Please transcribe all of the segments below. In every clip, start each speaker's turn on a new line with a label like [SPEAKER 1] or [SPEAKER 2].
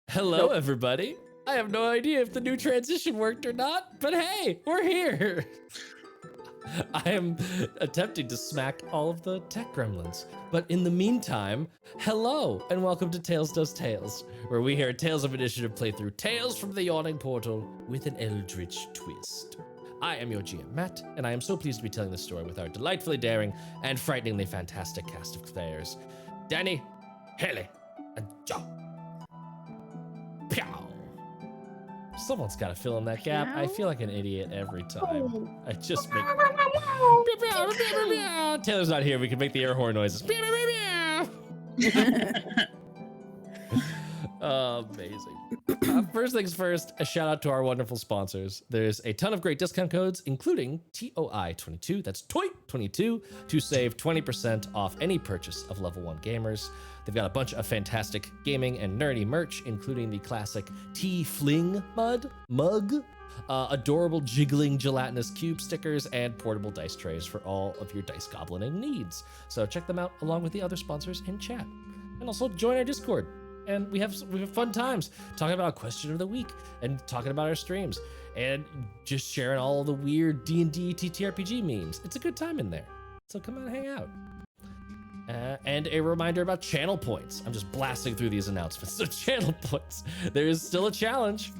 [SPEAKER 1] Hello, everybody. I have no idea if the new transition worked or not, but hey, we're here. I am attempting to smack all of the tech gremlins. But in the meantime, hello and welcome to Tales Does Tales, where we hear Tales of Initiative playthrough Tales from the Yawning Portal with an eldritch twist. I am your GM, Matt, and I am so pleased to be telling this story with our delightfully daring and frighteningly fantastic cast of players. Danny, Haley, and Joe. Pow! Someone's got to fill in that gap. I feel like an idiot every time. I just make... Taylor's not here. We can make the air horn noises. Amazing. First things first, a shout out to our wonderful sponsors. There's a ton of great discount codes, including TOI22, that's TOI22, to save 20% off any purchase of level 1 gamers. They've got a bunch of fantastic gaming and nerdy merch, including the classic T-Fling mug, adorable jiggling gelatinous cube stickers, and portable dice trays for all of your dice goblining needs. So check them out along with the other sponsors in chat. And also join our Discord. And we have fun times talking about question of the week and talking about our streams and just sharing all the weird D&D TTRPG memes. It's a good time in there. So come on and hang out. And a reminder about channel points. I'm just blasting through these announcements. So channel points. There is still a challenge.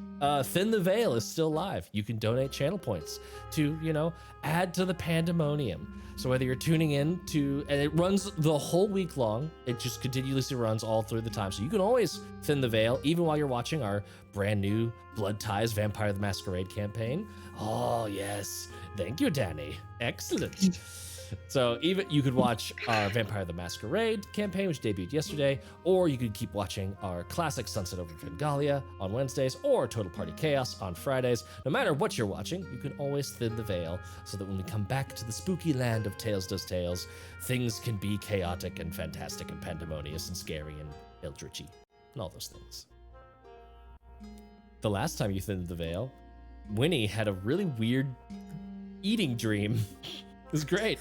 [SPEAKER 1] Thin the Veil is still live. You can donate channel points to, add to the pandemonium. So whether you're tuning in to, and it runs the whole week long, it just continuously runs all through the time. So you can always thin the veil, even while you're watching our brand new Blood Ties Vampire the Masquerade campaign. Oh, yes. Thank you, Danny. Excellent. So even you could watch our Vampire the Masquerade campaign, which debuted yesterday, or you could keep watching our classic Sunset over Vengalia on Wednesdays, or Total Party Chaos on Fridays. No matter what you're watching, you can always thin the veil so that when we come back to the spooky land of Tales Does Tales, things can be chaotic and fantastic and pandemonious and scary and eldritchy and all those things. The last time you thinned the veil, Wynnie had a really weird eating dream. It was great.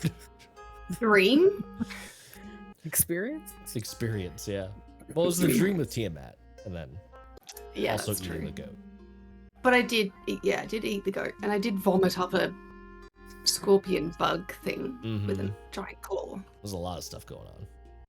[SPEAKER 2] Dream?
[SPEAKER 3] Experience?
[SPEAKER 1] It's experience, yeah. Well, it was the dream with Tiamat, and then also
[SPEAKER 2] that's
[SPEAKER 1] eating
[SPEAKER 2] true.
[SPEAKER 1] the goat.
[SPEAKER 2] But I did eat the goat, and I did vomit up a scorpion bug thing with a giant claw.
[SPEAKER 1] There's a lot of stuff going on.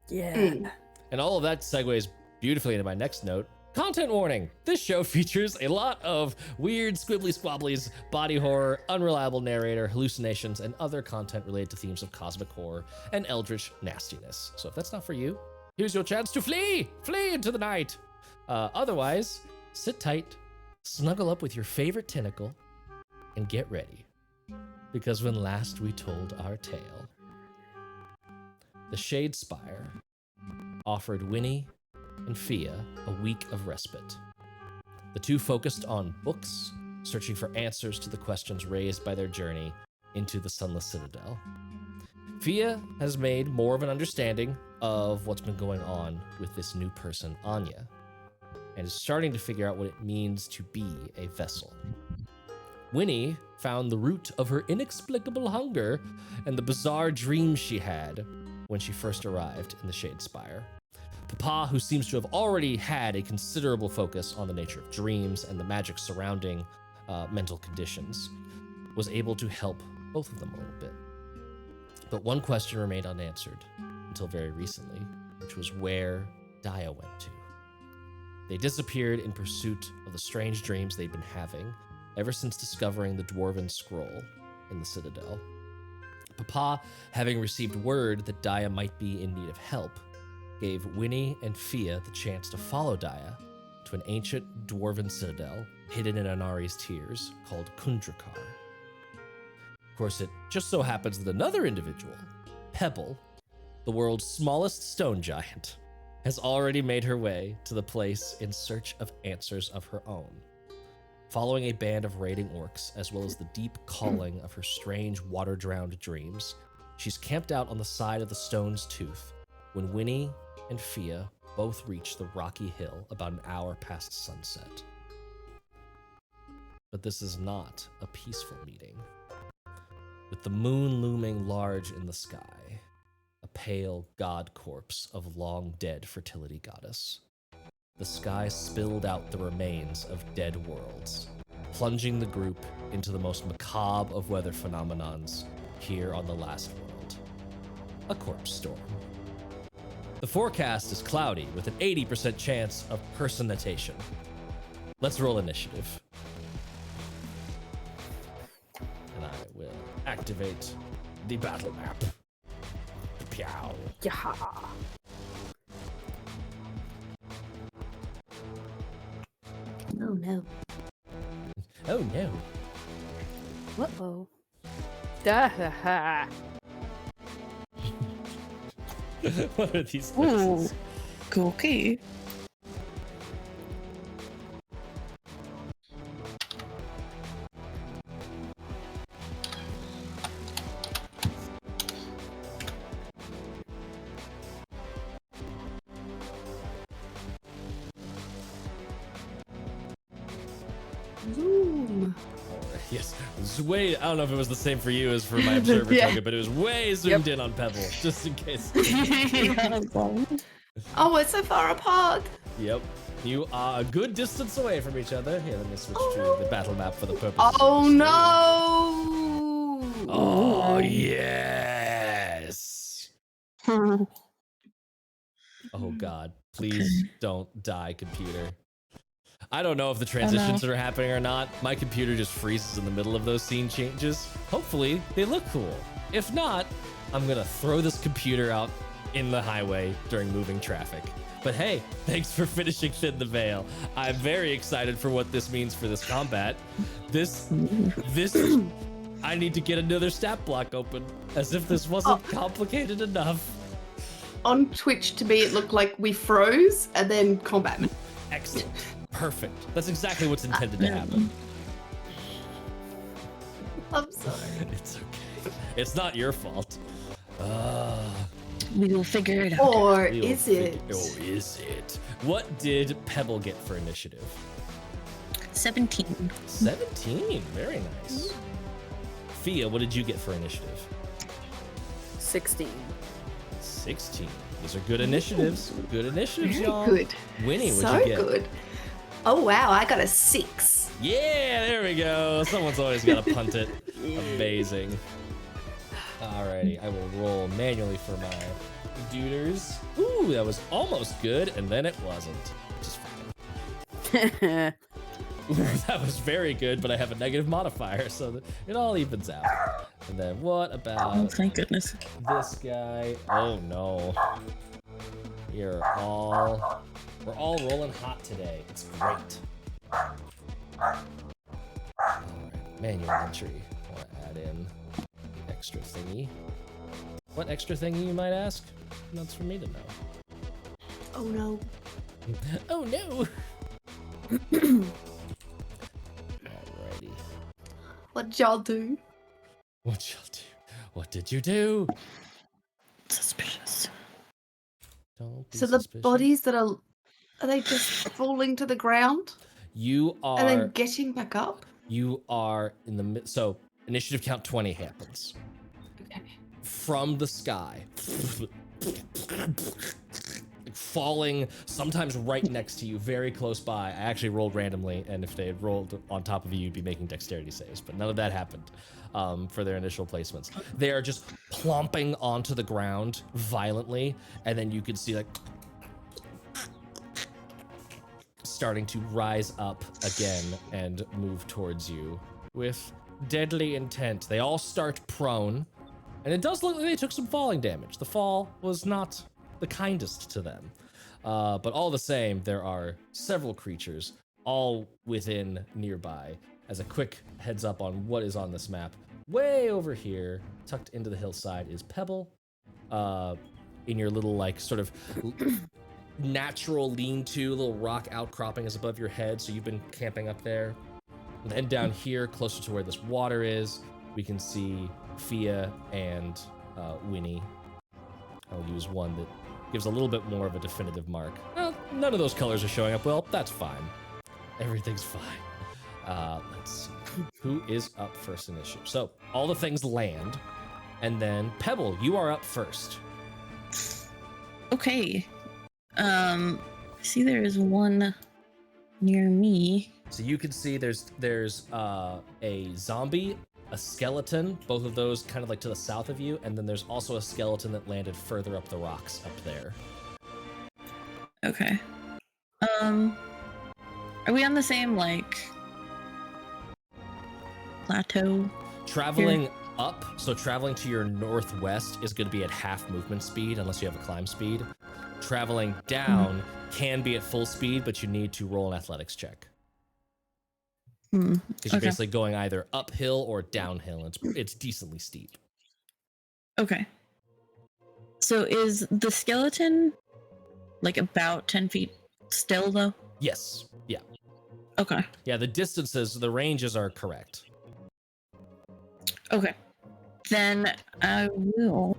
[SPEAKER 3] Yeah.
[SPEAKER 1] And all of that segues beautifully into my next note. Content warning. This show features a lot of weird squibbly squabblies, body horror, unreliable narrator, hallucinations, and other content related to themes of cosmic horror and eldritch nastiness. So if that's not for you, here's your chance to flee! Flee into the night! Otherwise, sit tight, snuggle up with your favorite tentacle, and get ready. Because when last we told our tale, the Shade Spire offered Wynnie and Fiadh a week of respite. The two focused on books, searching for answers to the questions raised by their journey into the Sunless Citadel. Fiadh has made more of an understanding of what's been going on with this new person, Anya, and is starting to figure out what it means to be a vessel. Wynnie found the root of her inexplicable hunger and the bizarre dreams she had when she first arrived in the Shade Spire. Papa, who seems to have already had a considerable focus on the nature of dreams and the magic surrounding mental conditions, was able to help both of them a little bit. But one question remained unanswered until very recently, which was where Daya went to. They disappeared in pursuit of the strange dreams they'd been having ever since discovering the Dwarven Scroll in the Citadel. Papa, having received word that Daya might be in need of help, gave Wynnie and Fiadh the chance to follow Daya to an ancient dwarven citadel hidden in Anari's tears called Kundrakar. Of course, it just so happens that another individual, Pebble, the world's smallest stone giant, has already made her way to the place in search of answers of her own. Following a band of raiding orcs, as well as the deep calling of her strange water-drowned dreams, she's camped out on the side of the stone's tooth when Wynnie and Fiadh both reach the rocky hill about an hour past sunset. But this is not a peaceful meeting. With the moon looming large in the sky, a pale god corpse of long-dead fertility goddess, the sky spilled out the remains of dead worlds, plunging the group into the most macabre of weather phenomenons here on the last world, a corpse storm. The forecast is cloudy with an 80% chance of personation. Let's roll initiative. And I will activate the battle map. Pew.
[SPEAKER 3] Yeah.
[SPEAKER 2] Oh no.
[SPEAKER 1] Oh no.
[SPEAKER 3] Uh-oh. Da-ha-ha.
[SPEAKER 1] What are these
[SPEAKER 4] Ooh,
[SPEAKER 1] faces?
[SPEAKER 4] okay.
[SPEAKER 2] Zoom.
[SPEAKER 1] Yes, it was way. I don't know if it was the same for you as for my observer
[SPEAKER 2] Yeah.
[SPEAKER 1] token, but it was way zoomed in on Pebble, just in case.
[SPEAKER 2] Oh, we're so far apart.
[SPEAKER 1] Yep. You are a good distance away from each other. Here, let me switch
[SPEAKER 2] Oh,
[SPEAKER 1] to
[SPEAKER 2] no.
[SPEAKER 1] the battle map for the purpose.
[SPEAKER 2] Oh
[SPEAKER 1] of this.
[SPEAKER 2] no.
[SPEAKER 1] Oh yes. Oh god. Please don't die, computer. I don't know if the transitions are happening or not. My computer just freezes in the middle of those scene changes. Hopefully, they look cool. If not, I'm gonna throw this computer out in the highway during moving traffic. But hey, thanks for finishing Thin the Veil. I'm very excited for what this means for this combat. This, I need to get another stat block open, as if this wasn't complicated enough.
[SPEAKER 2] On Twitch, to me, it looked like we froze and then combat.
[SPEAKER 1] Excellent. Perfect. That's exactly what's intended to happen.
[SPEAKER 2] I'm sorry.
[SPEAKER 1] It's okay. It's not your fault.
[SPEAKER 4] We will figure it out.
[SPEAKER 2] Or
[SPEAKER 1] We will
[SPEAKER 2] is it?
[SPEAKER 1] Or is it? What did Pebble get for initiative?
[SPEAKER 4] 17.
[SPEAKER 1] 17. Very nice. Fia, what did you get for initiative?
[SPEAKER 3] 16.
[SPEAKER 1] 16. These are good initiatives. Good initiatives,
[SPEAKER 2] Very
[SPEAKER 1] y'all.
[SPEAKER 2] good.
[SPEAKER 1] Winnie, what'd
[SPEAKER 2] So
[SPEAKER 1] you get?
[SPEAKER 2] good. Oh wow, I got a 6.
[SPEAKER 1] Yeah, there we go. Someone's always got to punt it. Amazing. Alrighty, I will roll manually for my duders. Ooh, that was almost good, and then it wasn't, which is fine. Ooh, that was very good, but I have a negative modifier, so that it all evens out. And then what
[SPEAKER 4] Oh,
[SPEAKER 1] about
[SPEAKER 4] thank goodness.
[SPEAKER 1] this guy? Oh no. We're all rolling hot today. It's great. Alright, manual entry. I want to add in the extra thingy. What extra thingy, you might ask? That's for me to know.
[SPEAKER 2] Oh no.
[SPEAKER 1] Oh no! Alrighty.
[SPEAKER 2] What'd y'all do?
[SPEAKER 1] What y'all do? What did you do?
[SPEAKER 4] Suspicious.
[SPEAKER 1] Don't be
[SPEAKER 2] So the
[SPEAKER 1] suspicious.
[SPEAKER 2] bodies that are they just falling to the ground
[SPEAKER 1] You
[SPEAKER 2] and then
[SPEAKER 1] are
[SPEAKER 2] getting back up?
[SPEAKER 1] in the mid. So initiative count 20 happens
[SPEAKER 2] Okay.
[SPEAKER 1] from the sky, falling sometimes right next to you, very close by. I actually rolled randomly, and if they had rolled on top of you, you'd be making dexterity saves, but none of that happened for their initial placements. They are just plomping onto the ground violently, and then you can see like starting to rise up again and move towards you with deadly intent. They all start prone, and it does look like they took some falling damage. The fall was not the kindest to them. But all the same, there are several creatures all within nearby. As a quick heads up on what is on this map, way over here, tucked into the hillside, is Pebble. In your little like sort of natural lean-to, little rock outcropping is above your head, so you've been camping up there. And then down here, closer to where this water is, we can see Fia and Wynnie. I'll use one that gives a little bit more of a definitive mark. Well, none of those colors are showing up well. That's fine. Everything's fine. Let's see. Who is up first initiative? So all the things land, and then Pebble, you are up first.
[SPEAKER 4] Okay. See, there is one near me.
[SPEAKER 1] So you can see there's a zombie, a skeleton, both of those kind of like to the south of you, and then there's also a skeleton that landed further up the rocks up there.
[SPEAKER 4] Okay. Are we on the same, like, plateau?
[SPEAKER 1] Traveling up, so traveling to your northwest is going to be at half movement speed unless you have a climb speed. Traveling down can be at full speed, but you need to roll an athletics check. Because you're basically going either uphill or downhill. It's decently steep.
[SPEAKER 4] Okay. So is the skeleton like about 10 feet still though?
[SPEAKER 1] Yes. Yeah.
[SPEAKER 4] Okay.
[SPEAKER 1] Yeah, the distances, the ranges are correct.
[SPEAKER 4] Okay. Then I will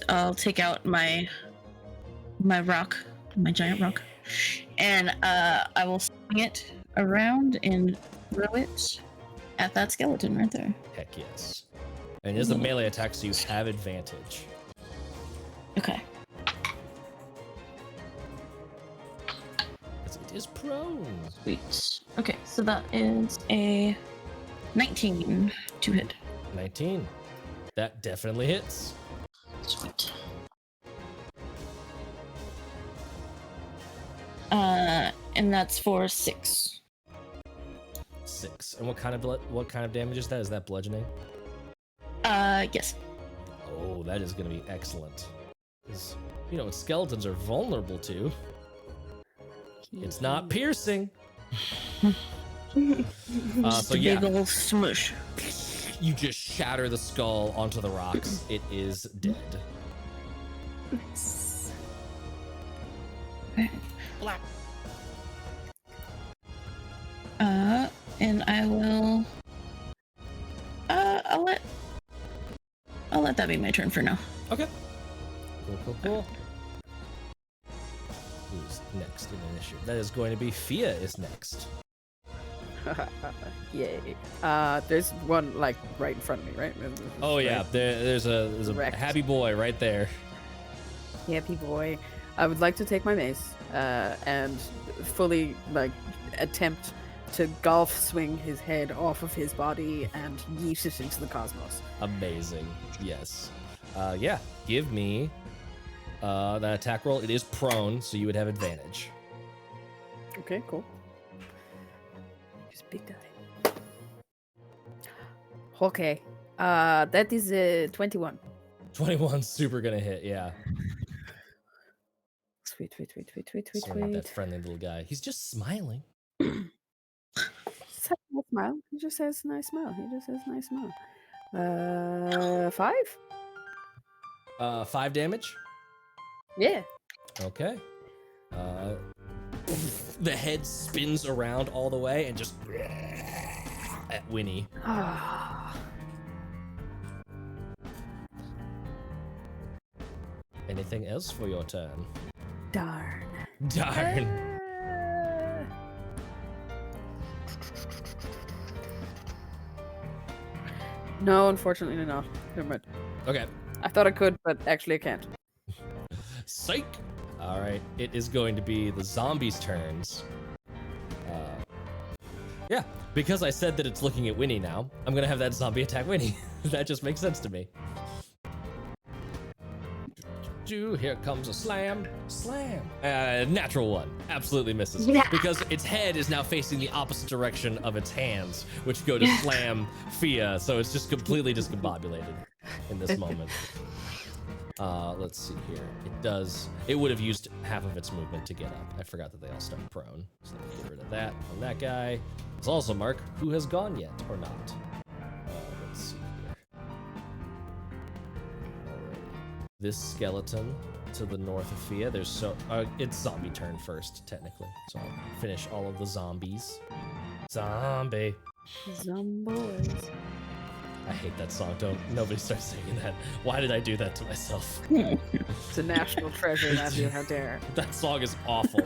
[SPEAKER 4] I'll take out my rock, my giant rock, and I will swing it around and throw it at that skeleton right there.
[SPEAKER 1] Heck yes. And it is a melee attack, so you have advantage.
[SPEAKER 4] Okay.
[SPEAKER 1] Because it is prone.
[SPEAKER 4] Sweet. Okay, so that is a 19 to hit.
[SPEAKER 1] 19. That definitely hits.
[SPEAKER 4] Sweet. And that's for 6.
[SPEAKER 1] 6. And what kind of damage is that? Is that bludgeoning?
[SPEAKER 4] Yes.
[SPEAKER 1] Oh, that is going to be excellent. 'Cause, you know what skeletons are vulnerable to? It's not piercing.
[SPEAKER 4] Just a big old smush.
[SPEAKER 1] You just shatter the skull onto the rocks. It is dead.
[SPEAKER 2] Nice.
[SPEAKER 1] Black.
[SPEAKER 4] And I will. I'll let that be my turn for now.
[SPEAKER 1] Okay. Cool. Who's next in initiative? That is going to be Fiadh is next.
[SPEAKER 3] Yay. There's one like right in front of me, right?
[SPEAKER 1] Oh yeah,
[SPEAKER 3] Right.
[SPEAKER 1] there's a
[SPEAKER 3] Correct.
[SPEAKER 1] happy boy right there.
[SPEAKER 3] Happy boy. I would like to take my mace and fully like attempt to golf swing his head off of his body and yeet it into the cosmos.
[SPEAKER 1] Amazing. Yes. Yeah. Give me that attack roll. It is prone, so you would have advantage.
[SPEAKER 3] Okay, cool. Just big die. Okay. That is 21.
[SPEAKER 1] 21 super gonna hit. Yeah.
[SPEAKER 3] Sweet.
[SPEAKER 1] Sorry about that friendly little guy. He's just smiling.
[SPEAKER 3] Just has a nice smile. He just has a nice smile. 5?
[SPEAKER 1] 5 damage.
[SPEAKER 3] Yeah.
[SPEAKER 1] Okay. The head spins around all the way and just at Wynnie. Anything else for your turn?
[SPEAKER 3] Darn. No, unfortunately not. Never mind.
[SPEAKER 1] Okay.
[SPEAKER 3] I thought I could, but actually I can't.
[SPEAKER 1] Psych! Alright, it is going to be the zombies' turns. Yeah, because I said that it's looking at Wynnie now, I'm gonna have that zombie attack Wynnie. That just makes sense to me. Here comes a slam. Natural 1. Absolutely misses.
[SPEAKER 2] Yeah.
[SPEAKER 1] Because its head is now facing the opposite direction of its hands, which go to slam Fiadh, so it's just completely discombobulated in this moment. Let's see here. It would have used half of its movement to get up. I forgot that they all start prone. So let me get rid of that. And that guy is also Mark, who has gone yet, or not. Let's see here. Alright. This skeleton to the north of Fiadh, it's zombie turn first, technically. So I'll finish all of the zombies. Zombie.
[SPEAKER 3] Zomboys.
[SPEAKER 1] I hate that song. Nobody start singing that. Why did I do that to myself?
[SPEAKER 3] It's a national treasure, Matthew. How dare.
[SPEAKER 1] That song is awful.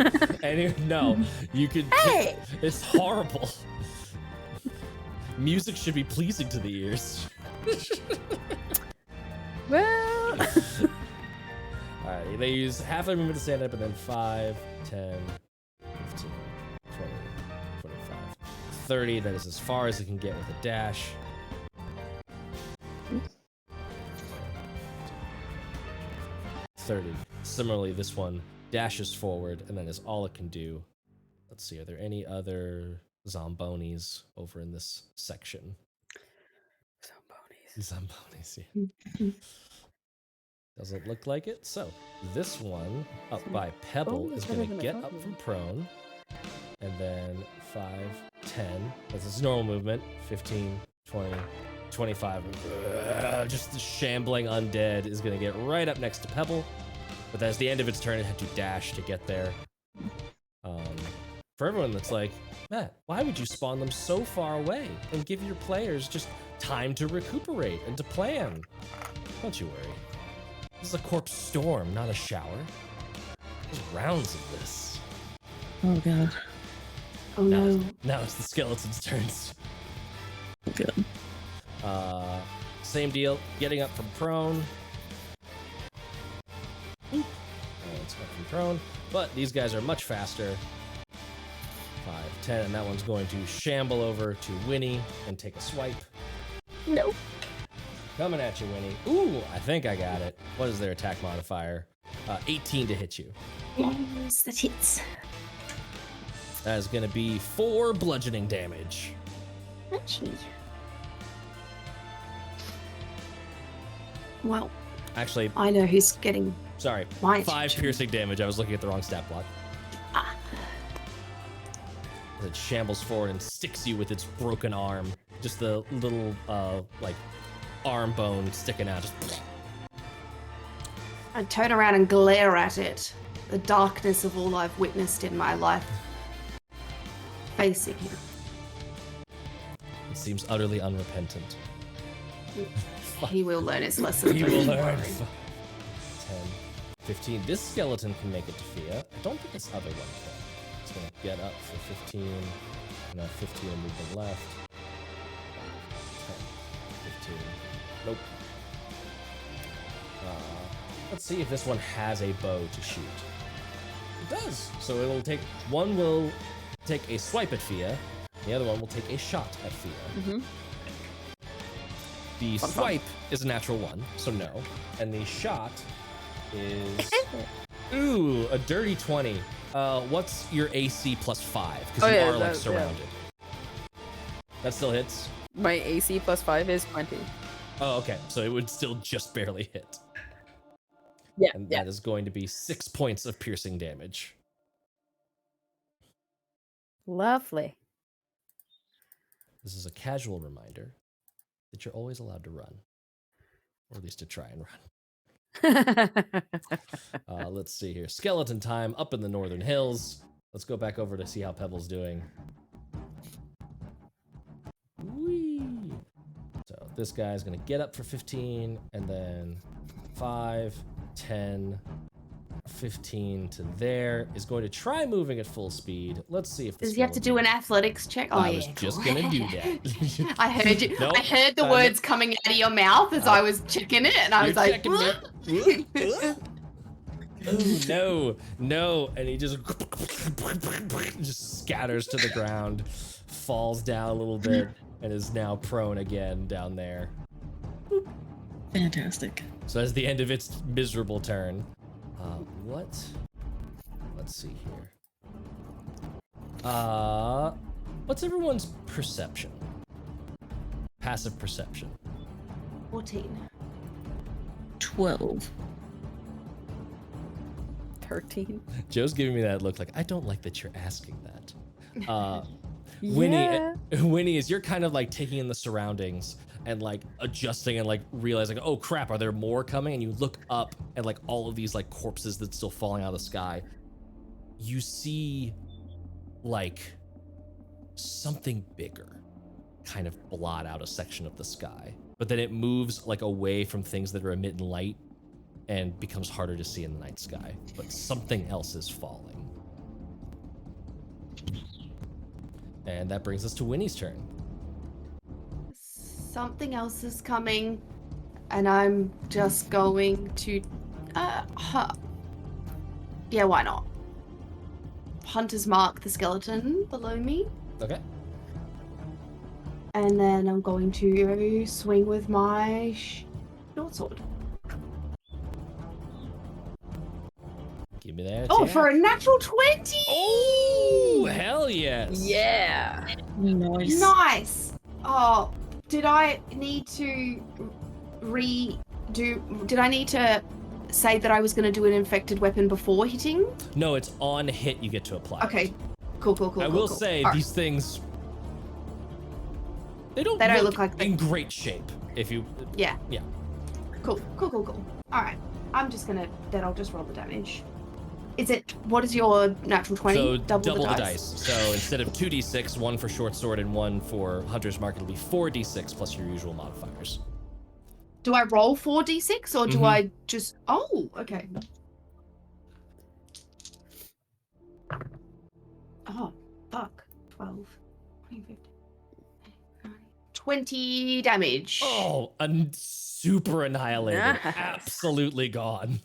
[SPEAKER 1] You could.
[SPEAKER 3] Hey!
[SPEAKER 1] It's horrible. Music should be pleasing to the ears.
[SPEAKER 3] Well.
[SPEAKER 1] Alright, they use half a movement to stand up, and then 5, 10, 15, 20, 25, 30. That is as far as it can get with a dash. 30. Similarly, this one dashes forward, and then is all it can do. Let's see, are there any other zombonis over in this section? Zombonis, yeah. Doesn't look like it. So this one up by Pebble is going to get up from prone, and then 5, 10. That's its normal movement. 15, 20, 25. Just the shambling undead is going to get right up next to Pebble, but that's the end of its turn. It had to dash to get there. For everyone that's like, Matt, why would you spawn them so far away and give your players just time to recuperate and to plan? Don't you worry. This is a corpse storm, not a shower. There's rounds of this.
[SPEAKER 4] Oh god.
[SPEAKER 2] Oh no.
[SPEAKER 1] Now it's the skeleton's turns.
[SPEAKER 4] Good.
[SPEAKER 1] Same deal, getting up from prone. It's up from prone, but these guys are much faster. 5, 10, and that one's going to shamble over to Wynnie and take a swipe.
[SPEAKER 2] No.
[SPEAKER 1] Coming at you, Wynnie. Ooh, I think I got it. What is their attack modifier? 18 to hit you.
[SPEAKER 2] Yes, that hits.
[SPEAKER 1] That is going to be 4 bludgeoning damage.
[SPEAKER 2] Actually. Well,
[SPEAKER 1] Actually,
[SPEAKER 2] I know who's getting
[SPEAKER 1] sorry,
[SPEAKER 2] my
[SPEAKER 1] 5
[SPEAKER 2] attention.
[SPEAKER 1] piercing damage. I was looking at the wrong stat block.
[SPEAKER 2] Ah.
[SPEAKER 1] It shambles forward and sticks you with its broken arm. Just the little, like, arm bone sticking out. Just...
[SPEAKER 2] I turn around and glare at it. The darkness of all I've witnessed in my life. Facing him.
[SPEAKER 1] It seems utterly unrepentant.
[SPEAKER 2] He will learn his lesson.
[SPEAKER 1] He
[SPEAKER 2] don't
[SPEAKER 1] will
[SPEAKER 2] you
[SPEAKER 1] learn.
[SPEAKER 2] worry.
[SPEAKER 1] 10, 15. This skeleton can make it to Fiadh. I don't think this other one can. It's going to get up for 15. No, 15 movement left. 10, 15. Nope. Let's see if this one has a bow to shoot. It does. So it'll take... One will take a swipe at Fiadh. The other one will take a shot at Fiadh.
[SPEAKER 3] Mm-hmm.
[SPEAKER 1] The swipe is a natural 1, so no. And the shot is... Ooh, a dirty 20. What's your AC plus 5? Because you are, like, surrounded. That still hits?
[SPEAKER 3] My AC plus 5 is 20.
[SPEAKER 1] Oh, okay. So it would still just barely hit.
[SPEAKER 3] Yeah,
[SPEAKER 1] And that is going to be 6 points of piercing damage.
[SPEAKER 3] Lovely.
[SPEAKER 1] This is a casual reminder that you're always allowed to run. Or at least to try and run. Let's see here. Skeleton time up in the northern hills. Let's go back over to see how Pebble's doing. Whee! So this guy's going to get up for 15, and then 5, 10, 15 to there. Is going to try moving at full speed. Let's see if this
[SPEAKER 2] Does he have to do an athletics check? Oh,
[SPEAKER 1] I
[SPEAKER 2] yeah.
[SPEAKER 1] was just going to do that.
[SPEAKER 2] I heard you.
[SPEAKER 1] Nope.
[SPEAKER 2] I heard the words coming out of your mouth as I was checking it, and I was like,
[SPEAKER 1] Ooh, no, and he just scatters to the ground, falls down a little bit, and is now prone again down there.
[SPEAKER 4] Fantastic.
[SPEAKER 1] So that's the end of its miserable turn. Let's see here. What's everyone's perception? Passive perception.
[SPEAKER 2] 14.
[SPEAKER 4] 12.
[SPEAKER 3] 13.
[SPEAKER 1] Joe's giving me that look like, I don't like that you're asking that. Wynnie, as you're kind of like taking in the surroundings and like adjusting and like realizing, oh crap, are there more coming? And you look up and like all of these like corpses that's still falling out of the sky. You see like something bigger kind of blot out a section of the sky, but then it moves like away from things that are emitting light and becomes harder to see in the night sky, but something else is falling. And that brings us to Winnie's turn.
[SPEAKER 2] Something else is coming, and I'm just going to Yeah, why not? Hunter's mark the skeleton below me.
[SPEAKER 1] Okay.
[SPEAKER 2] And then I'm going to swing with my short sword.
[SPEAKER 1] Give me that.
[SPEAKER 2] Oh,
[SPEAKER 1] attack.
[SPEAKER 2] for a natural 20!
[SPEAKER 1] Oh, hell yes.
[SPEAKER 3] Yeah.
[SPEAKER 4] Nice.
[SPEAKER 2] Nice! Oh, did I need to did I need to say that I was going to do an infected weapon before hitting?
[SPEAKER 1] No, it's on hit you get to apply.
[SPEAKER 2] Okay, cool.
[SPEAKER 1] I will say
[SPEAKER 2] All right.
[SPEAKER 1] these things, they don't
[SPEAKER 2] look like
[SPEAKER 1] in great shape. If you,
[SPEAKER 2] Yeah.
[SPEAKER 1] Yeah.
[SPEAKER 2] Cool. All right, then I'll just roll the damage. What is your natural 20?
[SPEAKER 1] So
[SPEAKER 2] double the dice.
[SPEAKER 1] So instead of 2d6, one for short sword and one for hunter's mark, it'll be 4d6 plus your usual modifiers.
[SPEAKER 2] Do I roll 4d6 or do I just... Oh, okay. Oh, fuck. 12, 20, 15, 20 damage.
[SPEAKER 1] Oh, super annihilated.
[SPEAKER 3] Nice.
[SPEAKER 1] Absolutely gone.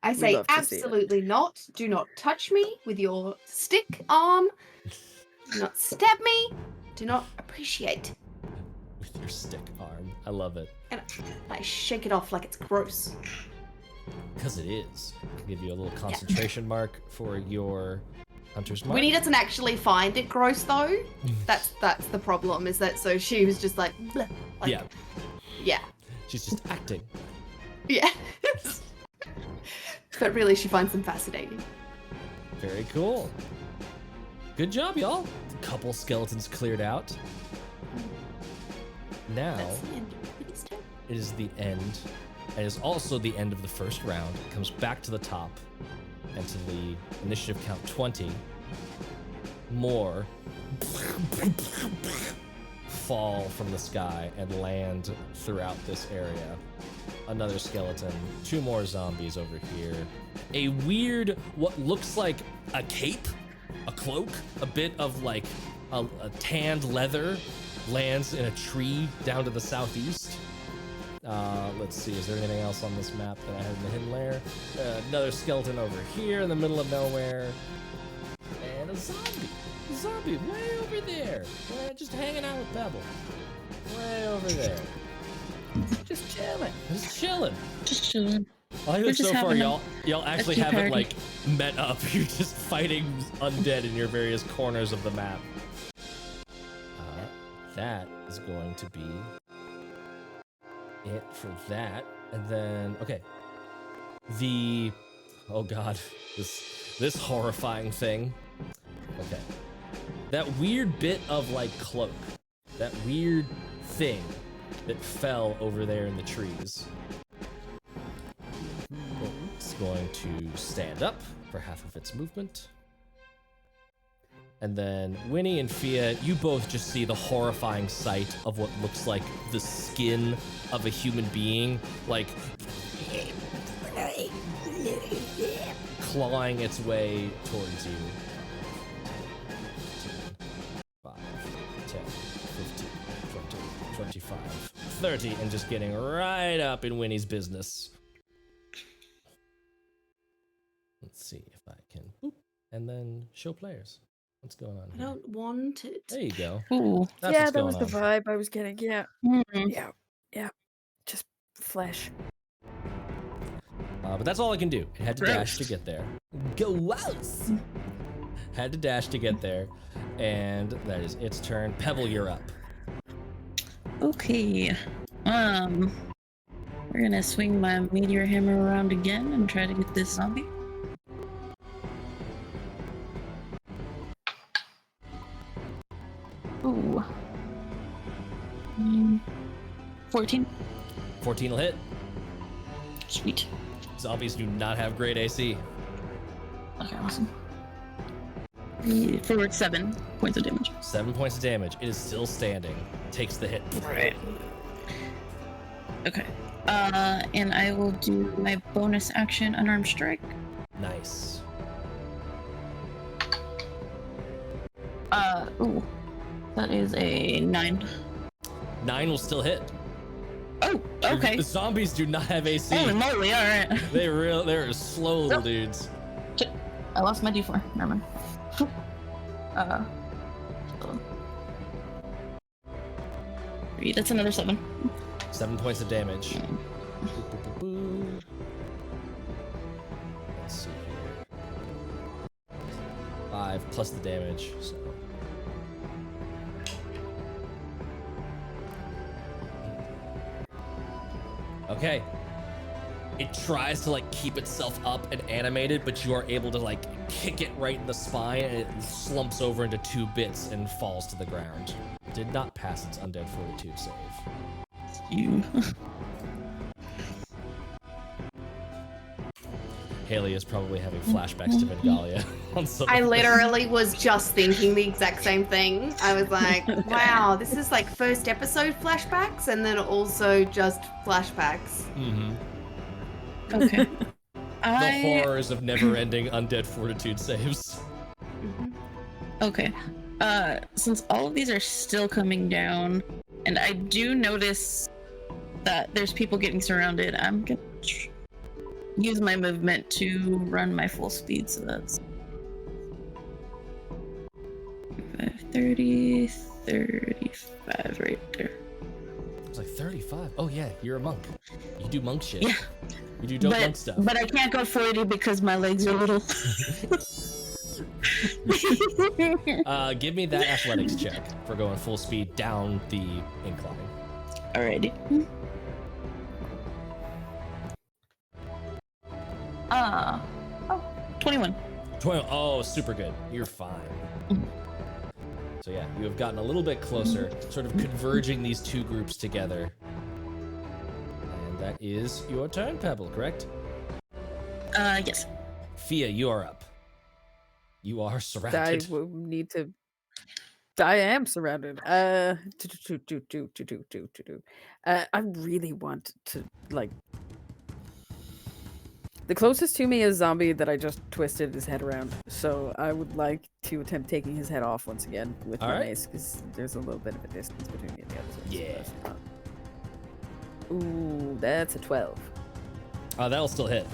[SPEAKER 2] I
[SPEAKER 3] We
[SPEAKER 2] say
[SPEAKER 3] love to see it.
[SPEAKER 2] absolutely not. Do not touch me with your stick arm. Do not stab me. Do not appreciate.
[SPEAKER 1] With your stick arm. I love it.
[SPEAKER 2] And I shake it off like it's gross.
[SPEAKER 1] Because it is. I'll give you a little concentration mark for your hunter's mark.
[SPEAKER 2] Winnie doesn't actually find it gross though. That's the problem, is that so she was just like, bleh, like
[SPEAKER 1] Yeah.
[SPEAKER 2] Yeah.
[SPEAKER 1] She's just acting.
[SPEAKER 2] Yeah. But really she finds them fascinating.
[SPEAKER 1] Very cool. Good job, y'all. A couple skeletons cleared out. Now,
[SPEAKER 2] That's the end of Winnie's turn.
[SPEAKER 1] it is the end. It is also the end of the first round. It comes back to the top and to the initiative count 20. More fall from the sky and land throughout this area. Another skeleton, 2 more zombies over here. A weird, what looks like a cape, a cloak, a bit of like a tanned leather lands in a tree down to the southeast. Let's see, is there anything else on this map that I have in the hidden layer? Another skeleton over here in the middle of nowhere. And a zombie. A zombie way over there. Just hanging out with Pebble. Way over there.
[SPEAKER 3] Just chilling.
[SPEAKER 1] Just chilling.
[SPEAKER 4] Just chilling.
[SPEAKER 1] I like
[SPEAKER 4] We're
[SPEAKER 1] that so
[SPEAKER 4] just
[SPEAKER 1] far
[SPEAKER 4] having
[SPEAKER 1] y'all actually
[SPEAKER 4] tea
[SPEAKER 1] haven't
[SPEAKER 4] party.
[SPEAKER 1] like met up. You're just fighting undead in your various corners of the map. That is going to be it for that. And then okay. Oh god, this horrifying thing. Okay. That weird bit of like cloak. That weird thing that fell over there in the trees. It's going to stand up for half of its movement. And then Wynnie and Fiadh, you both just see the horrifying sight of what looks like the skin of a human being, like clawing its way towards you. 5, 10, 15, 20, 25, 30, and just getting right up in Winnie's business. Let's see if I can boop, and then show players. What's going on
[SPEAKER 2] I
[SPEAKER 1] here?
[SPEAKER 2] don't want it.
[SPEAKER 1] There you go.
[SPEAKER 4] Ooh.
[SPEAKER 1] That's
[SPEAKER 3] yeah,
[SPEAKER 1] what's
[SPEAKER 3] that was
[SPEAKER 1] going
[SPEAKER 3] the
[SPEAKER 1] on.
[SPEAKER 3] vibe I was getting. Yeah.
[SPEAKER 4] Mm.
[SPEAKER 3] Yeah. Just flesh.
[SPEAKER 1] But that's all I can do. I had to dash to
[SPEAKER 4] Gross.
[SPEAKER 1] get there. Gross. Had to dash to get there, and that is its turn. Pebble, you're up.
[SPEAKER 4] Okay. We're gonna swing my meteor hammer around again and try to get this zombie. Ooh. 14.
[SPEAKER 1] 14 will hit.
[SPEAKER 4] Sweet.
[SPEAKER 1] Zombies do not have great AC.
[SPEAKER 4] Okay, awesome. For 7 points of damage.
[SPEAKER 1] 7 points of damage. It is still standing. Takes the hit.
[SPEAKER 4] Okay. And I will do my bonus action unarmed strike.
[SPEAKER 1] Nice.
[SPEAKER 4] Ooh. That is a 9.
[SPEAKER 1] 9 will still hit.
[SPEAKER 4] Oh, okay.
[SPEAKER 1] The zombies do not have AC.
[SPEAKER 4] Holy moly, alright.
[SPEAKER 1] They're slow little
[SPEAKER 4] Nope.
[SPEAKER 1] dudes.
[SPEAKER 4] I lost my D4. Never mind. That's another 7.
[SPEAKER 1] 7 points of damage. Let's see here. 5 plus the damage. So. Okay. It tries to like keep itself up and animated, but you are able to like kick it right in the spine, and it slumps over into 2 bits and falls to the ground. Did not pass its undead fortitude save.
[SPEAKER 4] You.
[SPEAKER 1] Haley is probably having flashbacks to Vengalia on some
[SPEAKER 2] I
[SPEAKER 1] of this.
[SPEAKER 2] literally was just thinking the exact same thing. I was like, wow, this is like first episode flashbacks and then also just flashbacks.
[SPEAKER 1] Mhm.
[SPEAKER 4] Okay.
[SPEAKER 1] The horrors of never-ending undead fortitude saves.
[SPEAKER 4] Okay. Since all of these are still coming down, and I do notice that there's people getting surrounded, I'm gonna use my movement to run my full speed, so that's 30, 35 right there.
[SPEAKER 1] It's like 35. Oh yeah, you're a monk. You do monk shit.
[SPEAKER 4] Yeah.
[SPEAKER 1] You do dope monk stuff.
[SPEAKER 4] But I can't go 40 because my legs are little.
[SPEAKER 1] Give me that athletics check for going full speed down the incline.
[SPEAKER 4] Alrighty. 21.
[SPEAKER 1] 20. Oh, super good. You're fine. So yeah, you have gotten a little bit closer, sort of converging these 2 groups together. And that is your turn, Pebble, correct?
[SPEAKER 4] Yes.
[SPEAKER 1] Fia, you are up. You are
[SPEAKER 3] I
[SPEAKER 1] surrounded.
[SPEAKER 3] will need to. I am surrounded. I really want to like. The closest to me is zombie that I just twisted his head around, so I would like to attempt taking his head off once again with my
[SPEAKER 1] Alright.
[SPEAKER 3] mace, because there's a little bit of a distance between me and the other.
[SPEAKER 1] Yeah.
[SPEAKER 3] Ooh, that's a 12.
[SPEAKER 1] That'll still hit.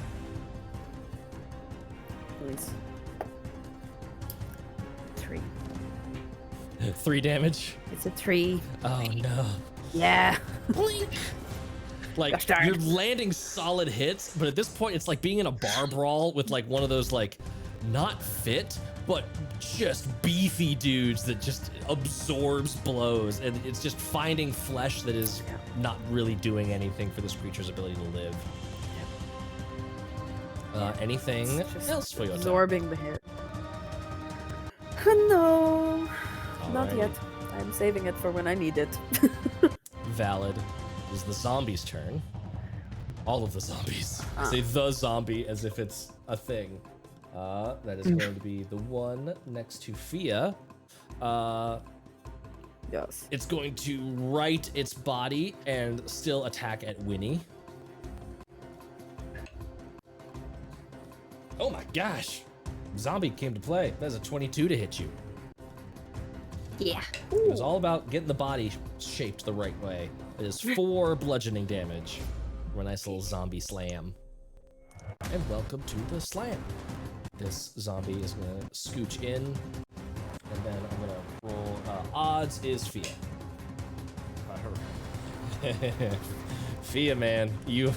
[SPEAKER 3] Please. 3.
[SPEAKER 1] 3 damage.
[SPEAKER 3] It's a 3.
[SPEAKER 1] Oh no.
[SPEAKER 3] Yeah.
[SPEAKER 1] Like,
[SPEAKER 3] Gosh darn.
[SPEAKER 1] you're landing solid hits, but at this point, it's like being in a bar brawl with like one of those like not fit, but just beefy dudes that just absorbs blows, and it's just finding flesh that is not really doing anything for this creature's ability to live. Anything
[SPEAKER 3] It's just
[SPEAKER 1] else for your turn?
[SPEAKER 3] absorbing the hit. No, not
[SPEAKER 1] Alrighty.
[SPEAKER 3] yet. I'm saving it for when I need it.
[SPEAKER 1] Valid. It is the zombies' turn. All of the zombies. Say the zombie as if it's a thing. That is going to be the one next to Fia.
[SPEAKER 3] Yes.
[SPEAKER 1] It's going to right its body and still attack at Wynnie. Oh my gosh. Zombie came to play. That's a 22 to hit you.
[SPEAKER 2] Yeah.
[SPEAKER 1] It was all about getting the body shaped the right way. It is 4 bludgeoning damage for a nice little zombie slam. And welcome to the slam. This zombie is gonna scooch in, and then I'm gonna roll. Odds is Fia. Fia, man, you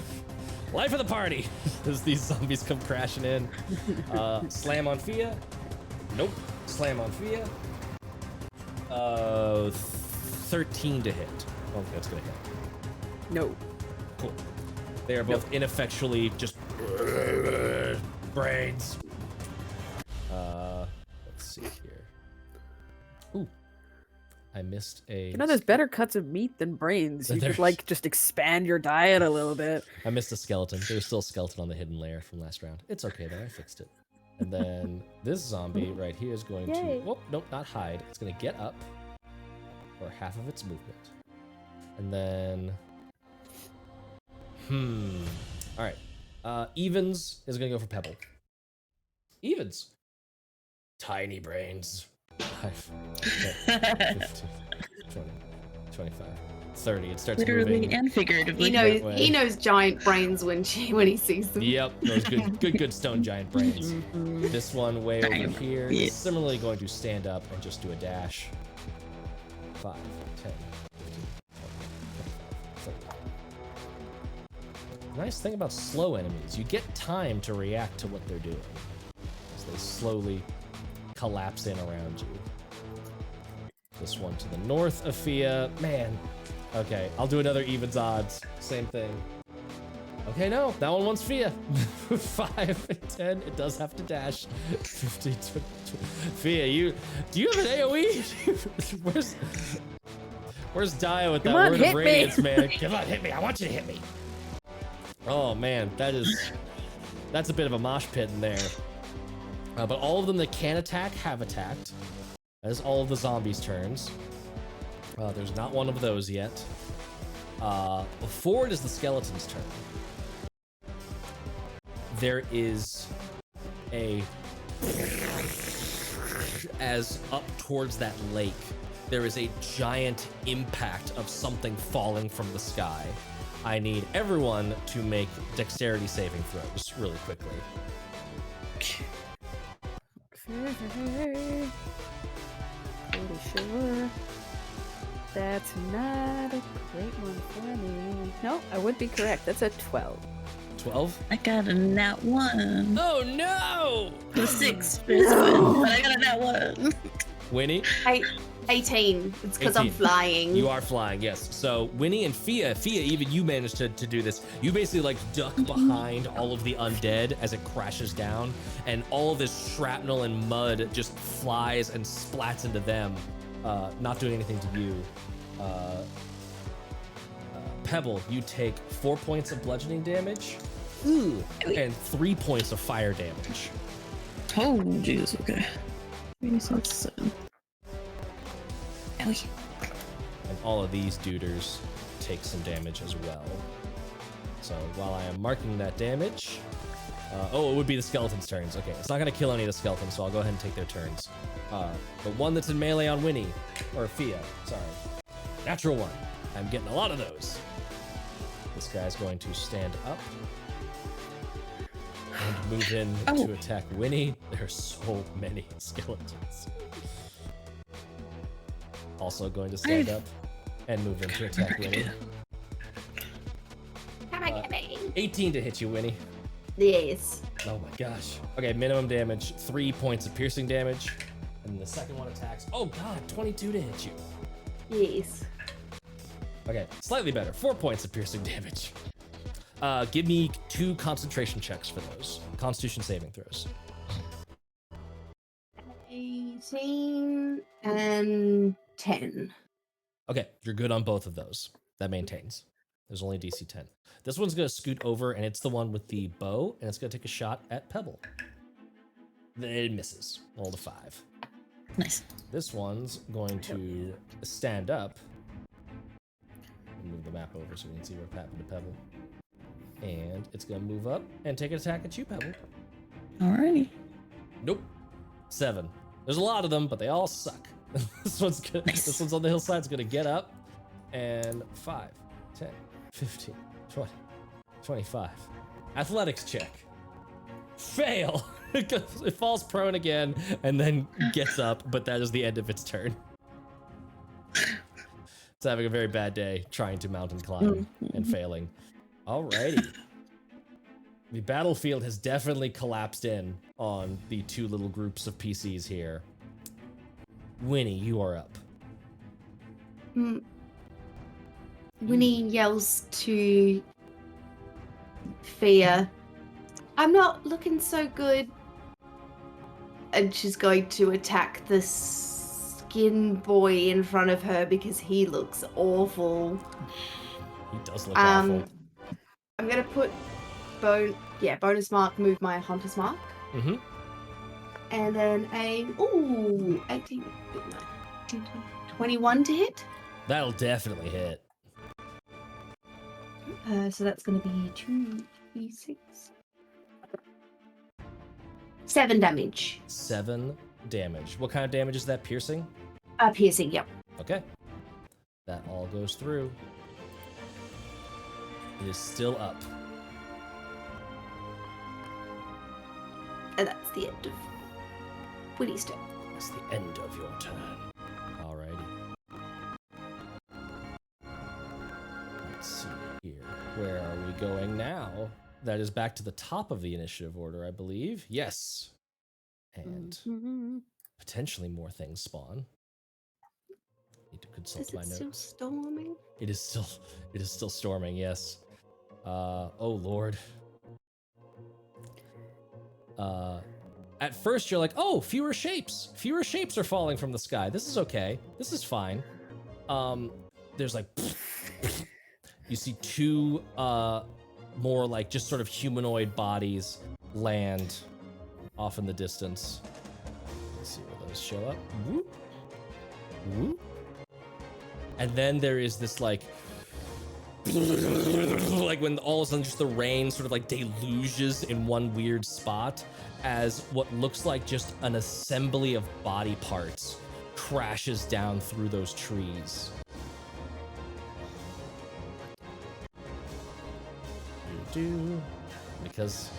[SPEAKER 1] life of the party as these zombies come crashing in. Slam on Fia. Nope. Slam on Fia. 13 to hit. I don't think that's gonna hit.
[SPEAKER 3] No.
[SPEAKER 1] Cool. They are both ineffectually just brains. Let's see here. Ooh, I missed a.
[SPEAKER 3] You know, there's better cuts of meat than brains. You
[SPEAKER 1] There's-
[SPEAKER 3] could like just expand your diet a little bit.
[SPEAKER 1] I missed a skeleton. There's still a skeleton on the hidden layer from last round. It's okay though. I fixed it. And then this zombie right here is going
[SPEAKER 3] Yay.
[SPEAKER 1] to. Oh, nope, not hide. It's going to get up for half of its movement. And then. All right. Evens is going to go for Pebble. Evens. Tiny brains. 5, 10, 15, 20, 25. 30. It starts
[SPEAKER 4] Literally
[SPEAKER 1] moving.
[SPEAKER 4] and figuratively.
[SPEAKER 2] He knows giant brains when he sees them.
[SPEAKER 1] Yep, those good stone giant brains.
[SPEAKER 3] Mhm.
[SPEAKER 1] This one way over
[SPEAKER 4] Giant
[SPEAKER 1] here
[SPEAKER 4] brains.
[SPEAKER 1] is similarly going to stand up and just do a dash. 5, 10, 15, 20, 25, 30. Nice thing about slow enemies, you get time to react to what they're doing as they slowly collapse in around you. This one to the north of Fiadh. Man, okay, I'll do another evens odds. Same thing. Okay, no, that one wants Fiadh. 5 and 10, it does have to dash. 15, 20, Fiadh, do you have an AoE? Where's Dio with that
[SPEAKER 3] Come on,
[SPEAKER 1] word
[SPEAKER 3] hit
[SPEAKER 1] of
[SPEAKER 3] me.
[SPEAKER 1] radiance, man? Come on, hit me, I want you to hit me. Oh man, that's a bit of a mosh pit in there. But all of them that can attack have attacked. That is all of the zombies' turns. There's not one of those yet. Before it is the skeleton's turn. There is as up towards that lake, there is a giant impact of something falling from the sky. I need everyone to make dexterity saving throws really quickly.
[SPEAKER 3] Okay. Pretty sure that's not a great one for me. No, I would be correct. That's a 12.
[SPEAKER 1] 12?
[SPEAKER 4] I got a nat 1.
[SPEAKER 1] Oh no!
[SPEAKER 4] It was 6 for this one, but I got a nat 1.
[SPEAKER 1] Wynnie?
[SPEAKER 2] 18. It's because I'm
[SPEAKER 1] 18.
[SPEAKER 2] flying.
[SPEAKER 1] You are flying, yes. So Wynnie and Fiadh, even you managed to do this. You basically like duck behind all of the undead as it crashes down, and all of this shrapnel and mud just flies and splats into them, not doing anything to you. Pebble, you take 4 points of bludgeoning damage, and 3 points of fire damage.
[SPEAKER 4] Oh, jeez, okay. Maybe so that's 7. Ellie.
[SPEAKER 1] And all of these duders take some damage as well. So while I am marking that damage, it would be the skeleton's turns. Okay, it's not gonna kill any of the skeletons, so I'll go ahead and take their turns. The one that's in melee on Wynnie, or Fiadh, sorry. Natural 1. I'm getting a lot of those. This guy's going to stand up and move in to attack Wynnie. There are so many skeletons. Also going to stand up and move in to attack Wynnie.
[SPEAKER 2] Come on, get me.
[SPEAKER 1] 18 to hit you, Wynnie.
[SPEAKER 2] Yes.
[SPEAKER 1] Oh my gosh. Okay, minimum damage, 3 points of piercing damage. And the second one attacks. Oh god, 22 to hit you.
[SPEAKER 2] Yes.
[SPEAKER 1] Okay, slightly better, 4 points of piercing damage. Give me 2 concentration checks for those. Constitution saving throws.
[SPEAKER 2] 18 and 10.
[SPEAKER 1] Okay, you're good on both of those. That maintains. There's only DC 10. This one's gonna scoot over, and it's the one with the bow, and it's gonna take a shot at Pebble. It misses. Roll to 5.
[SPEAKER 4] Nice.
[SPEAKER 1] This one's going to stand up. Move the map over so we can see what happened to Pebble. And it's gonna move up and take an attack at you, Pebble.
[SPEAKER 4] Alrighty.
[SPEAKER 1] Nope. 7. There's a lot of them, but they all suck. This one's good.
[SPEAKER 4] Nice.
[SPEAKER 1] This one's on the hillside. It's gonna get up. And 5, 10, 15, 20, 25. Athletics check. Fail. It falls prone again and then gets up, but that is the end of its turn. It's having a very bad day trying to mountain climb and failing. Alrighty. The battlefield has definitely collapsed in on the 2 little groups of PCs here. Wynnie, you are up.
[SPEAKER 2] Wynnie yells to Fiadh, I'm not looking so good. And she's going to attack the skin boy in front of her because he looks awful.
[SPEAKER 1] He does look awful.
[SPEAKER 2] I'm going to put bonus mark, move my hunter's mark.
[SPEAKER 1] Mm-hmm.
[SPEAKER 2] And then 18, 21 to hit.
[SPEAKER 1] That'll definitely hit.
[SPEAKER 2] So that's going to be 2d6. 7 damage.
[SPEAKER 1] 7 damage. What kind of damage is that? Piercing?
[SPEAKER 2] Piercing, yep.
[SPEAKER 1] Okay. That all goes through. It is still up.
[SPEAKER 2] And that's the end of Wynnie's turn.
[SPEAKER 1] That's the end of your turn. Alrighty. Let's see here. Where are we going now? That is back to the top of the initiative order, I believe. Yes. And potentially more things spawn. Need to consult
[SPEAKER 2] Is
[SPEAKER 1] my
[SPEAKER 2] it
[SPEAKER 1] notes.
[SPEAKER 2] still storming?
[SPEAKER 1] It is still storming, yes. Oh lord. At first you're like, oh, fewer shapes. Fewer shapes are falling from the sky. This is okay. This is fine. There's like, you see two more like just sort of humanoid bodies land off in the distance. Let's see where those show up. Whoop. Whoop. And then there is this like when all of a sudden just the rain sort of like deluges in one weird spot as what looks like just an assembly of body parts crashes down through those trees. Because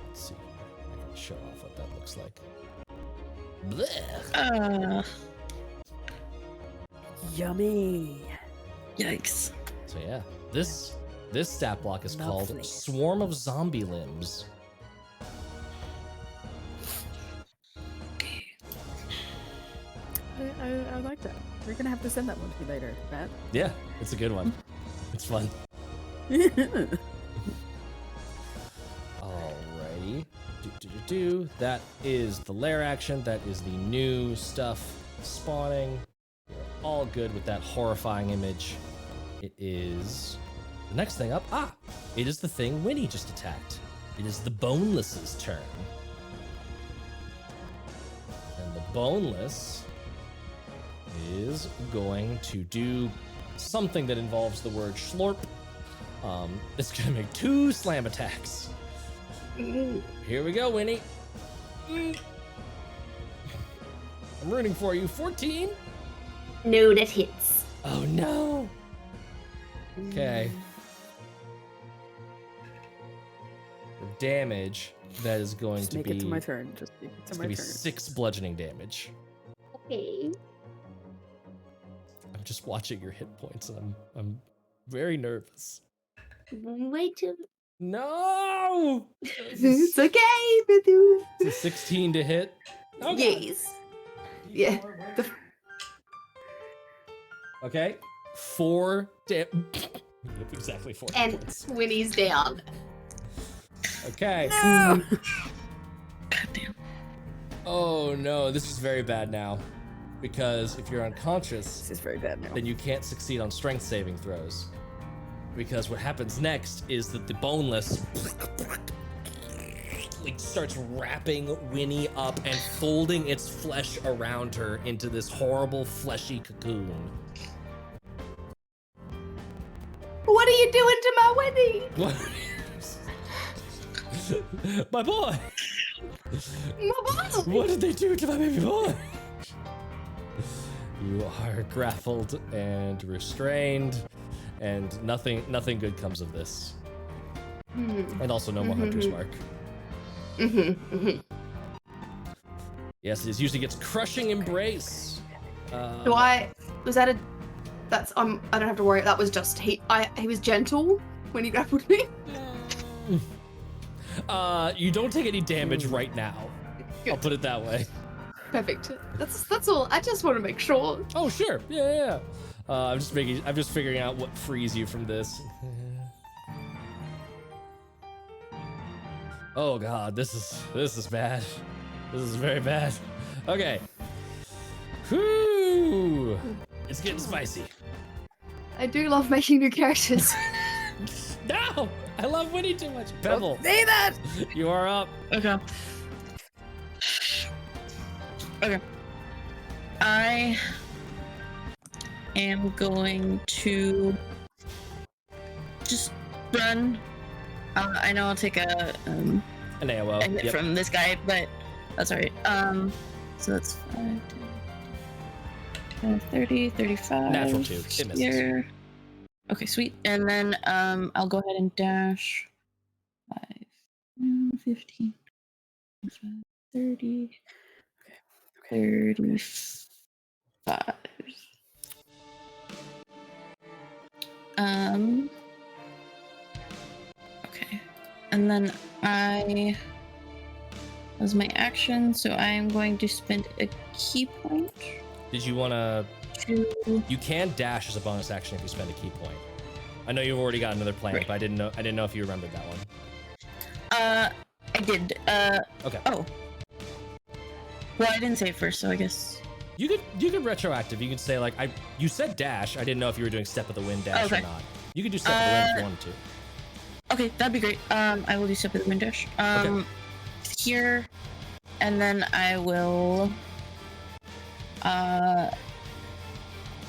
[SPEAKER 1] let's see, I can show off what that looks like. Blech.
[SPEAKER 3] Yummy.
[SPEAKER 4] Yikes.
[SPEAKER 1] So yeah, this stat block is called
[SPEAKER 3] Lovely.
[SPEAKER 1] Swarm of Zombie Limbs.
[SPEAKER 3] I like that. We're gonna have to send that one to you later, Matt.
[SPEAKER 1] Yeah, it's a good one. It's fun. Alrighty. That is the lair action. That is the new stuff spawning. We're all good with that horrifying image. It is the next thing up. It is the thing Wynnie just attacked. It is the Boneless's turn. And the Boneless is going to do something that involves the word slurp. It's gonna make 2 slam attacks. Here we go, Wynnie. I'm rooting for you. 14.
[SPEAKER 2] No, that hits.
[SPEAKER 1] Oh no. Okay. The damage that is going
[SPEAKER 3] Just
[SPEAKER 1] to
[SPEAKER 3] make
[SPEAKER 1] be
[SPEAKER 3] it to my turn. Just make it
[SPEAKER 1] it's
[SPEAKER 3] to
[SPEAKER 1] gonna
[SPEAKER 3] my
[SPEAKER 1] be
[SPEAKER 3] turn.
[SPEAKER 1] 6 bludgeoning damage.
[SPEAKER 2] Okay.
[SPEAKER 1] I'm just watching your hit points and I'm very nervous.
[SPEAKER 2] Wait till
[SPEAKER 1] No!
[SPEAKER 2] it's okay, Bidoo.
[SPEAKER 1] It's a 16 to hit. Oh, God.
[SPEAKER 2] Yes. Yeah.
[SPEAKER 1] Okay. 4 exactly 4 hit
[SPEAKER 2] And
[SPEAKER 1] points.
[SPEAKER 2] Wynnie's down.
[SPEAKER 1] Okay.
[SPEAKER 3] No!
[SPEAKER 4] God damn.
[SPEAKER 1] Oh no, this is very bad now. Because if you're unconscious,
[SPEAKER 3] This is very bad now.
[SPEAKER 1] then you can't succeed on strength saving throws. Because what happens next is that the Boneless like starts wrapping Wynnie up and folding its flesh around her into this horrible fleshy cocoon.
[SPEAKER 2] What are you doing to my Wynnie?
[SPEAKER 1] What? My boy!
[SPEAKER 2] My boy.
[SPEAKER 1] What did they do to my baby boy? You are grappled and restrained, and nothing good comes of this. And also no more Hunter's Mark. Yes, it usually gets crushing embrace.
[SPEAKER 2] Was that a? That's I don't have to worry. That was just he was gentle when he grappled me.
[SPEAKER 1] You don't take any damage right now.
[SPEAKER 2] Good.
[SPEAKER 1] I'll put it that way.
[SPEAKER 2] Perfect. That's all. I just want to make sure.
[SPEAKER 1] Oh sure, yeah. I'm just figuring out what frees you from this. Oh god, this is bad. This is very bad. Okay. Whew. It's getting spicy.
[SPEAKER 2] I do love making new characters.
[SPEAKER 1] No! I love Wynnie too much. Pebble,
[SPEAKER 3] Say that!
[SPEAKER 1] you are up.
[SPEAKER 4] Okay. Okay. I am going to just run. I know I'll take a
[SPEAKER 1] An AOO.
[SPEAKER 4] hit
[SPEAKER 1] Yep.
[SPEAKER 4] from this guy, but that's alright. So that's 5, 10. 30, 35.
[SPEAKER 1] Natural 2. It misses.
[SPEAKER 4] Here. Okay, sweet. And then I'll go ahead and dash 5, 15, 25, 30, 35. Okay. And then that was my action, so I am going to spend a key point.
[SPEAKER 1] Did you want to... You can dash as a bonus action if you spend a key point. I know you've already got another plan,
[SPEAKER 4] Right.
[SPEAKER 1] but I didn't know if you remembered that one.
[SPEAKER 4] I did.
[SPEAKER 1] Okay.
[SPEAKER 4] Oh. Well, I didn't say it first, so I guess.
[SPEAKER 1] You could retroactive. You could say like you said dash. I didn't know if you were doing step of the wind dash
[SPEAKER 4] Okay.
[SPEAKER 1] or not. You could do step of the wind if you wanted to.
[SPEAKER 4] Okay, that'd be great. I will do step of the wind dash.
[SPEAKER 1] Okay.
[SPEAKER 4] Here, and then I will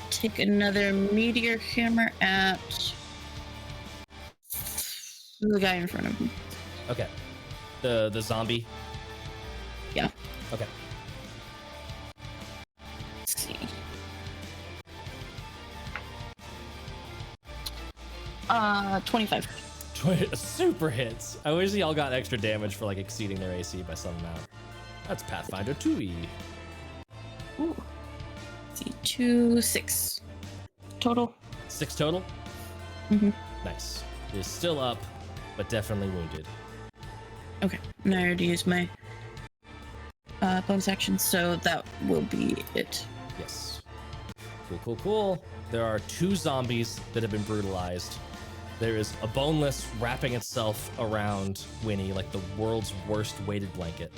[SPEAKER 4] take another meteor hammer at the guy in front of me.
[SPEAKER 1] Okay. The zombie.
[SPEAKER 4] Yeah.
[SPEAKER 1] Okay.
[SPEAKER 4] Let's see. 25.
[SPEAKER 1] Super hits. I wish y'all got extra damage for like exceeding their AC by some amount. That's Pathfinder 2e.
[SPEAKER 4] Ooh. Let's see, 2, 6 total.
[SPEAKER 1] 6 total?
[SPEAKER 4] Mm-hmm.
[SPEAKER 1] Nice. Is still up, but definitely wounded.
[SPEAKER 4] Okay, and I already used my bonus action, so that will be it.
[SPEAKER 1] Yes. Cool. There are 2 zombies that have been brutalized. There is a boneless wrapping itself around Wynnie like the world's worst weighted blanket.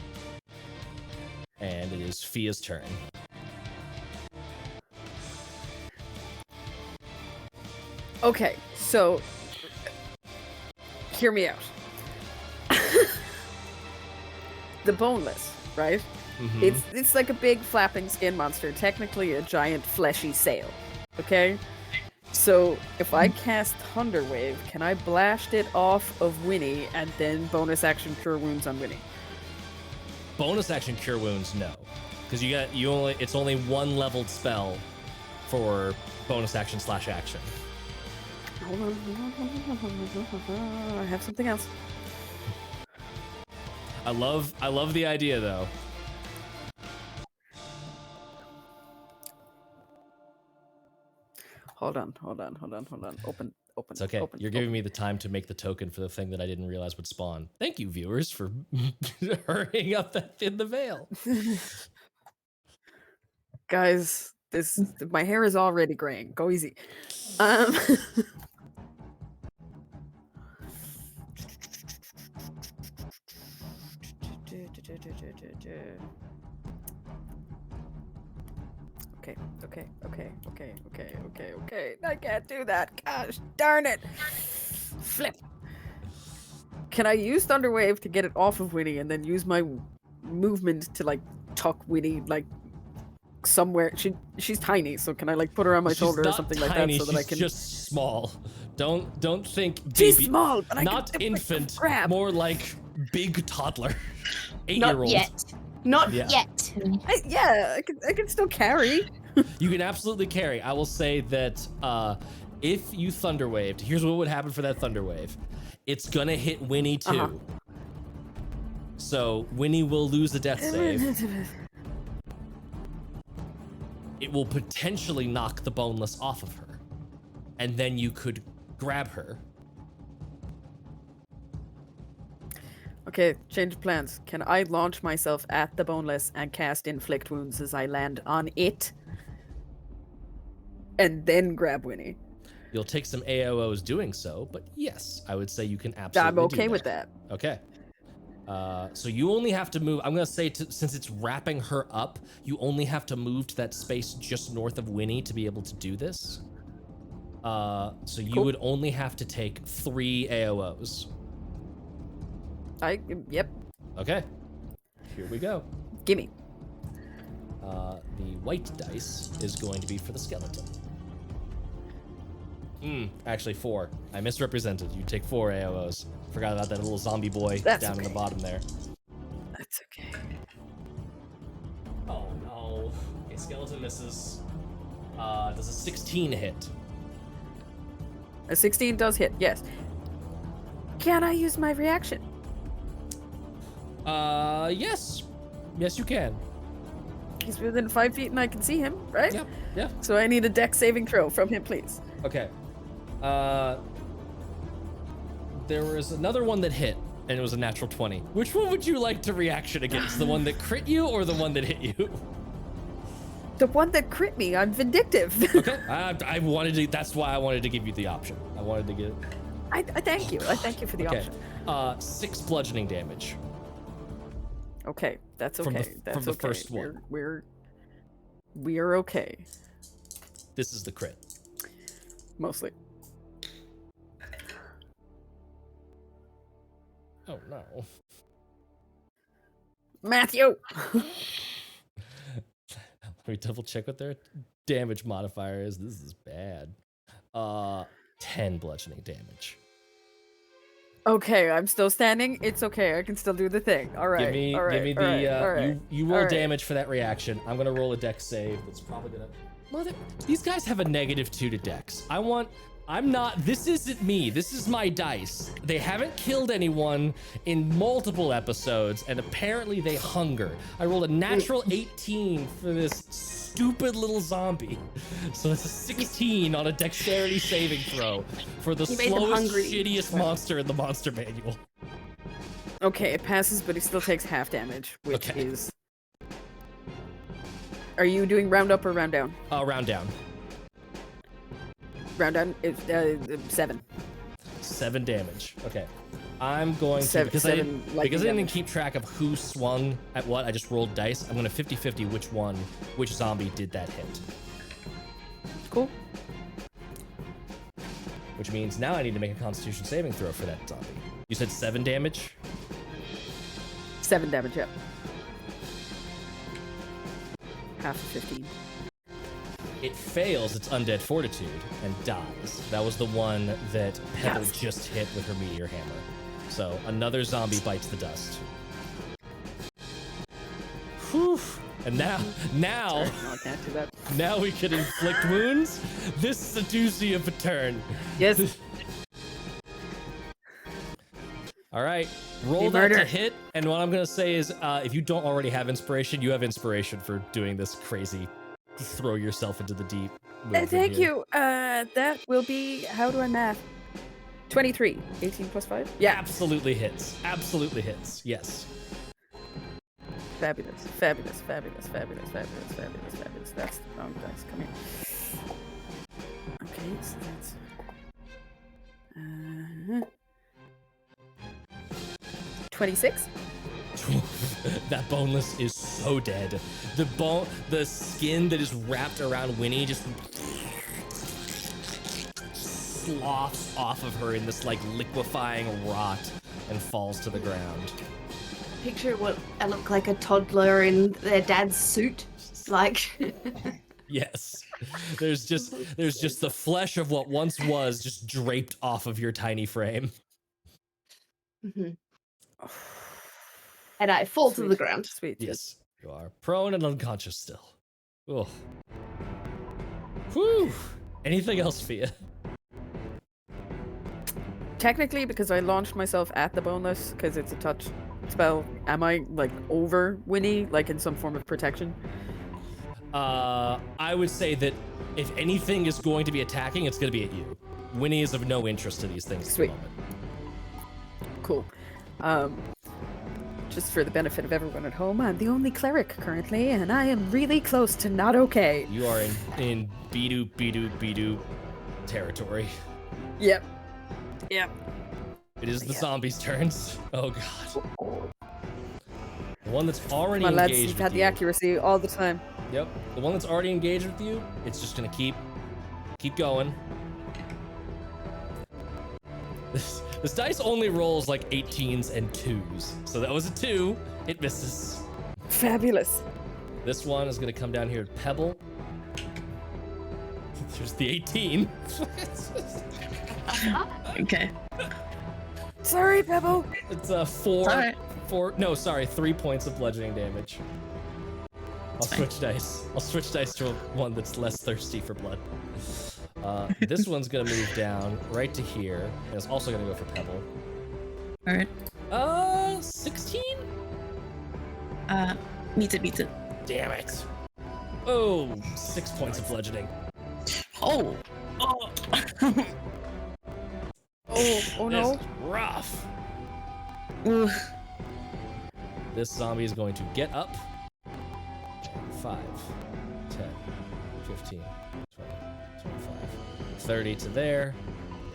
[SPEAKER 1] And it is Fia's turn.
[SPEAKER 3] Okay, so hear me out. The boneless, right?
[SPEAKER 1] Mhm.
[SPEAKER 3] It's like a big flapping skin monster, technically a giant fleshy sail. Okay? So if I cast Thunder Wave, can I blast it off of Wynnie and then bonus action cure wounds on Wynnie?
[SPEAKER 1] Bonus action cure wounds, no. Because it's only 1 leveled spell for bonus action / action.
[SPEAKER 3] Hold on. I have something else.
[SPEAKER 1] I love the idea though.
[SPEAKER 3] Hold on. Open.
[SPEAKER 1] It's okay.
[SPEAKER 3] Open,
[SPEAKER 1] You're giving me the time to make the token for the thing that I didn't realize would spawn. Thank you, viewers, for hurrying up that in the veil.
[SPEAKER 3] Guys, my hair is already graying. Go easy. Okay. I can't do that. Gosh, darn it. Flip. Can I use Thunder Wave to get it off of Wynnie and then use my movement to like tuck Wynnie like somewhere? She's tiny, so can I like put her on my shoulder or something like that so that I can?
[SPEAKER 1] She's just small. Don't think baby.
[SPEAKER 3] She's small, but
[SPEAKER 1] not infant.
[SPEAKER 3] Grab.
[SPEAKER 1] More like big toddler. 8-year-old.
[SPEAKER 2] Not yet. Not
[SPEAKER 1] Yeah.
[SPEAKER 2] yet.
[SPEAKER 3] I can still carry.
[SPEAKER 1] You can absolutely carry. I will say that if you Thunder Waved, here's what would happen for that Thunder Wave. It's gonna hit Wynnie too.
[SPEAKER 3] Uh-huh.
[SPEAKER 1] So Wynnie will lose a death save. It will potentially knock the boneless off of her. And then you could grab her.
[SPEAKER 3] Okay, change of plans. Can I launch myself at the boneless and cast inflict wounds as I land on it? And then grab Wynnie.
[SPEAKER 1] You'll take some AOs doing so, but yes, I would say you can absolutely
[SPEAKER 3] I'm okay
[SPEAKER 1] do
[SPEAKER 3] with that.
[SPEAKER 1] Okay. So you only have to move, I'm going to say, since it's wrapping her up, you only have to move to that space just north of Wynnie to be able to do this. So you
[SPEAKER 3] Cool.
[SPEAKER 1] would only have to take 3 AOs.
[SPEAKER 3] Yep.
[SPEAKER 1] Okay. Here we go.
[SPEAKER 3] Gimme.
[SPEAKER 1] The white dice is going to be for the skeleton. Actually 4. I misrepresented. You take 4 AOs. Forgot about that little zombie boy
[SPEAKER 3] That's
[SPEAKER 1] down in the
[SPEAKER 3] okay.
[SPEAKER 1] bottom there.
[SPEAKER 3] That's okay.
[SPEAKER 1] Oh no. Okay, skeleton misses. Does a 16 hit?
[SPEAKER 3] A 16 does hit, yes. Can I use my reaction?
[SPEAKER 1] Yes. Yes, you can.
[SPEAKER 3] He's within 5 feet and I can see him, right?
[SPEAKER 1] Yep, yeah.
[SPEAKER 3] So I need a dex saving throw from him, please.
[SPEAKER 1] Okay. There was another one that hit, and it was a natural 20. Which one would you like to reaction against? The one that crit you or the one that hit you?
[SPEAKER 3] The one that crit me, I'm vindictive.
[SPEAKER 1] Okay. I wanted to, that's why I wanted to give you the option. I wanted to get...
[SPEAKER 3] I thank you. I thank you for the option.
[SPEAKER 1] 6 bludgeoning damage.
[SPEAKER 3] Okay, that's okay.
[SPEAKER 1] From the-
[SPEAKER 3] That's
[SPEAKER 1] from the
[SPEAKER 3] okay.
[SPEAKER 1] first one.
[SPEAKER 3] We're okay.
[SPEAKER 1] This is the crit.
[SPEAKER 3] Mostly.
[SPEAKER 1] Oh no.
[SPEAKER 3] Matthew!
[SPEAKER 1] Let me double check what their damage modifier is. This is bad. 10 bludgeoning damage.
[SPEAKER 3] Okay, I'm still standing. It's okay. I can still do the thing. All right.
[SPEAKER 1] Give me,
[SPEAKER 3] all right,
[SPEAKER 1] give me
[SPEAKER 3] all
[SPEAKER 1] the.
[SPEAKER 3] right, all right,
[SPEAKER 1] you roll
[SPEAKER 3] all right.
[SPEAKER 1] damage for that reaction. I'm gonna roll a dex save. That's probably gonna. These guys have a -2 to dex. This isn't me. This is my dice. They haven't killed anyone in multiple episodes, and apparently they hunger. I rolled a natural 18 for this stupid little zombie. So it's a 16 on a dexterity saving throw for the
[SPEAKER 2] You made them
[SPEAKER 1] slowest,
[SPEAKER 2] hungry.
[SPEAKER 1] shittiest monster in the monster manual.
[SPEAKER 3] Okay, it passes, but he still takes half damage, which
[SPEAKER 1] Okay.
[SPEAKER 3] is... Are you doing round up or round down?
[SPEAKER 1] Round down.
[SPEAKER 3] Round down is 7.
[SPEAKER 1] 7 damage. Okay. I'm going to,
[SPEAKER 3] Seven-
[SPEAKER 1] because I
[SPEAKER 3] seven
[SPEAKER 1] didn't,
[SPEAKER 3] lightning
[SPEAKER 1] because I didn't
[SPEAKER 3] damage.
[SPEAKER 1] keep track of who swung at what, I just rolled dice. I'm going to 50-50 which zombie did that hit.
[SPEAKER 3] Cool.
[SPEAKER 1] Which means now I need to make a constitution saving throw for that zombie. You said 7 damage?
[SPEAKER 3] 7 damage, yep. Half of 15.
[SPEAKER 1] It fails its undead fortitude and dies. That was the one that Pebble
[SPEAKER 3] Yes.
[SPEAKER 1] just hit with her meteor hammer. So another zombie bites the dust. Whew. And now,
[SPEAKER 3] No, I can't do that.
[SPEAKER 1] now we can inflict wounds. This is a doozy of a turn.
[SPEAKER 3] Yes.
[SPEAKER 1] All right, roll
[SPEAKER 3] You
[SPEAKER 1] that to
[SPEAKER 3] murder.
[SPEAKER 1] hit. And what I'm gonna say is, if you don't already have inspiration, you have inspiration for doing this crazy, throw yourself into the deep. move in
[SPEAKER 3] Thank
[SPEAKER 1] here.
[SPEAKER 3] you. That will be... How do I math? 23. 18 plus 5? Yeah.
[SPEAKER 1] Absolutely hits. Absolutely hits. Yes.
[SPEAKER 3] Fabulous. Fabulous. Fabulous. Fabulous. Fabulous. Fabulous. Fabulous. That's the wrong dice. Come here. Okay, so that's... 26?
[SPEAKER 1] That boneless is so dead. The skin that is wrapped around Wynnie just sloughs off of her in this like liquefying rot and falls to the ground.
[SPEAKER 2] Picture what I look like, a toddler in their dad's suit. Like,
[SPEAKER 1] Yes. There's just the flesh of what once was just draped off of your tiny frame.
[SPEAKER 2] Mhm. And I fall to the
[SPEAKER 3] Sweet.
[SPEAKER 2] ground.
[SPEAKER 3] Sweet.
[SPEAKER 1] Yes. You are prone and unconscious still. Oh. Whew. Anything else, Fia?
[SPEAKER 3] Technically, because I launched myself at the boneless, because it's a touch spell, am I, like, over Wynnie, like, in some form of protection?
[SPEAKER 1] I would say that if anything is going to be attacking, it's going to be at you. Wynnie is of no interest to these things at
[SPEAKER 3] Sweet.
[SPEAKER 1] the moment.
[SPEAKER 3] Cool. Just for the benefit of everyone at home, I'm the only cleric currently, and I am really close to not okay.
[SPEAKER 1] You are in Bidu territory.
[SPEAKER 3] Yep. Yep.
[SPEAKER 1] It is the zombies' turns. Oh god. The one that's already
[SPEAKER 3] Come on, lads,
[SPEAKER 1] engaged
[SPEAKER 3] you've
[SPEAKER 1] with
[SPEAKER 3] had the
[SPEAKER 1] you.
[SPEAKER 3] accuracy all the time.
[SPEAKER 1] Yep. The one that's already engaged with you, it's just gonna keep going. This dice only rolls like 18s and 2s. So that was a 2. It misses.
[SPEAKER 3] Fabulous.
[SPEAKER 1] This one is gonna come down here at Pebble. There's the 18.
[SPEAKER 4] Okay.
[SPEAKER 3] Sorry, Pebble.
[SPEAKER 1] It's a 4.
[SPEAKER 4] Alright.
[SPEAKER 1] 3 points of bludgeoning damage. I'll switch dice. I'll switch dice to one that's less thirsty for blood. This one's gonna move down right to here, and it's also gonna go for Pebble.
[SPEAKER 4] All right.
[SPEAKER 1] 16?
[SPEAKER 4] Beats it.
[SPEAKER 1] Damn it. Oh, 6 points of bludgeoning.
[SPEAKER 4] Oh.
[SPEAKER 3] Oh no.
[SPEAKER 1] This is rough.
[SPEAKER 4] Ooh.
[SPEAKER 1] This zombie is going to get up. 5, 10, 15, 20, 25, 30 to there.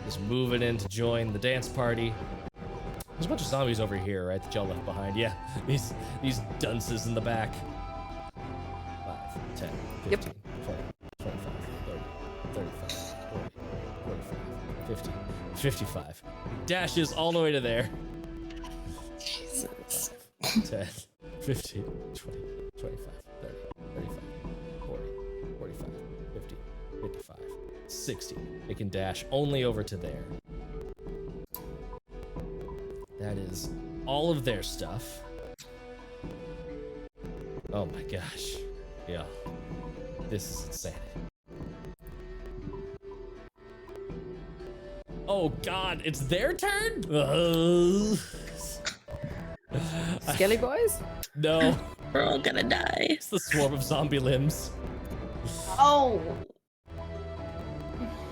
[SPEAKER 1] Just moving in to join the dance party. There's a bunch of zombies over here, right, that y'all left behind. Yeah, these dunces in the back. 5, 10, 15, 20, 25, 30, 35, 40, 45, 50, 55. Dashes all the way to there.
[SPEAKER 4] Jesus.
[SPEAKER 1] 10, 15, 20, 25, 30, 35, 40, 45, 50, 55, 60. It can dash only over to there. That is all of their stuff. Oh my gosh. Yeah. This is insanity. Oh god, it's their turn?
[SPEAKER 3] Skelly boys?
[SPEAKER 1] No,
[SPEAKER 4] We're all gonna die.
[SPEAKER 1] it's the swarm of zombie limbs.
[SPEAKER 2] Oh,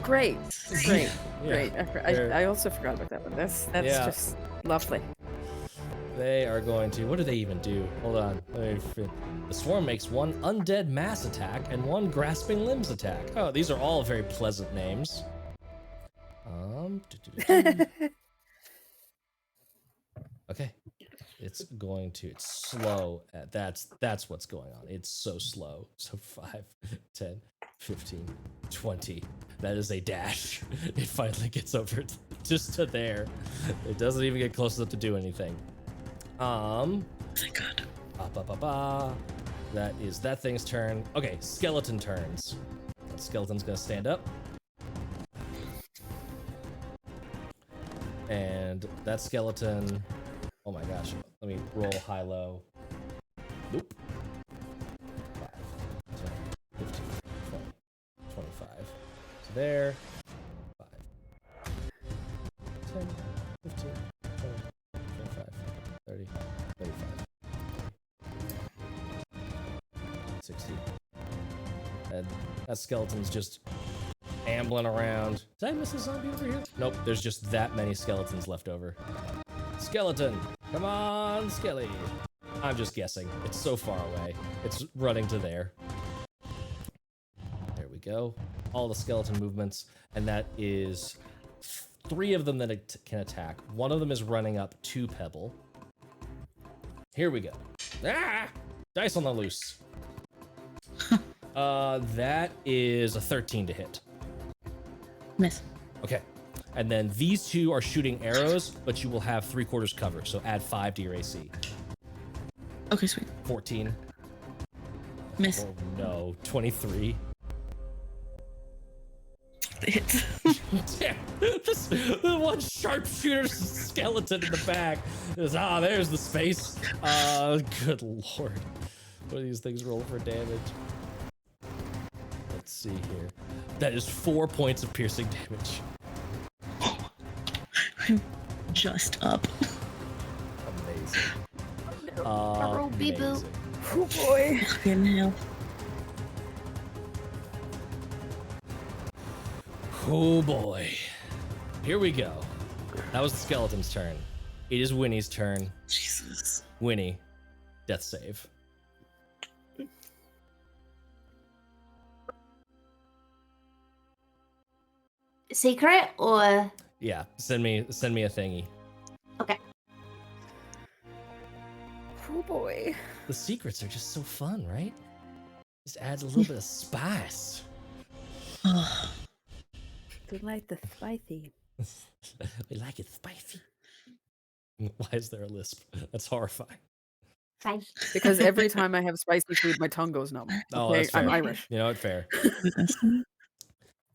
[SPEAKER 3] Great.
[SPEAKER 1] Yeah.
[SPEAKER 3] Great.
[SPEAKER 1] They're-
[SPEAKER 3] I also forgot about that one. That's
[SPEAKER 1] Yeah.
[SPEAKER 3] just lovely.
[SPEAKER 1] They are going to. What do they even do? Hold on. The swarm makes one undead mass attack and one grasping limbs attack. Oh, these are all very pleasant names. Okay. It's going to. It's slow. That's what's going on. It's so slow. So 5, 10, 15, 20. That is a dash. It finally gets over just to there. It doesn't even get close enough to do anything.
[SPEAKER 4] Thank God.
[SPEAKER 1] That is that thing's turn. Okay, skeleton turns. That skeleton's gonna stand up. And that skeleton, oh my gosh, let me roll high-low. Nope. 5, 10, 15, 20, 25. So there. 5, 10, 15, 20, 25, 30, 35, 60. And that skeleton's just ambling around. Did I miss a zombie over here? Nope, there's just that many skeletons left over. Skeleton! Come on, Skelly! I'm just guessing. It's so far away. It's running to there. There we go. All the skeleton movements. And that is 3 of them that it can attack. One of them is running up to Pebble. Here we go. Ah! Dice on the loose. That is a 13 to hit.
[SPEAKER 4] Miss.
[SPEAKER 1] Okay. And then these 2 are shooting arrows, but you will have 3/4 cover, so add 5 to your AC.
[SPEAKER 4] Okay, sweet.
[SPEAKER 1] 14.
[SPEAKER 4] Miss.
[SPEAKER 1] Oh no. 23.
[SPEAKER 4] Hit.
[SPEAKER 1] Damn. This the one sharpshooter skeleton in the back. There's the space. Good lord. What do these things roll for damage? Let's see here. That is 4 points of piercing damage.
[SPEAKER 4] I'm just up.
[SPEAKER 1] Amazing.
[SPEAKER 2] Barrel bee-boo.
[SPEAKER 1] Amazing.
[SPEAKER 3] Oh boy.
[SPEAKER 4] Fucking hell.
[SPEAKER 1] Oh boy. Here we go. That was the skeleton's turn. It is Winnie's turn.
[SPEAKER 4] Jesus.
[SPEAKER 1] Wynnie, death save.
[SPEAKER 2] secret or
[SPEAKER 1] Yeah, send me a thingy.
[SPEAKER 2] okay.
[SPEAKER 3] Oh boy.
[SPEAKER 1] The secrets are just so fun, right? Just adds a little bit of spice.
[SPEAKER 4] Oh,
[SPEAKER 3] They like the spicy.
[SPEAKER 1] We like it spicy. Why is there a lisp? That's horrifying.
[SPEAKER 2] Fine.
[SPEAKER 3] Because every time I have spicy food, my tongue goes numb.
[SPEAKER 1] Oh,
[SPEAKER 3] Okay,
[SPEAKER 1] that's
[SPEAKER 3] I'm
[SPEAKER 1] fair.
[SPEAKER 3] Irish.
[SPEAKER 1] You know what? Fair.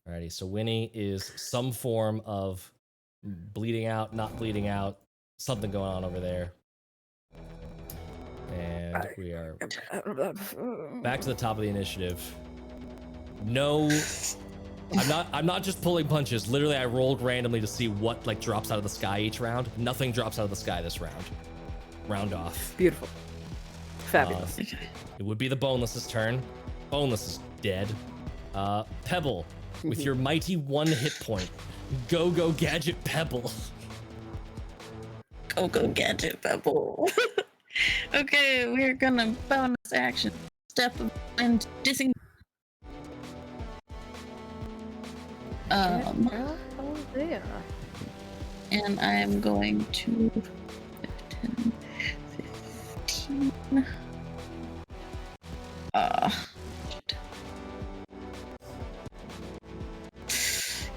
[SPEAKER 1] Alrighty, so Wynnie is some form of bleeding out, not bleeding out, something going on over there. And we are back to the top of the initiative. No, I'm not just pulling punches. Literally, I rolled randomly to see what like drops out of the sky each round. Nothing drops out of the sky this round. Round off.
[SPEAKER 3] Beautiful. Fabulous.
[SPEAKER 1] It would be the Boneless's turn. Boneless is dead. Pebble, with your mighty 1 hit point. Go gadget Pebble.
[SPEAKER 4] Go gadget Pebble. Okay, we're gonna bonus action step and disengage.
[SPEAKER 3] Oh, there.
[SPEAKER 4] And I'm going to 10, 15. Shit.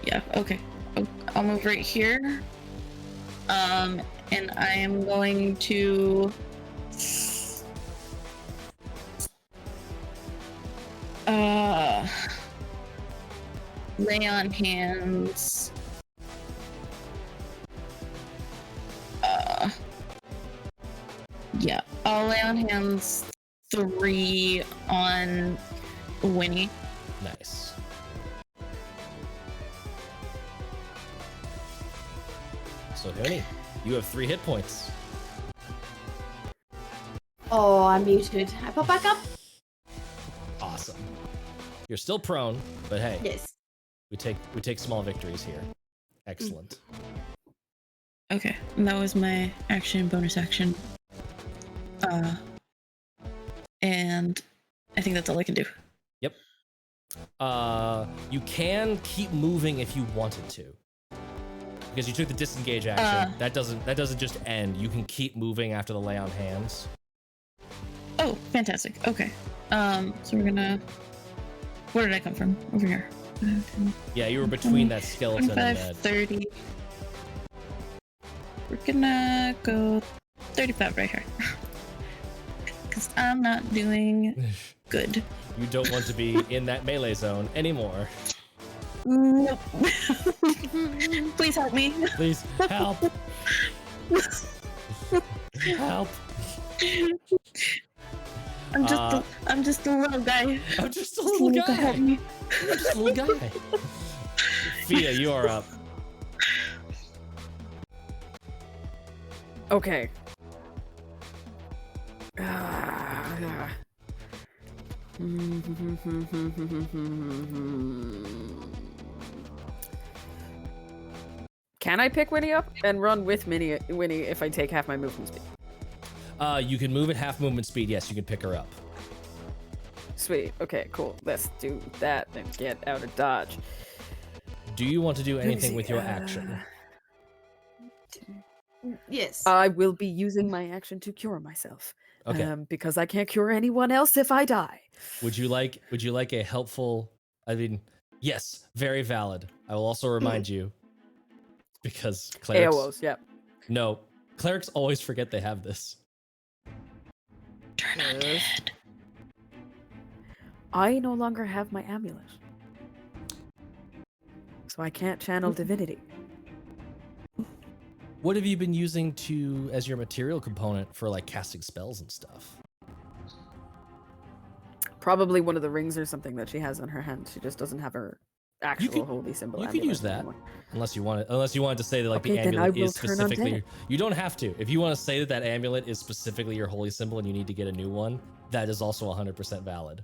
[SPEAKER 4] Yeah, okay. I'll move right here. And I am going to lay on hands. Yeah, I'll lay on hands 3 on Wynnie.
[SPEAKER 1] Nice. So Wynnie, you have 3 hit points.
[SPEAKER 2] Oh, I'm muted. I pop back up?
[SPEAKER 1] Awesome. You're still prone, but hey,
[SPEAKER 2] Yes.
[SPEAKER 1] we take small victories here. Excellent.
[SPEAKER 4] Okay, and that was my action, bonus action. And I think that's all I can do.
[SPEAKER 1] Yep. You can keep moving if you wanted to. Because you took the disengage action. That doesn't just end. You can keep moving after the lay on hands.
[SPEAKER 4] Oh, fantastic. Okay. So we're gonna. Where did I come from? Over here. 10,
[SPEAKER 1] Yeah, you were between that skeleton
[SPEAKER 4] 25,
[SPEAKER 1] and that.
[SPEAKER 4] 30. We're gonna go 35 right here. Because I'm not doing good.
[SPEAKER 1] You don't want to be in that melee zone anymore.
[SPEAKER 4] Nope. Please help me.
[SPEAKER 1] Please help. Help.
[SPEAKER 4] I'm just a little guy.
[SPEAKER 1] I'm just a little
[SPEAKER 4] Someone could
[SPEAKER 1] guy.
[SPEAKER 4] help me.
[SPEAKER 1] I'm just a little guy. Fiadh, you are up.
[SPEAKER 3] Okay. Can I pick Wynnie up and run with Wynnie if I take half my movement speed?
[SPEAKER 1] You can move at half movement speed. Yes, you can pick her up.
[SPEAKER 3] Sweet. Okay, cool. Let's do that and get out of Dodge.
[SPEAKER 1] Do you want to do
[SPEAKER 3] me
[SPEAKER 1] anything
[SPEAKER 3] see,
[SPEAKER 1] with your action?
[SPEAKER 2] Yes.
[SPEAKER 3] I will be using my action to cure myself.
[SPEAKER 1] Okay.
[SPEAKER 3] Because I can't cure anyone else if I die.
[SPEAKER 1] Would you like a helpful? I mean, yes, very valid. I will also remind you, because clerics.
[SPEAKER 3] AOs, yeah.
[SPEAKER 1] No, clerics always forget they have this.
[SPEAKER 4] Turn undead.
[SPEAKER 3] I no longer have my amulet. So I can't channel divinity.
[SPEAKER 1] What have you been using as your material component for like casting spells and stuff?
[SPEAKER 3] Probably one of the rings or something that she has on her hand. She just doesn't have her actual holy symbol.
[SPEAKER 1] You could use that
[SPEAKER 3] anymore.
[SPEAKER 1] unless you wanted to say that like
[SPEAKER 3] Okay,
[SPEAKER 1] the
[SPEAKER 3] then I
[SPEAKER 1] amulet
[SPEAKER 3] will
[SPEAKER 1] is
[SPEAKER 3] turn
[SPEAKER 1] specifically.
[SPEAKER 3] undead.
[SPEAKER 1] You don't have to. If you want to say that amulet is specifically your holy symbol and you need to get a new one, that is also 100% valid.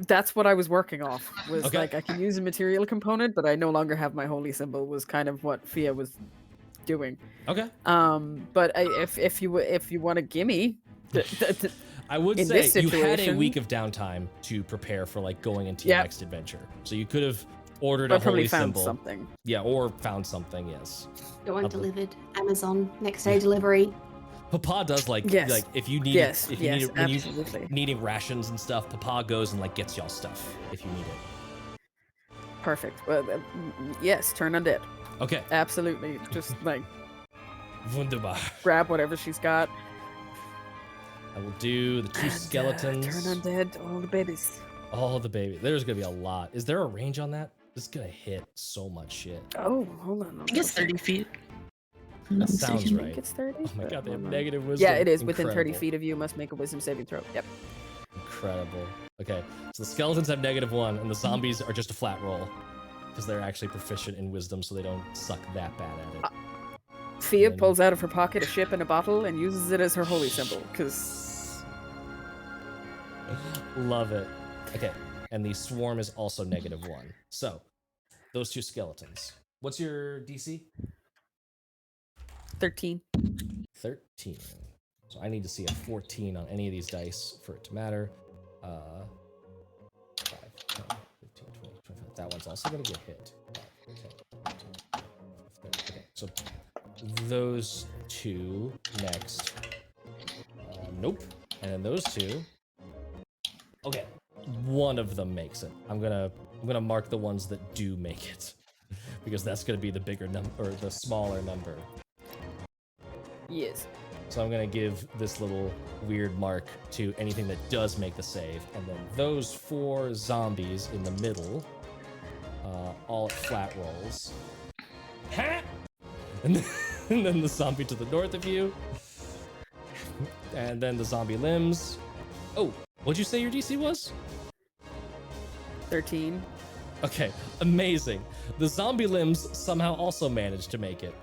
[SPEAKER 3] That's what I was working off. Was
[SPEAKER 1] Okay.
[SPEAKER 3] like I can use a material component, but I no longer have my holy symbol. Was kind of what Fiadh was doing.
[SPEAKER 1] Okay.
[SPEAKER 3] But if you want to gimme,
[SPEAKER 1] I would
[SPEAKER 3] in
[SPEAKER 1] say
[SPEAKER 3] this
[SPEAKER 1] you had a
[SPEAKER 3] situation-
[SPEAKER 1] week of downtime to prepare for like going into
[SPEAKER 3] Yep.
[SPEAKER 1] your next adventure. So you could have ordered
[SPEAKER 3] I
[SPEAKER 1] a
[SPEAKER 3] probably
[SPEAKER 1] holy
[SPEAKER 3] found
[SPEAKER 1] symbol.
[SPEAKER 3] something.
[SPEAKER 1] Yeah, or found something, yes.
[SPEAKER 2] Go on
[SPEAKER 1] Up-
[SPEAKER 2] delivered. Amazon. Next day delivery.
[SPEAKER 1] Papa does like
[SPEAKER 3] Yes.
[SPEAKER 1] if you need
[SPEAKER 3] Yes,
[SPEAKER 1] if you
[SPEAKER 3] yes,
[SPEAKER 1] need when you
[SPEAKER 3] absolutely.
[SPEAKER 1] needing rations and stuff, Papa goes and like gets y'all stuff if you need it.
[SPEAKER 3] Perfect. Well, yes, turn undead.
[SPEAKER 1] Okay.
[SPEAKER 3] Absolutely. Just like
[SPEAKER 1] Wunderbar.
[SPEAKER 3] grab whatever she's got.
[SPEAKER 1] I will do the 2
[SPEAKER 3] and,
[SPEAKER 1] skeletons.
[SPEAKER 3] turn undead. All the babies.
[SPEAKER 1] All the baby. There's gonna be a lot. Is there a range on that? This is gonna hit so much shit.
[SPEAKER 3] Oh, hold on.
[SPEAKER 4] I guess 30 feet. I'm not
[SPEAKER 1] That sounds
[SPEAKER 4] mistaken.
[SPEAKER 3] I think
[SPEAKER 1] right.
[SPEAKER 3] it's 30.
[SPEAKER 1] Oh my
[SPEAKER 3] but
[SPEAKER 1] god, they
[SPEAKER 3] I
[SPEAKER 1] have
[SPEAKER 3] don't know.
[SPEAKER 1] negative wisdom.
[SPEAKER 3] Yeah, it is. Within 30
[SPEAKER 1] Incredible.
[SPEAKER 3] feet of you, must make a wisdom saving throw. Yep.
[SPEAKER 1] Incredible. Okay, so the skeletons have -1, and the zombies are just a flat roll. Because they're actually proficient in wisdom, so they don't suck that bad at it.
[SPEAKER 3] Fia
[SPEAKER 1] Then-
[SPEAKER 3] pulls out of her pocket a ship and a bottle and uses it as her holy symbol, because
[SPEAKER 1] Love it. Okay, and the swarm is also -1. So, those two skeletons. What's your DC?
[SPEAKER 3] 13.
[SPEAKER 1] 13. So I need to see a 14 on any of these dice for it to matter. 5, 10, 15, 20, 25. That one's also going to get hit. 5, 10, 15, 20, 30. Okay, so those two next. Nope. And then those two. Okay, one of them makes it. I'm gonna mark the ones that do make it, because that's gonna be the bigger number or the smaller number.
[SPEAKER 3] Yes.
[SPEAKER 1] So I'm gonna give this little weird mark to anything that does make the save, and then those 4 zombies in the middle, all at flat rolls. And then the zombie to the north of you, and then the zombie limbs. Oh, what'd you say your DC was?
[SPEAKER 3] 13.
[SPEAKER 1] Okay, amazing. The zombie limbs somehow also managed to make it.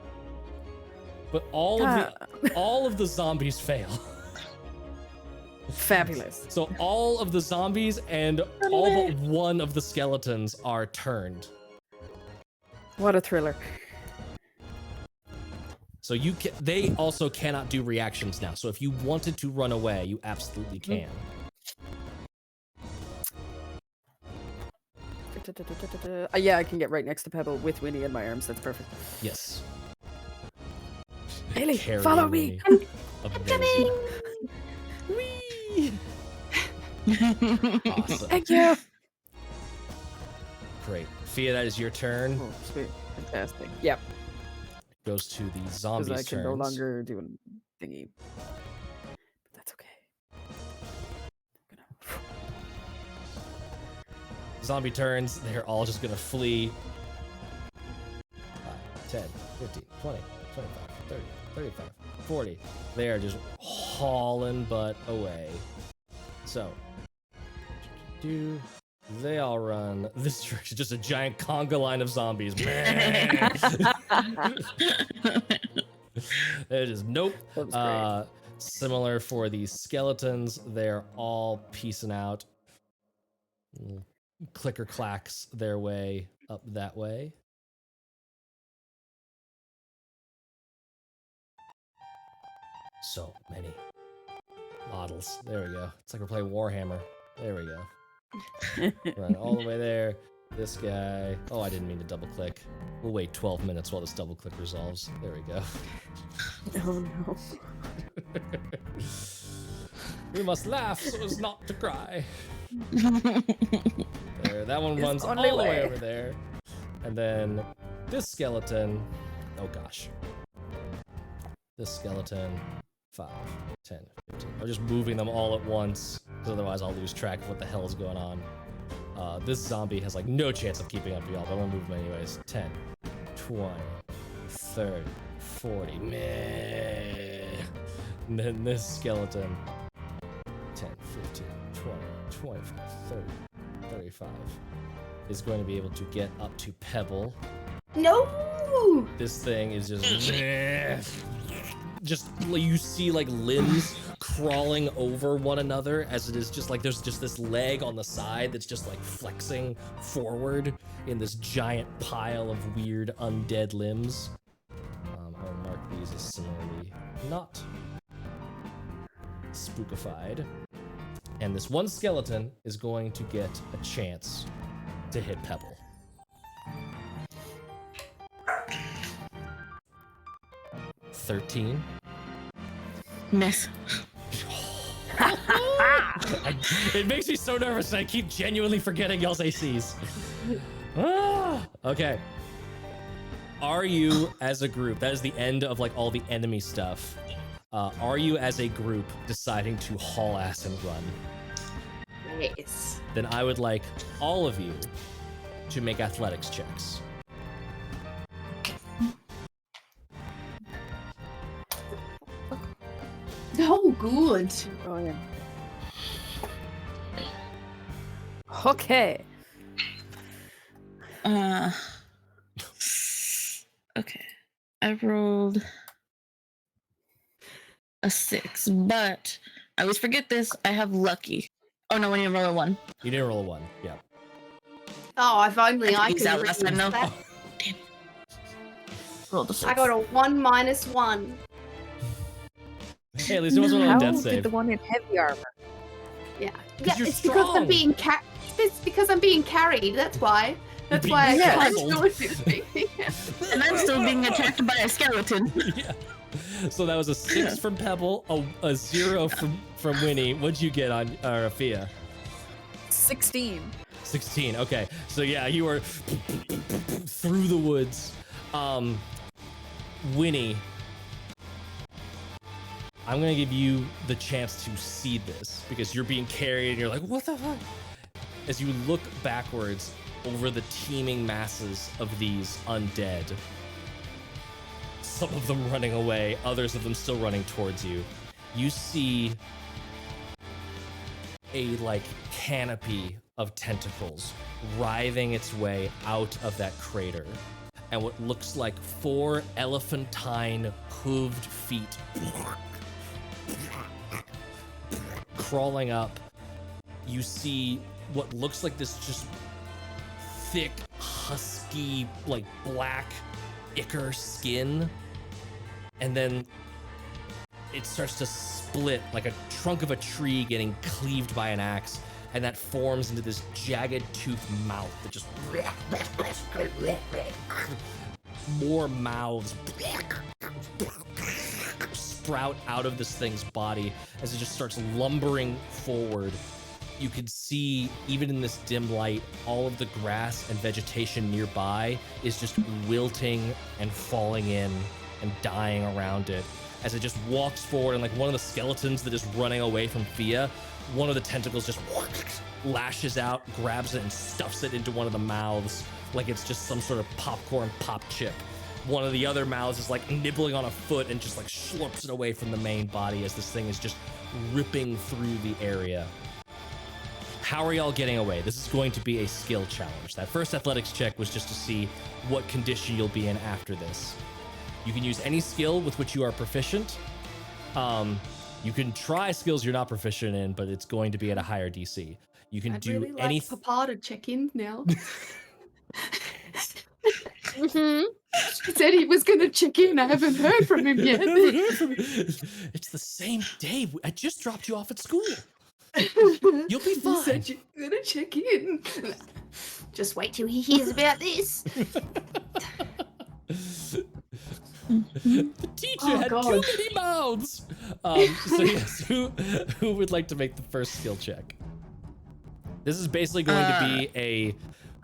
[SPEAKER 1] But all of the zombies fail.
[SPEAKER 3] Fabulous.
[SPEAKER 1] So all of the zombies and all but one of the skeletons are turned.
[SPEAKER 3] What a thriller.
[SPEAKER 1] So they also cannot do reactions now. So if you wanted to run away, you absolutely can.
[SPEAKER 3] Yeah, I can get right next to Pebble with Wynnie in my arms. That's perfect.
[SPEAKER 1] Yes.
[SPEAKER 3] Haley,
[SPEAKER 1] Carry
[SPEAKER 3] follow me.
[SPEAKER 1] Wynnie. Amazing. Whee! Awesome.
[SPEAKER 3] Thank you.
[SPEAKER 1] Great. Fia, that is your turn.
[SPEAKER 3] Oh, sweet. Fantastic. Yep.
[SPEAKER 1] Goes to the
[SPEAKER 3] Because
[SPEAKER 1] zombies'
[SPEAKER 3] I can
[SPEAKER 1] turns.
[SPEAKER 3] no longer do a thingy. But that's okay.
[SPEAKER 1] Zombie turns. They're all just gonna flee. 5, 10, 15, 20, 25, 30, 35, 40. They are just hauling butt away. So, they all run this direction. Just a giant conga line of zombies. They're just nope.
[SPEAKER 3] That was great.
[SPEAKER 1] Similar for the skeletons. They're all piecing out. Clicker clacks their way up that way. So many models. There we go. It's like we're playing Warhammer. There we go. Run all the way there. This guy. Oh, I didn't mean to double click. We'll wait 12 minutes while this double click resolves. There we go.
[SPEAKER 3] Oh no.
[SPEAKER 1] We must laugh so as not to cry. There, that one
[SPEAKER 3] It's
[SPEAKER 1] runs all
[SPEAKER 3] only
[SPEAKER 1] the way
[SPEAKER 3] way.
[SPEAKER 1] over there. And then this skeleton. Oh gosh. This skeleton. 5, 10, 15. I'm just moving them all at once, because otherwise I'll lose track of what the hell is going on. This zombie has like no chance of keeping up to y'all, but I'm gonna move them anyways. 10, 20, 30, 40. Meh. And then this skeleton. 10, 15, 20, 25, 30, 35 is going to be able to get up to Pebble.
[SPEAKER 2] No!
[SPEAKER 1] This thing is just you see like limbs crawling over one another as it is just like there's just this leg on the side that's just like flexing forward in this giant pile of weird undead limbs. I'll mark these as similarly not spookified. And this one skeleton is going to get a chance to hit Pebble. $13.
[SPEAKER 4] Miss.
[SPEAKER 1] It makes me so nervous and I keep genuinely forgetting y'all's ACs. Okay. Are you as a group, that is the end of like all the enemy stuff. Are you as a group deciding to haul ass and run?
[SPEAKER 2] Yes.
[SPEAKER 1] Then I would like all of you to make athletics checks.
[SPEAKER 2] Excellent.
[SPEAKER 3] Oh yeah. Okay.
[SPEAKER 4] Okay. I rolled a 6, but I always forget this. I have lucky. Oh no, when you roll a 1.
[SPEAKER 1] You didn't roll a 1. Yeah.
[SPEAKER 2] Oh, if only I
[SPEAKER 4] use
[SPEAKER 2] could
[SPEAKER 4] that last time,
[SPEAKER 2] reuse
[SPEAKER 4] though.
[SPEAKER 2] that.
[SPEAKER 4] Damn. Rolled a 6.
[SPEAKER 2] I got a 1 minus 1.
[SPEAKER 1] Hey, at least it wasn't on
[SPEAKER 3] How
[SPEAKER 1] a death
[SPEAKER 3] did
[SPEAKER 1] save.
[SPEAKER 3] the one in heavy armor?
[SPEAKER 2] Yeah.
[SPEAKER 1] 'Cause
[SPEAKER 2] Yeah,
[SPEAKER 1] you're
[SPEAKER 2] it's because
[SPEAKER 1] strong.
[SPEAKER 2] I'm being it's because I'm being carried. That's why. That's why I
[SPEAKER 1] being
[SPEAKER 2] can't
[SPEAKER 1] frazzled.
[SPEAKER 2] do anything.
[SPEAKER 4] And I'm still being attacked by a skeleton.
[SPEAKER 1] Yeah. So that was a 6 from Pebble, a 0 from Wynnie. What'd you get on Fiadh?
[SPEAKER 3] 16.
[SPEAKER 1] 16. Okay. So yeah, you were through the woods. Wynnie, I'm gonna give you the chance to see this because you're being carried and you're like, what the fuck? As you look backwards over the teeming masses of these undead, some of them running away, others of them still running towards you, you see a like canopy of tentacles writhing its way out of that crater, and what looks like 4 elephantine hooved feet crawling up. You see what looks like this just thick, husky, like black ichor skin, and then it starts to split like a trunk of a tree getting cleaved by an axe, and that forms into this jagged toothed mouth that just more mouths sprout out of this thing's body as it just starts lumbering forward. You can see, even in this dim light, all of the grass and vegetation nearby is just wilting and falling in and dying around it as it just walks forward. And like one of the skeletons that is running away from Fiadh, one of the tentacles just lashes out, grabs it, and stuffs it into one of the mouths like it's just some sort of popcorn pop chip. One of the other mouths is like nibbling on a foot and just like slurps it away from the main body as this thing is just ripping through the area. How are y'all getting away? This is going to be a skill challenge. That first athletics check was just to see what condition you'll be in after this. You can use any skill with which you are proficient. You can try skills you're not proficient in, but it's going to be at a higher DC. You can
[SPEAKER 2] I'd
[SPEAKER 1] do
[SPEAKER 2] really
[SPEAKER 1] any.
[SPEAKER 2] like Papa to check in now.
[SPEAKER 3] Mm-hmm.
[SPEAKER 2] He said he was going to check in. I haven't heard from him yet.
[SPEAKER 1] It's the same day. I just dropped you off at school. You'll be
[SPEAKER 2] He
[SPEAKER 1] fine.
[SPEAKER 2] said you're going to check in. Just wait till he hears about this.
[SPEAKER 1] The teacher
[SPEAKER 2] Oh,
[SPEAKER 1] had
[SPEAKER 2] God.
[SPEAKER 1] too many mouths. So yes, who would like to make the first skill check? This is basically going to be a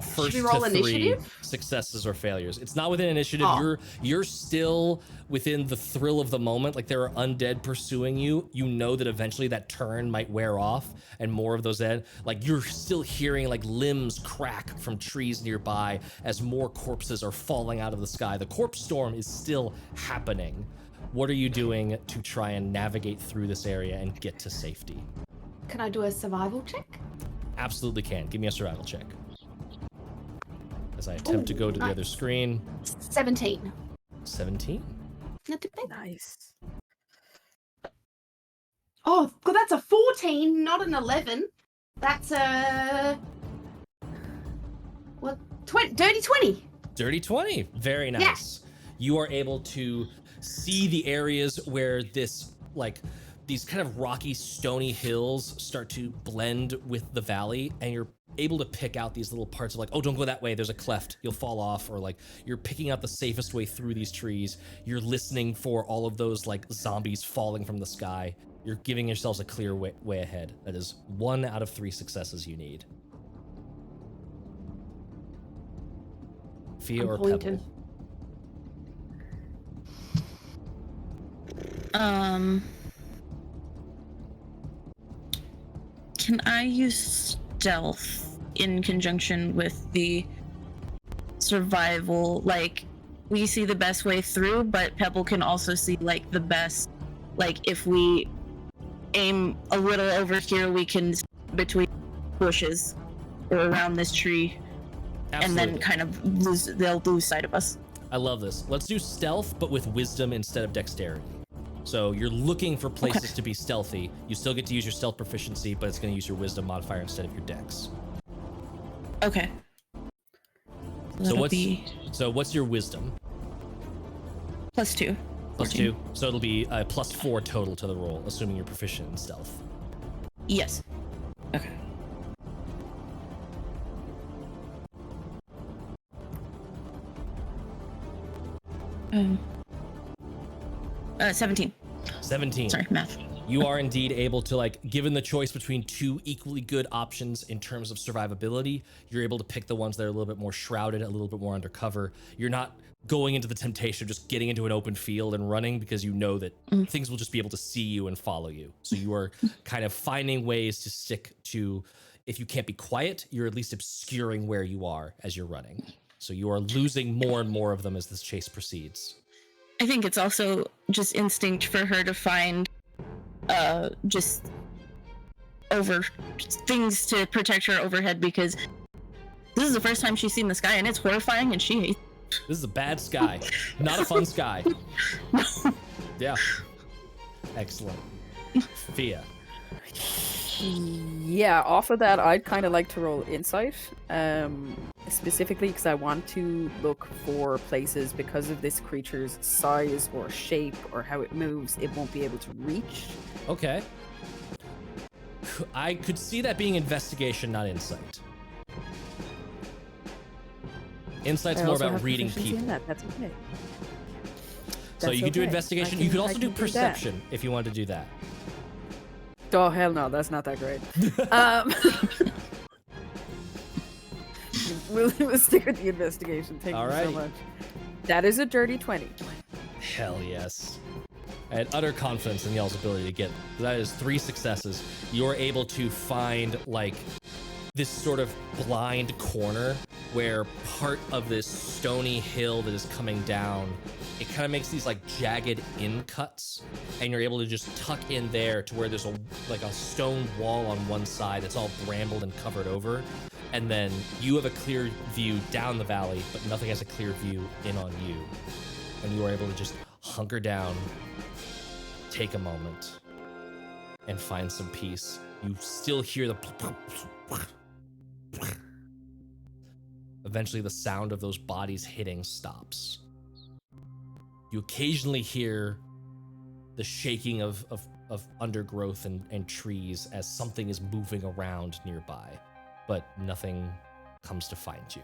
[SPEAKER 1] first
[SPEAKER 2] we roll
[SPEAKER 1] to 3
[SPEAKER 2] initiative?
[SPEAKER 1] successes or failures. It's not within initiative.
[SPEAKER 2] Oh.
[SPEAKER 1] You're still within the thrill of the moment. Like there are undead pursuing you. You know that eventually that turn might wear off and more of those dead. Like you're still hearing like limbs crack from trees nearby as more corpses are falling out of the sky. The corpse storm is still happening. What are you doing to try and navigate through this area and get to safety?
[SPEAKER 2] Can I do a survival check?
[SPEAKER 1] Absolutely can. Give me a survival check. As I attempt to go to the other screen.
[SPEAKER 2] 17.
[SPEAKER 1] 17?
[SPEAKER 2] Not too bad.
[SPEAKER 3] Nice.
[SPEAKER 2] Oh, God, that's a 14, not an 11. That's a... What? Dirty 20.
[SPEAKER 1] Dirty 20. Very nice.
[SPEAKER 2] Yes.
[SPEAKER 1] You are able to see the areas where this, like, these kind of rocky, stony hills start to blend with the valley, and you're able to pick out these little parts of like, oh, don't go that way, there's a cleft, you'll fall off, or like you're picking out the safest way through these trees. You're listening for all of those like zombies falling from the sky. You're giving yourselves a clear way ahead. That is 1 out of 3 successes you need. Fiadh or
[SPEAKER 2] pointing.
[SPEAKER 1] Pebble?
[SPEAKER 4] Can I use stealth in conjunction with the survival? Like, we see the best way through, but Pebble can also see like the best, like if we aim a little over here, we can between bushes or around this tree, and then kind of they'll lose sight of us.
[SPEAKER 1] I love this. Let's do stealth, but with wisdom instead of dexterity. So you're looking for places to be stealthy. You still get to use your stealth proficiency, but it's going to use your wisdom modifier instead of your dex.
[SPEAKER 4] Okay.
[SPEAKER 1] So what's your wisdom?
[SPEAKER 4] +2.
[SPEAKER 1] +2. So it'll be a +4 total to the roll, assuming you're proficient in stealth.
[SPEAKER 4] Yes. Okay. 17.
[SPEAKER 1] 17.
[SPEAKER 4] Sorry, math.
[SPEAKER 1] You are indeed able to, like, given the choice between two equally good options in terms of survivability, you're able to pick the ones that are a little bit more shrouded, a little bit more undercover. You're not going into the temptation of just getting into an open field and running because you know that things will just be able to see you and follow you. So you are kind of finding ways to stick to, if you can't be quiet, you're at least obscuring where you are as you're running. So you are losing more and more of them as this chase proceeds.
[SPEAKER 4] I think it's also just instinct for her to find just over things to protect her overhead, because this is the first time she's seen the sky and it's horrifying and she hates.
[SPEAKER 1] This is a bad sky, not a fun sky. Yeah. Excellent. Fiadh.
[SPEAKER 3] Yeah, off of that, I'd kind of like to roll insight, specifically because I want to look for places, because of this creature's size or shape or how it moves, it won't be able to reach.
[SPEAKER 1] Okay. I could see that being investigation, not insight. Insight's
[SPEAKER 3] I
[SPEAKER 1] more
[SPEAKER 3] also
[SPEAKER 1] about
[SPEAKER 3] have
[SPEAKER 1] reading
[SPEAKER 3] proficiency
[SPEAKER 1] people.
[SPEAKER 3] in that. That's okay.
[SPEAKER 1] So
[SPEAKER 3] That's
[SPEAKER 1] you could do
[SPEAKER 3] okay.
[SPEAKER 1] investigation. You could also do perception if you wanted to do that.
[SPEAKER 3] Oh, hell no, that's not that great. We'll stick with the investigation. Thank you so much. That is a dirty 20.
[SPEAKER 1] Hell yes. I had utter confidence in y'all's ability to get, that is 3 successes. You're able to find, like, this sort of blind corner where part of this stony hill that is coming down, it kind of makes these like jagged in cuts, and you're able to just tuck in there to where there's a stone wall on one side that's all brambled and covered over, and then you have a clear view down the valley, but nothing has a clear view in on you, and you are able to just hunker down, take a moment, and find some peace. You still hear the eventually the sound of those bodies hitting stops. You occasionally hear the shaking of undergrowth and trees as something is moving around nearby, but nothing comes to find you.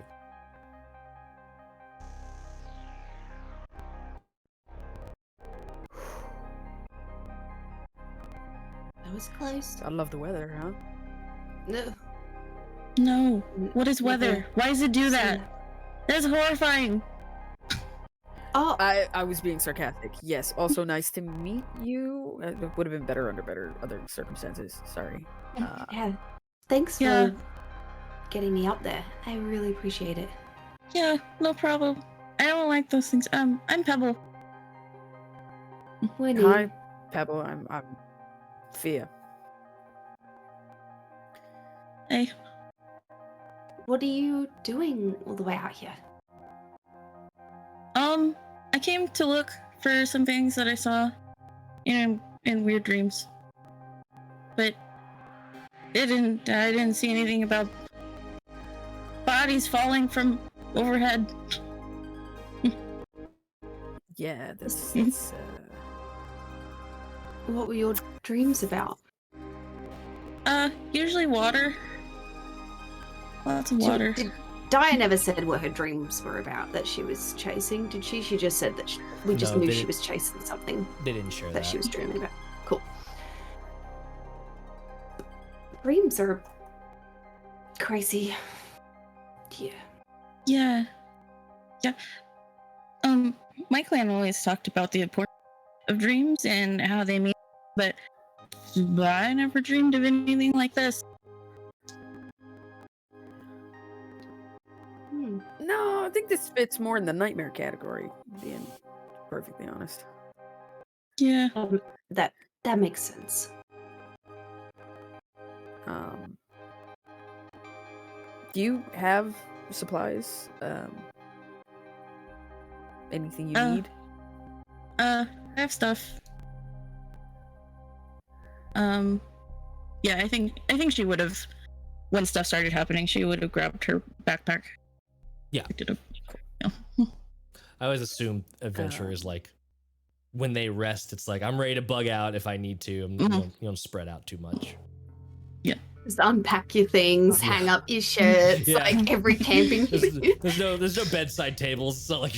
[SPEAKER 2] That was close.
[SPEAKER 3] I love the weather, huh?
[SPEAKER 2] No.
[SPEAKER 4] No. What is weather? Why does it do that? That's horrifying.
[SPEAKER 2] Oh,
[SPEAKER 3] I was being sarcastic. Yes. Also, nice to meet you. It would have been better under other circumstances. Sorry.
[SPEAKER 2] yeah. Thanks for getting me up there. I really appreciate it.
[SPEAKER 4] Yeah, no problem. I don't like those things. I'm Pebble.
[SPEAKER 2] Wynnie.
[SPEAKER 3] Hi, Pebble. I'm Fiadh.
[SPEAKER 4] Hey.
[SPEAKER 2] What are you doing all the way out here?
[SPEAKER 4] I came to look for some things that I saw in weird dreams, but I didn't see anything about bodies falling from overhead.
[SPEAKER 3] Yeah, that's
[SPEAKER 2] What were your dreams about?
[SPEAKER 4] Usually water. Lots of water.
[SPEAKER 2] Dia never said what her dreams were about that she was chasing, did she? She just said that we just knew she was chasing something.
[SPEAKER 1] They didn't share
[SPEAKER 2] that she was dreaming about. Cool. Dreams are crazy. Yeah.
[SPEAKER 4] My clan always talked about the importance of dreams and how they mean, but I never dreamed of anything like this.
[SPEAKER 3] No, I think this fits more in the nightmare category, being perfectly honest.
[SPEAKER 4] Yeah.
[SPEAKER 2] That makes sense.
[SPEAKER 3] Do you have supplies? Anything you need?
[SPEAKER 4] I have stuff. Yeah, I think she would have, when stuff started happening, she would have grabbed her backpack.
[SPEAKER 1] Yeah.
[SPEAKER 4] Picked it up.
[SPEAKER 1] I always assume adventurers like when they rest, it's like I'm ready to bug out if I need to. You don't spread out too much.
[SPEAKER 4] Yeah.
[SPEAKER 2] Just unpack your things, hang up your shirts,
[SPEAKER 1] Yeah.
[SPEAKER 2] like every camping.
[SPEAKER 1] There's no bedside tables, so like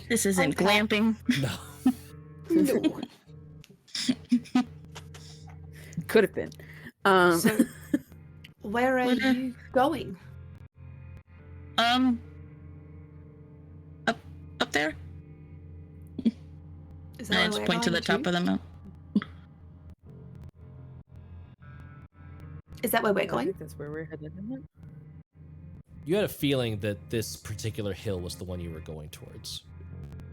[SPEAKER 4] This isn't
[SPEAKER 2] Okay.
[SPEAKER 4] glamping.
[SPEAKER 1] no.
[SPEAKER 2] No.
[SPEAKER 3] Could have been.
[SPEAKER 2] So, where are you going?
[SPEAKER 4] Up there.
[SPEAKER 2] Is
[SPEAKER 4] And I
[SPEAKER 2] where
[SPEAKER 4] just
[SPEAKER 2] we're
[SPEAKER 4] point to the
[SPEAKER 2] going
[SPEAKER 4] top of the mountain.
[SPEAKER 2] Is that where we're
[SPEAKER 3] I
[SPEAKER 2] going?
[SPEAKER 3] think that's where we're headed, isn't it?
[SPEAKER 1] You had a feeling that this particular hill was the one you were going towards.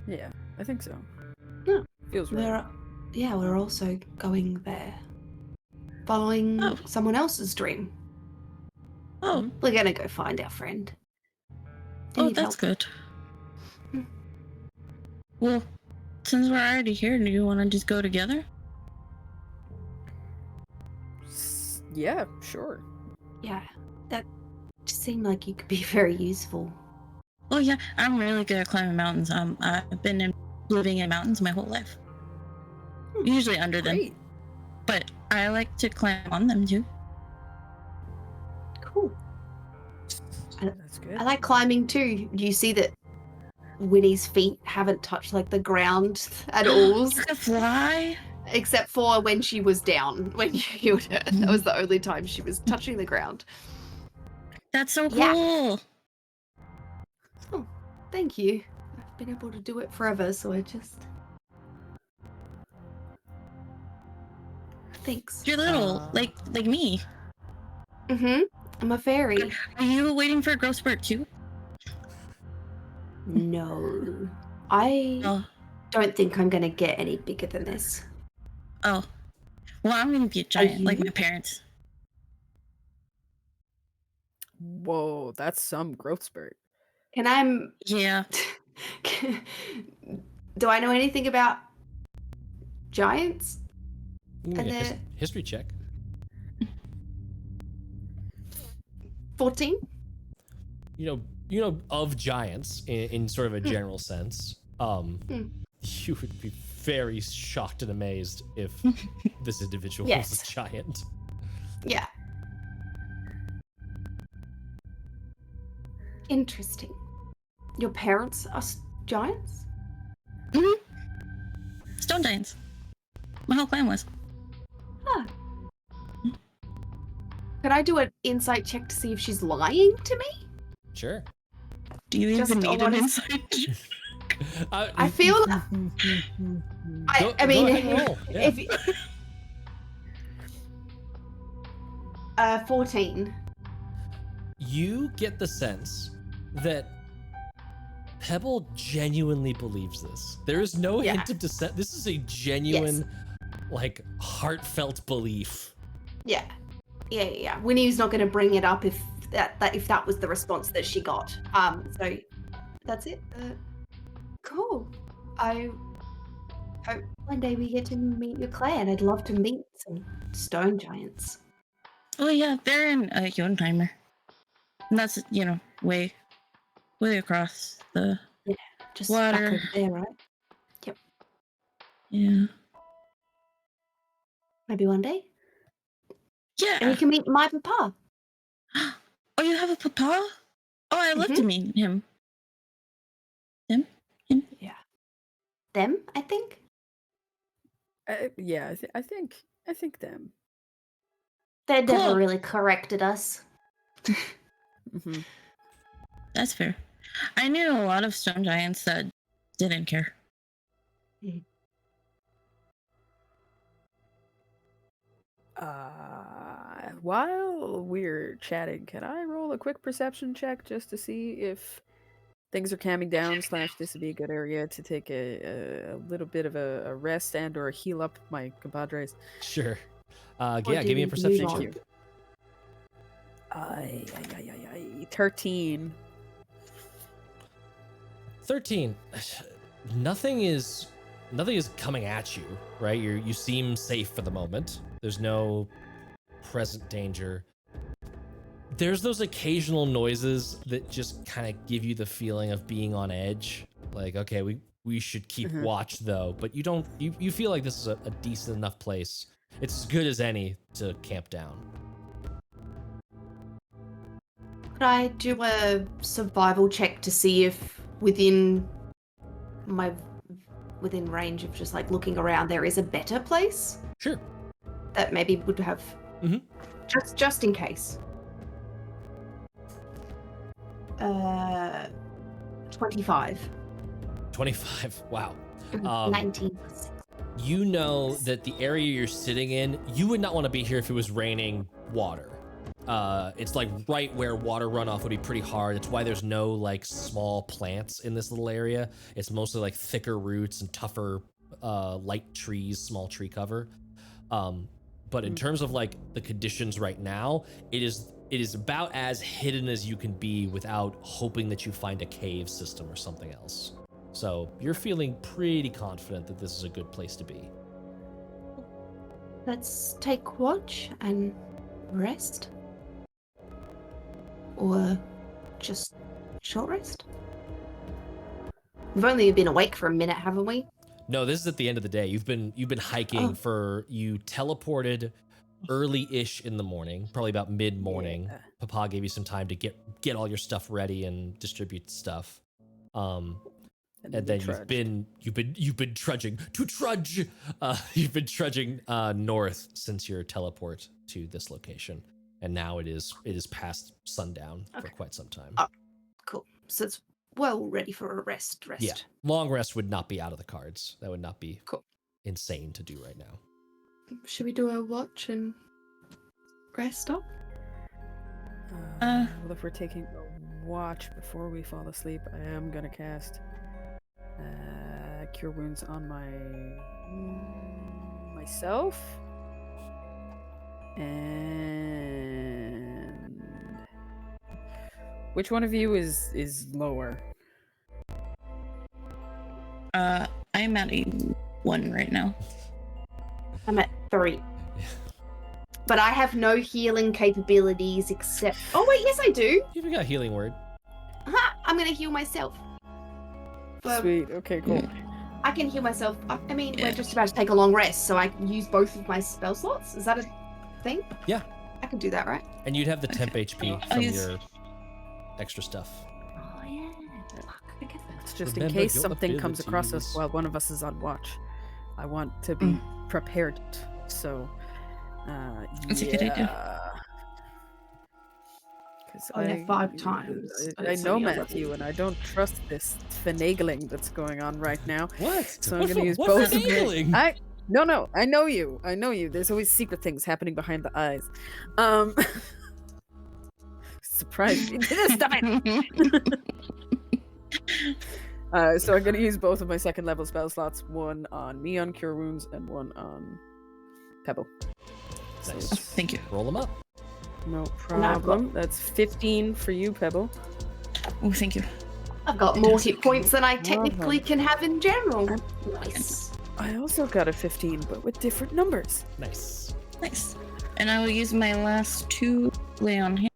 [SPEAKER 3] Yeah, I think so.
[SPEAKER 2] Yeah.
[SPEAKER 3] Feels right.
[SPEAKER 2] We're also going there. Following
[SPEAKER 4] Oh.
[SPEAKER 2] someone else's dream.
[SPEAKER 4] Oh,
[SPEAKER 2] We're gonna go find our friend. They
[SPEAKER 4] oh,
[SPEAKER 2] need
[SPEAKER 4] that's
[SPEAKER 2] help.
[SPEAKER 4] good.
[SPEAKER 2] Hmm.
[SPEAKER 4] Well, since we're already here, do you want to just go together?
[SPEAKER 3] Yeah, sure.
[SPEAKER 2] Yeah, that just seemed like you could be very useful.
[SPEAKER 4] Oh yeah, I'm really good at climbing mountains. I've been living in mountains my whole life. Usually under them,
[SPEAKER 3] Great.
[SPEAKER 4] but I like to climb on them too.
[SPEAKER 2] Cool.
[SPEAKER 3] That's good.
[SPEAKER 2] I like climbing too. You see that Winnie's feet haven't touched like the ground at all,
[SPEAKER 4] You can fly.
[SPEAKER 2] except for when she was down, when you healed her. That was the only time she was touching the ground.
[SPEAKER 4] That's so
[SPEAKER 2] Yeah.
[SPEAKER 4] cool.
[SPEAKER 2] Oh, thank you. I've been able to do it forever, so I just... Thanks.
[SPEAKER 4] You're little, like me.
[SPEAKER 2] Mm-hmm. I'm a fairy.
[SPEAKER 4] Are you waiting for a growth spurt too?
[SPEAKER 2] No. I
[SPEAKER 4] Oh,
[SPEAKER 2] don't think I'm going to get any bigger than this.
[SPEAKER 4] oh. Well, I'm gonna be a giant, like
[SPEAKER 2] you?
[SPEAKER 4] my parents.
[SPEAKER 3] Whoa, that's some growth spurt.
[SPEAKER 2] Can I...
[SPEAKER 4] Yeah.
[SPEAKER 2] Do I know anything about giants?
[SPEAKER 1] You can
[SPEAKER 2] And
[SPEAKER 1] make a
[SPEAKER 2] they're
[SPEAKER 1] history check.
[SPEAKER 2] 14?
[SPEAKER 1] You know of giants in sort of a general sense. You would be very shocked and amazed if this individual was
[SPEAKER 2] Yes.
[SPEAKER 1] a giant.
[SPEAKER 2] Yeah. Interesting. Your parents are giants?
[SPEAKER 4] Stone giants. My whole clan was.
[SPEAKER 2] Huh. Could I do an insight check to see if she's lying to me?
[SPEAKER 1] Sure.
[SPEAKER 4] Do you
[SPEAKER 2] Just
[SPEAKER 4] even
[SPEAKER 2] a
[SPEAKER 4] need an
[SPEAKER 2] honest-
[SPEAKER 4] insight check?
[SPEAKER 2] I feel... I mean,
[SPEAKER 1] go ahead and roll. Yeah.
[SPEAKER 2] if 14.
[SPEAKER 1] You get the sense that Pebble genuinely believes this. There is no
[SPEAKER 2] Yeah.
[SPEAKER 1] hint of dissent. This is a genuine, like, heartfelt belief.
[SPEAKER 2] Yeah. Winnie's not going to bring it up if that was the response that she got. So that's it. Cool. I hope one day we get to meet your clan. I'd love to meet some stone giants.
[SPEAKER 4] Oh yeah, they're in Jotunheimer. And that's, way across the
[SPEAKER 2] Just
[SPEAKER 4] water.
[SPEAKER 2] back over there, right?
[SPEAKER 4] Yeah.
[SPEAKER 2] Maybe one day. And
[SPEAKER 4] Yeah.
[SPEAKER 2] you can meet my papa.
[SPEAKER 4] Oh, you have a papa? Oh, I'd love to meet him. Him?
[SPEAKER 2] Yeah. Them, I think.
[SPEAKER 3] Yeah, I think them.
[SPEAKER 2] They never
[SPEAKER 4] Cool.
[SPEAKER 2] really corrected us.
[SPEAKER 3] Mm-hmm.
[SPEAKER 4] That's fair. I knew a lot of stone giants that didn't care.
[SPEAKER 3] While we're chatting, can I roll a quick perception check just to see if things are calming down / this would be a good area to take a little bit of a rest and or heal up my compadres?
[SPEAKER 1] Sure.
[SPEAKER 2] What
[SPEAKER 1] Yeah,
[SPEAKER 2] do
[SPEAKER 1] give me a
[SPEAKER 2] you
[SPEAKER 1] perception
[SPEAKER 2] want?
[SPEAKER 1] check.
[SPEAKER 3] 13.
[SPEAKER 1] 13. Nothing is coming at you, right? You seem safe for the moment. There's no present danger. There's those occasional noises that just kind of give you the feeling of being on edge. Like, okay, we should keep watch though, but you feel like this is a decent enough place. It's as good as any to camp down.
[SPEAKER 2] Could I do a survival check to see if within range of just like looking around there is a better place?
[SPEAKER 1] Sure.
[SPEAKER 2] That maybe would have just in case. 25.
[SPEAKER 1] 25. Wow.
[SPEAKER 2] 19.
[SPEAKER 1] You know that the area you're sitting in, you would not want to be here if it was raining water. It's like right where water runoff would be pretty hard. It's why there's no like small plants in this little area. It's mostly like thicker roots and tougher light trees, small tree cover. But in terms of like the conditions right now, it is about as hidden as you can be without hoping that you find a cave system or something else. So you're feeling pretty confident that this is a good place to be.
[SPEAKER 2] Let's take watch and rest. Or just short rest. We've only been awake for a minute, haven't we?
[SPEAKER 1] No, this is at the end of the day. You've been hiking you teleported early-ish in the morning, probably about mid-morning.
[SPEAKER 3] Yeah.
[SPEAKER 1] Papa gave you some time to get all your stuff ready and distribute stuff. And then you've been trudging to trudge. You've been trudging north since your teleport to this location, and now it is past sundown for quite some time.
[SPEAKER 2] Cool. So it's well ready for a rest.
[SPEAKER 1] Yeah, long rest would not be out of the cards. That would not be
[SPEAKER 2] cool.
[SPEAKER 1] Insane to do right now.
[SPEAKER 2] Should we do a watch and rest up?
[SPEAKER 3] Well, if we're taking a watch before we fall asleep, I am gonna cast Cure Wounds on myself. And which one of you is lower?
[SPEAKER 4] I'm at a 1 right now.
[SPEAKER 2] I'm at 3. But I have no healing capabilities except... Oh, wait, yes, I do.
[SPEAKER 1] You've got a healing word.
[SPEAKER 2] I'm going to heal myself.
[SPEAKER 3] Sweet. Okay, cool.
[SPEAKER 2] I can heal myself. I mean, we're just about to take a long rest, so I can use both of my spell slots. Is that a thing?
[SPEAKER 1] Yeah.
[SPEAKER 2] I can do that, right?
[SPEAKER 1] And you'd have the temp HP from your extra stuff.
[SPEAKER 2] Oh, yeah. Fuck, I guess
[SPEAKER 3] It's just
[SPEAKER 1] Remember
[SPEAKER 3] in case
[SPEAKER 1] your
[SPEAKER 3] something comes across us
[SPEAKER 1] abilities.
[SPEAKER 3] while one of us is on watch. I want to be prepared. So,
[SPEAKER 4] That's a good idea.
[SPEAKER 2] Oh, yeah, 5 times.
[SPEAKER 3] I know Matthew, and I don't trust this finagling that's going on right now.
[SPEAKER 1] What?
[SPEAKER 3] So I'm going to use
[SPEAKER 1] what
[SPEAKER 3] both of
[SPEAKER 1] finagling?
[SPEAKER 3] my... No, I know you. There's always secret things happening behind the eyes. Surprise me. Stop it! So I'm going to use both of my second level spell slots, one on me on Cure Wounds and one on Pebble.
[SPEAKER 1] Nice.
[SPEAKER 4] Thank you.
[SPEAKER 1] Roll them up.
[SPEAKER 3] No problem. That's 15 for you, Pebble.
[SPEAKER 4] Oh, thank you.
[SPEAKER 2] I've got more hit points than I technically can have in general. Nice.
[SPEAKER 3] I also got a 15, but with different numbers.
[SPEAKER 1] Nice.
[SPEAKER 4] Nice. And I will use my last 2 lay on hand.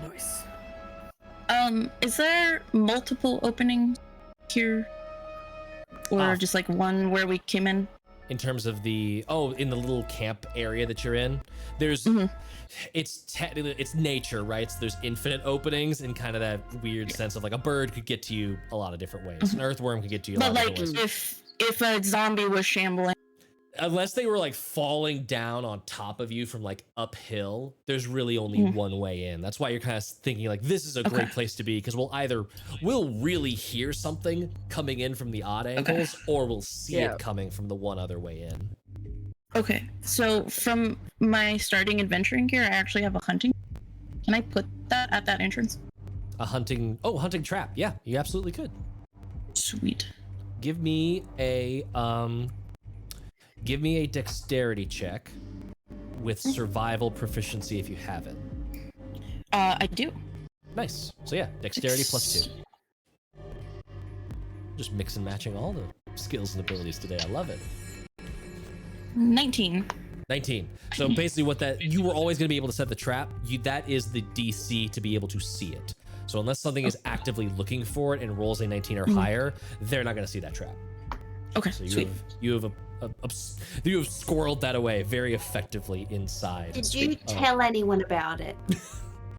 [SPEAKER 3] Nice.
[SPEAKER 4] Is there multiple openings here? Or just like one where we came in?
[SPEAKER 1] In terms of in the little camp area that you're in, there's it's nature, right? So there's infinite openings in kind of that weird sense of like a bird could get to you a lot of different ways. An earthworm could get to you a lot of different ways.
[SPEAKER 4] If a zombie was shambling,
[SPEAKER 1] unless they were like falling down on top of you from like uphill, there's really only one way in. That's why you're kind of thinking like this is a great place to be, because we'll really hear something coming in from the odd angles, or we'll see it coming from the one other way in.
[SPEAKER 4] Okay, so from my starting adventuring gear, I actually have a hunting. Can I put that at that entrance?
[SPEAKER 1] A hunting trap. Yeah, you absolutely could.
[SPEAKER 4] Sweet.
[SPEAKER 1] Give me a dexterity check with survival proficiency if you have it.
[SPEAKER 4] I do.
[SPEAKER 1] Nice. So yeah, dexterity +2. Just mix and matching all the skills and abilities today. I love it.
[SPEAKER 4] 19.
[SPEAKER 1] 19. So basically what that, you were always going to be able to set the trap. That is the DC to be able to see it. So unless something is actively looking for it and rolls a 19 or higher, they're not going to see that trap.
[SPEAKER 4] Okay,
[SPEAKER 1] So
[SPEAKER 4] sweet.
[SPEAKER 1] you have squirreled that away very effectively inside.
[SPEAKER 2] Did you tell anyone about it?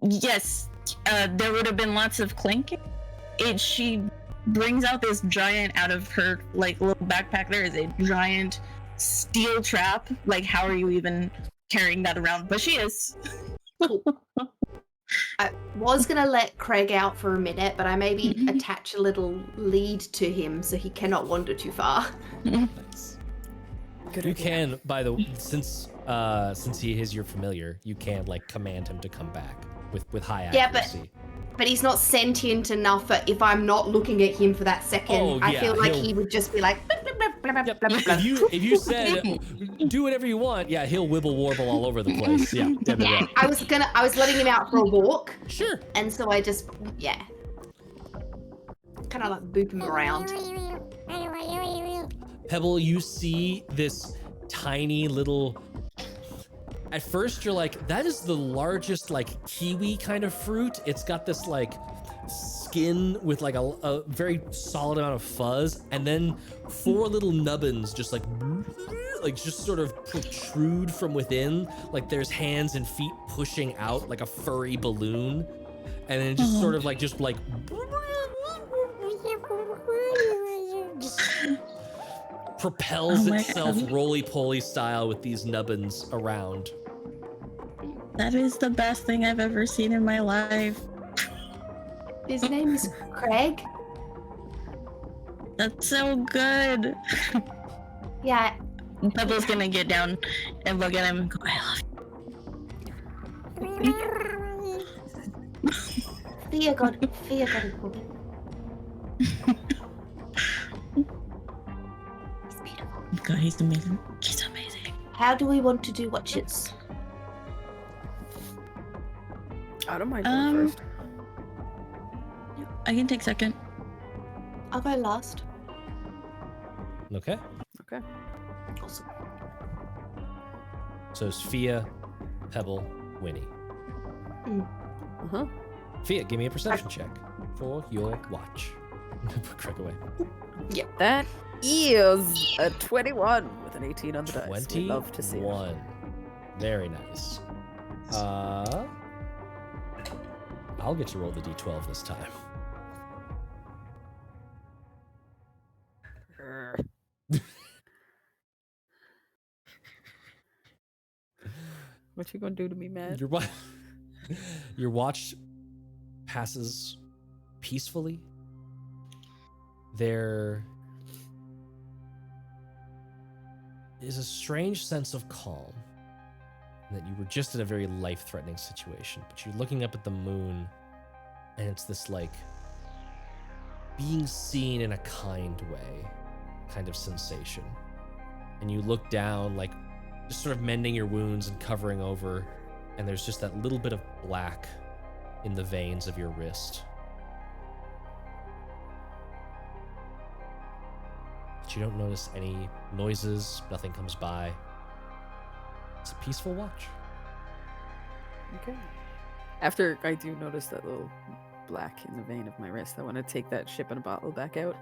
[SPEAKER 4] Yes, there would have been lots of clinking. She brings out this giant out of her like little backpack. There is a giant steel trap. Like, how are you even carrying that around? But she is.
[SPEAKER 2] I was gonna let Craig out for a minute, but I maybe attach a little lead to him so he cannot wander too far.
[SPEAKER 1] Nice.
[SPEAKER 3] Good
[SPEAKER 1] You
[SPEAKER 3] idea.
[SPEAKER 1] can, by the way, since he is your familiar, you can like command him to come back with high
[SPEAKER 2] Yeah, but-
[SPEAKER 1] accuracy.
[SPEAKER 2] But he's not sentient enough for if I'm not looking at him for that second.
[SPEAKER 1] Oh,
[SPEAKER 2] I
[SPEAKER 1] yeah,
[SPEAKER 2] feel like
[SPEAKER 1] he'll-
[SPEAKER 2] he would just be like, blah, blah, blah, blah,
[SPEAKER 1] Yep.
[SPEAKER 2] blah, blah.
[SPEAKER 1] If you said do whatever you want, yeah, he'll wibble warble all over the place. Yeah.
[SPEAKER 2] Yeah, I was letting him out for a walk,
[SPEAKER 1] Sure.
[SPEAKER 2] and so I just, kind of like boop him around.
[SPEAKER 1] Pebble, you see this tiny little. At first, you're like, that is the largest like kiwi kind of fruit. It's got this like skin with like a very solid amount of fuzz, and then 4 little nubbins just like just sort of protrude from within, like there's hands and feet pushing out like a furry balloon, and then it just sort of like propels
[SPEAKER 4] Oh my
[SPEAKER 1] itself
[SPEAKER 4] God.
[SPEAKER 1] roly-poly style with these nubbins around.
[SPEAKER 4] That is the best thing I've ever seen in my life.
[SPEAKER 2] His name is Craig.
[SPEAKER 4] That's so good.
[SPEAKER 2] Yeah,
[SPEAKER 4] Pebble's gonna get down and look at him and go, I love you.
[SPEAKER 2] Fiadh got it for me. He's beautiful.
[SPEAKER 4] God, he's amazing. He's amazing.
[SPEAKER 2] How do we want to do watches?
[SPEAKER 3] I don't mind going first.
[SPEAKER 4] I can take second.
[SPEAKER 2] I'll go last.
[SPEAKER 1] Okay.
[SPEAKER 3] Okay.
[SPEAKER 2] Awesome.
[SPEAKER 1] So it's Fiadh, Pebble, Wynnie.
[SPEAKER 3] Uh-huh.
[SPEAKER 1] Fiadh, give me a perception check for your watch. Put Craig away.
[SPEAKER 3] That is a 21 with an 18 on the dice. We'd love to see it.
[SPEAKER 1] 21. Very nice. I'll get you roll the d12 this time.
[SPEAKER 3] What you gonna do to me, man?
[SPEAKER 1] Your watch passes peacefully. There is a strange sense of calm, and that you were just in a very life-threatening situation, but you're looking up at the moon, and it's this like being seen in a kind way kind of sensation. And you look down, like just sort of mending your wounds and covering over, and there's just that little bit of black in the veins of your wrist. But you don't notice any noises, nothing comes by. It's a peaceful watch.
[SPEAKER 3] Okay. After I do notice that little black in the vein of my wrist, I want to take that ship in a bottle back out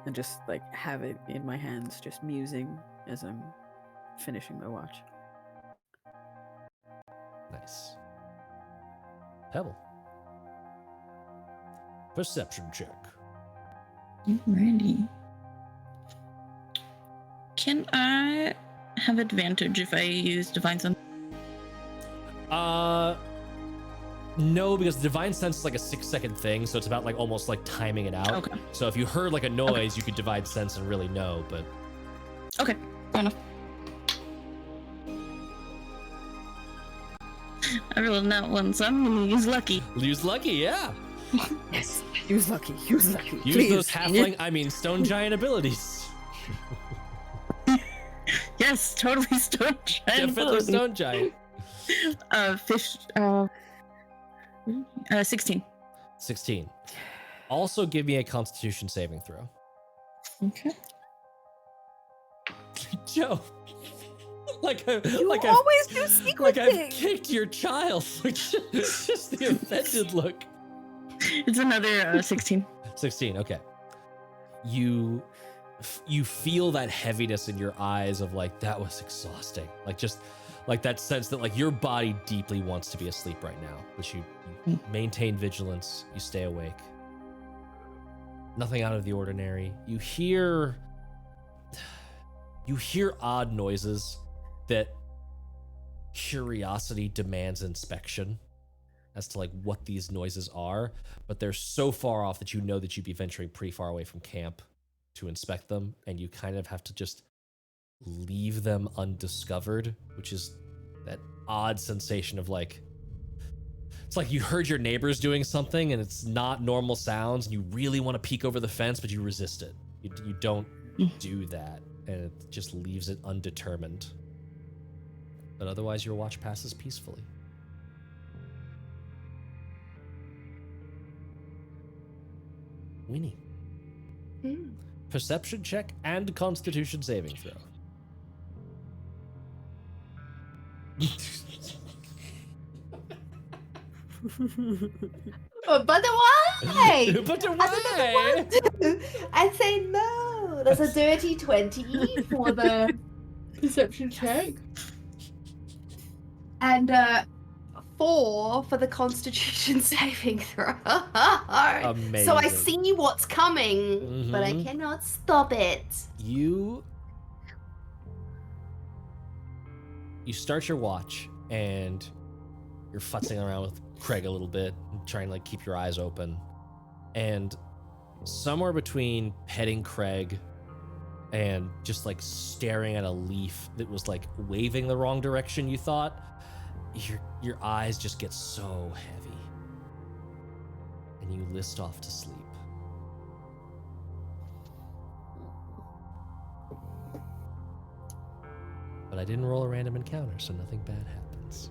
[SPEAKER 3] and just like have it in my hands, just musing as I'm finishing my watch.
[SPEAKER 1] Nice. Pebble. Perception check.
[SPEAKER 4] Alrighty. Can I have advantage if I use Divine Sense?
[SPEAKER 1] No, because Divine Sense is like a 6-second thing, so it's about like almost like timing it out.
[SPEAKER 4] Okay.
[SPEAKER 1] So if you heard like a noise, you could Divine Sense and really know, but
[SPEAKER 4] Okay, fair enough. I rolled that one, so I'm gonna use lucky.
[SPEAKER 1] use lucky, yeah.
[SPEAKER 3] Yes. Use lucky. Use lucky.
[SPEAKER 1] Use those halfling, stone giant abilities.
[SPEAKER 4] Yes, Yes, totally stone giant.
[SPEAKER 1] Definitely stone giant.
[SPEAKER 4] Fish. 16.
[SPEAKER 1] 16. Also, give me a Constitution saving throw.
[SPEAKER 4] Okay.
[SPEAKER 1] Joe. Like
[SPEAKER 3] You
[SPEAKER 1] I've
[SPEAKER 3] always do secret
[SPEAKER 1] like I've
[SPEAKER 3] things.
[SPEAKER 1] kicked your child. It's just the offended look.
[SPEAKER 4] It's another 16.
[SPEAKER 1] 16. Okay. You feel that heaviness in your eyes of like that was exhausting. Like just like that sense that like your body deeply wants to be asleep right now, but you maintain vigilance. You stay awake. Nothing out of the ordinary. You hear odd noises that curiosity demands inspection as to like what these noises are, but they're so far off that you know that you'd be venturing pretty far away from camp to inspect them, and you kind of have to just leave them undiscovered, which is that odd sensation of like, it's like you heard your neighbors doing something and it's not normal sounds and you really want to peek over the fence, but you resist it. You don't do that, and it just leaves it undetermined. But otherwise your watch passes peacefully. Wynnie. Perception check and Constitution saving throw.
[SPEAKER 2] But why?
[SPEAKER 1] But
[SPEAKER 2] I don't know what. I'd say no. That's a dirty 20 for the perception check. And 4 for the Constitution saving throw.
[SPEAKER 1] Amazing.
[SPEAKER 2] So I see what's coming, but I cannot stop it.
[SPEAKER 1] You start your watch and you're futzing around with Craig a little bit, trying to like keep your eyes open. And somewhere between petting Craig and just like staring at a leaf that was like waving the wrong direction, you thought, your eyes just get so heavy and you list off to sleep. But I didn't roll a random encounter, so nothing bad happens.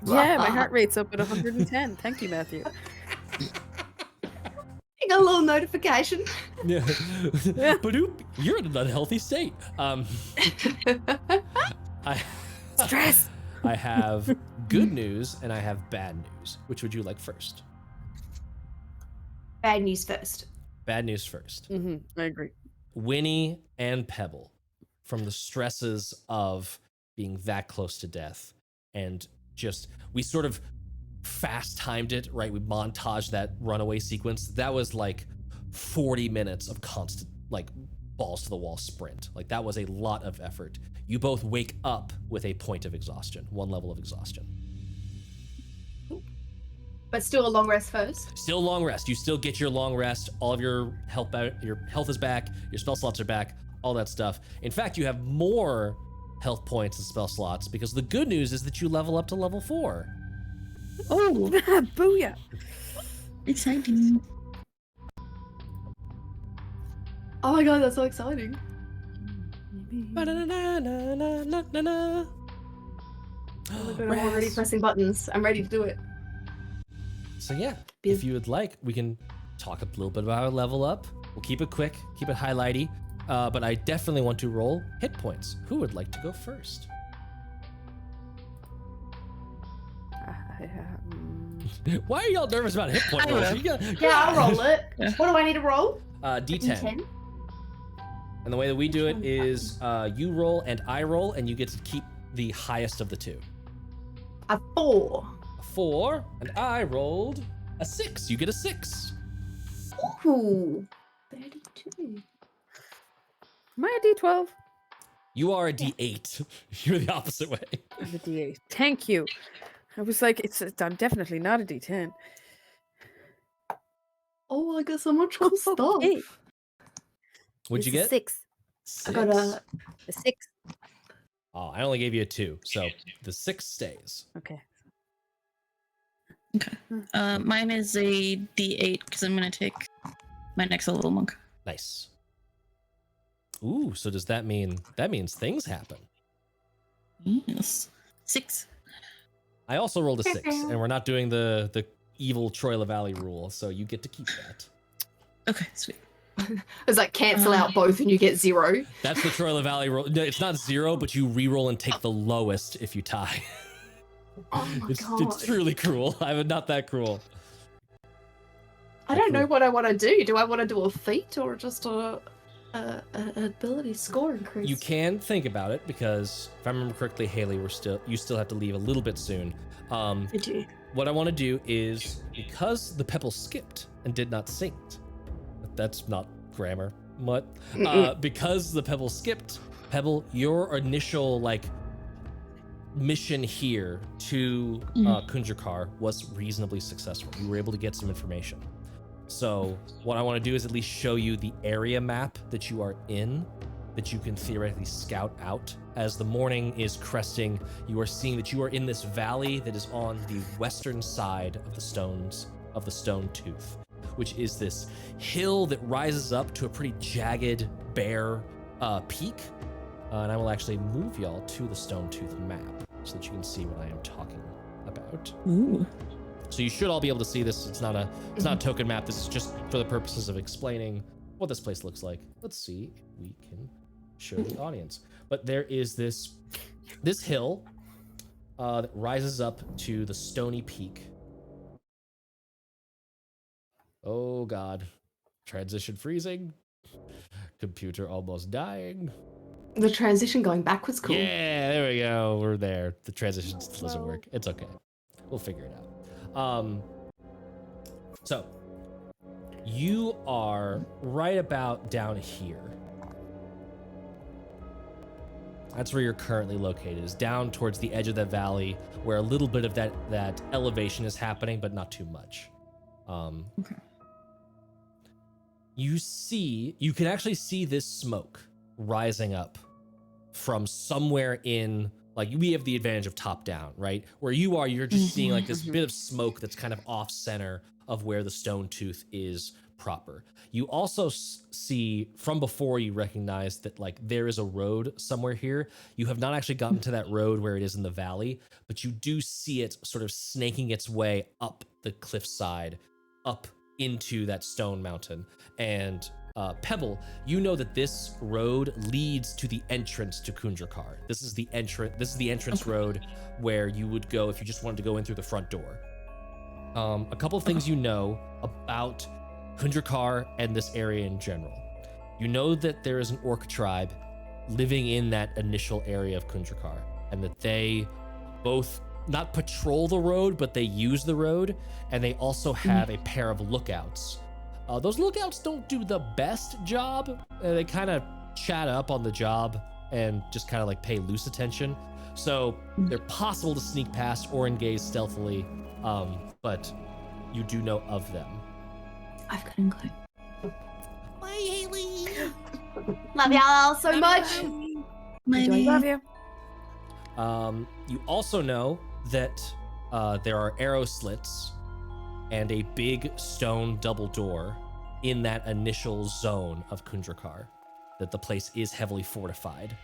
[SPEAKER 3] Yeah, my heart rate's up at 110. Thank you, Matthew.
[SPEAKER 2] You got a little notification.
[SPEAKER 1] Yeah. Badoop, you're in an unhealthy state.
[SPEAKER 3] Stress.
[SPEAKER 1] I have good news and I have bad news. Which would you like first?
[SPEAKER 2] Bad news first.
[SPEAKER 1] Bad news first.
[SPEAKER 3] I agree.
[SPEAKER 1] Wynnie and Pebble, from the stresses of being that close to death, and just, we sort of fast timed it, right? We montaged that runaway sequence. That was like 40 minutes of constant, like, balls to the wall sprint. Like, that was a lot of effort. You both wake up with a point of exhaustion, 1 level of exhaustion.
[SPEAKER 2] But still a long rest first.
[SPEAKER 1] Still long rest. You still get your long rest. All of your health is back. Your spell slots are back. All that stuff. In fact, you have more health points and spell slots, because the good news is that you level up to level 4.
[SPEAKER 4] Oh,
[SPEAKER 3] Booyah.
[SPEAKER 4] exciting.
[SPEAKER 2] Oh my god, that's so exciting.
[SPEAKER 1] Ba-da-da-da-da-da-da-da.
[SPEAKER 2] Oh my god, I'm already pressing buttons. I'm ready to do it.
[SPEAKER 1] So yeah, if you would like, we can talk a little bit about our level up. We'll keep it quick, keep it highlighty, but I definitely want to roll hit points. Who would like to go first? Why are y'all nervous about hit point
[SPEAKER 4] I
[SPEAKER 1] rolls?
[SPEAKER 4] will.
[SPEAKER 2] Yeah, I'll roll it. What do I need to roll?
[SPEAKER 1] D10.
[SPEAKER 2] D10.
[SPEAKER 1] And the way that we do it is you roll and I roll, and you get to keep the highest of the two.
[SPEAKER 2] A 4.
[SPEAKER 1] A 4, and I rolled a 6. You get a 6.
[SPEAKER 2] Ooh. 32.
[SPEAKER 3] Am I a D12?
[SPEAKER 1] You are a D8. You're the opposite way.
[SPEAKER 3] I'm a D8. Thank you. I was like, I'm definitely not a D10.
[SPEAKER 2] Oh, I got so much cool stuff.
[SPEAKER 3] Hey.
[SPEAKER 1] What'd you
[SPEAKER 3] It's a
[SPEAKER 1] get?
[SPEAKER 3] 6.
[SPEAKER 2] I got a
[SPEAKER 3] A 6.
[SPEAKER 1] Oh, I only gave you a 2, so the 6 stays.
[SPEAKER 3] Okay.
[SPEAKER 4] Okay. Mine is a D8 because I'm gonna take my next little monk.
[SPEAKER 1] Nice. Ooh, so does that means things happen?
[SPEAKER 4] Yes. 6.
[SPEAKER 1] I also rolled a 6, and we're not doing the evil Troy LaValle rule, so you get to keep that.
[SPEAKER 4] Okay, sweet.
[SPEAKER 2] It's like cancel out both and you get 0.
[SPEAKER 1] That's the Troy LaValle rule. No, it's not 0, but you re-roll and take the lowest if you tie.
[SPEAKER 2] Oh my god.
[SPEAKER 1] It's truly cruel. I'm not that cruel.
[SPEAKER 2] I don't know what I want to do. Do I want to do a feat or just a ability score increase?
[SPEAKER 1] You can think about it because if I remember correctly, Haley, you still have to leave a little bit soon.
[SPEAKER 2] I do.
[SPEAKER 1] What I want to do is, because the Pebble skipped and did not sing, that's not grammar, what? Because the Pebble skipped, Pebble, your initial mission here to Kunjakar was reasonably successful. You were able to get some information. So what I want to do is at least show you the area map that you are in, that you can theoretically scout out. As the morning is cresting, you are seeing that you are in this valley that is on the western side of the stone tooth, which is this hill that rises up to a pretty jagged, bare peak. And I will actually move y'all to the stone tooth map so that you can see what I am talking about.
[SPEAKER 4] Ooh.
[SPEAKER 1] So you should all be able to see this. It's not a token map. This is just for the purposes of explaining what this place looks like. Let's see if we can show the audience. But there is this hill that rises up to the stony peak. Oh God, transition freezing. Computer almost dying.
[SPEAKER 2] The transition going backwards, cool.
[SPEAKER 1] Yeah, there we go. We're there. The transition still doesn't work. It's okay. We'll figure it out. So you are right about down here. That's where you're currently located, is down towards the edge of that valley where a little bit of that elevation is happening, but not too much.
[SPEAKER 4] Okay.
[SPEAKER 1] You can actually see this smoke rising up from somewhere in, we have the advantage of top down, right? Where you are, you're just seeing this bit of smoke that's kind of off center of where the stone tooth is proper. You also see from before, you recognize that there is a road somewhere here. You have not actually gotten to that road where it is in the valley, but you do see it sort of snaking its way up the cliffside, up into that stone mountain. And Pebble, you know that this road leads to the entrance to Kunjakar. This is the entrance road where you would go if you just wanted to go in through the front door. A couple of things you know about Kunjakar and this area in general. You know that there is an orc tribe living in that initial area of Kunjakar, and that they both not patrol the road, but they use the road, and they also have a pair of lookouts. Those lookouts don't do the best job. They kind of chat up on the job and just kind of pay loose attention. So they're possible to sneak past or engage stealthily, but you do know of them.
[SPEAKER 2] I've got an include.
[SPEAKER 4] Bye, Haley.
[SPEAKER 2] Love y'all so much.
[SPEAKER 3] I love you.
[SPEAKER 1] You also know that there are arrow slits and a big stone double door in that initial zone of Kunjakar, that the place is heavily fortified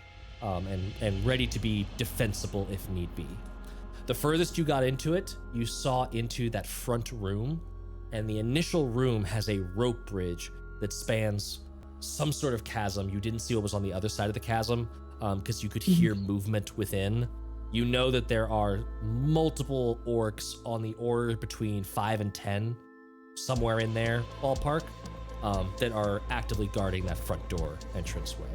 [SPEAKER 1] and ready to be defensible if need be. The furthest you got into it, you saw into that front room, and the initial room has a rope bridge that spans some sort of chasm. You didn't see what was on the other side of the chasm because you could hear movement within. You know that there are multiple orcs on the order between 5 and 10, somewhere in there, ballpark, that are actively guarding that front door entranceway,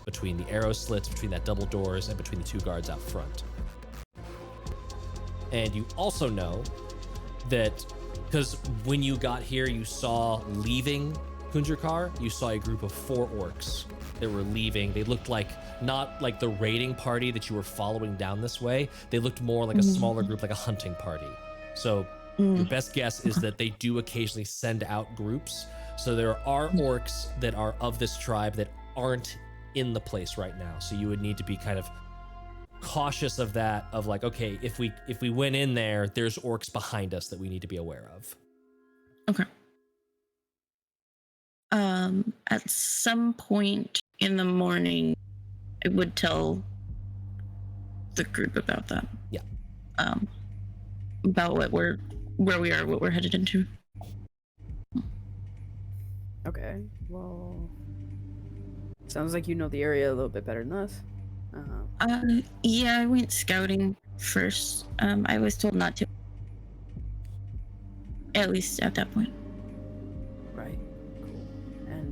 [SPEAKER 1] between the arrow slits, between that double doors, and between the 2 guards out front. And you also know that, because when you got here, you saw leaving Kunjakar, you saw a group of 4 orcs that were leaving. They looked not like the raiding party that you were following down this way. They looked more like a smaller group, like a hunting party. So your best guess is that they do occasionally send out groups. So there are orcs that are of this tribe that aren't in the place right now. So you would need to be kind of cautious of that, of okay, if we went in there, there's orcs behind us that we need to be aware of.
[SPEAKER 4] Okay. At some point in the morning, I would tell the group about that.
[SPEAKER 1] Yeah.
[SPEAKER 4] About where we are, what we're headed into.
[SPEAKER 3] Okay, well, sounds like you know the area a little bit better than us.
[SPEAKER 4] Yeah, I went scouting first. I was told not to. At least at that point.
[SPEAKER 3] Right. Cool. And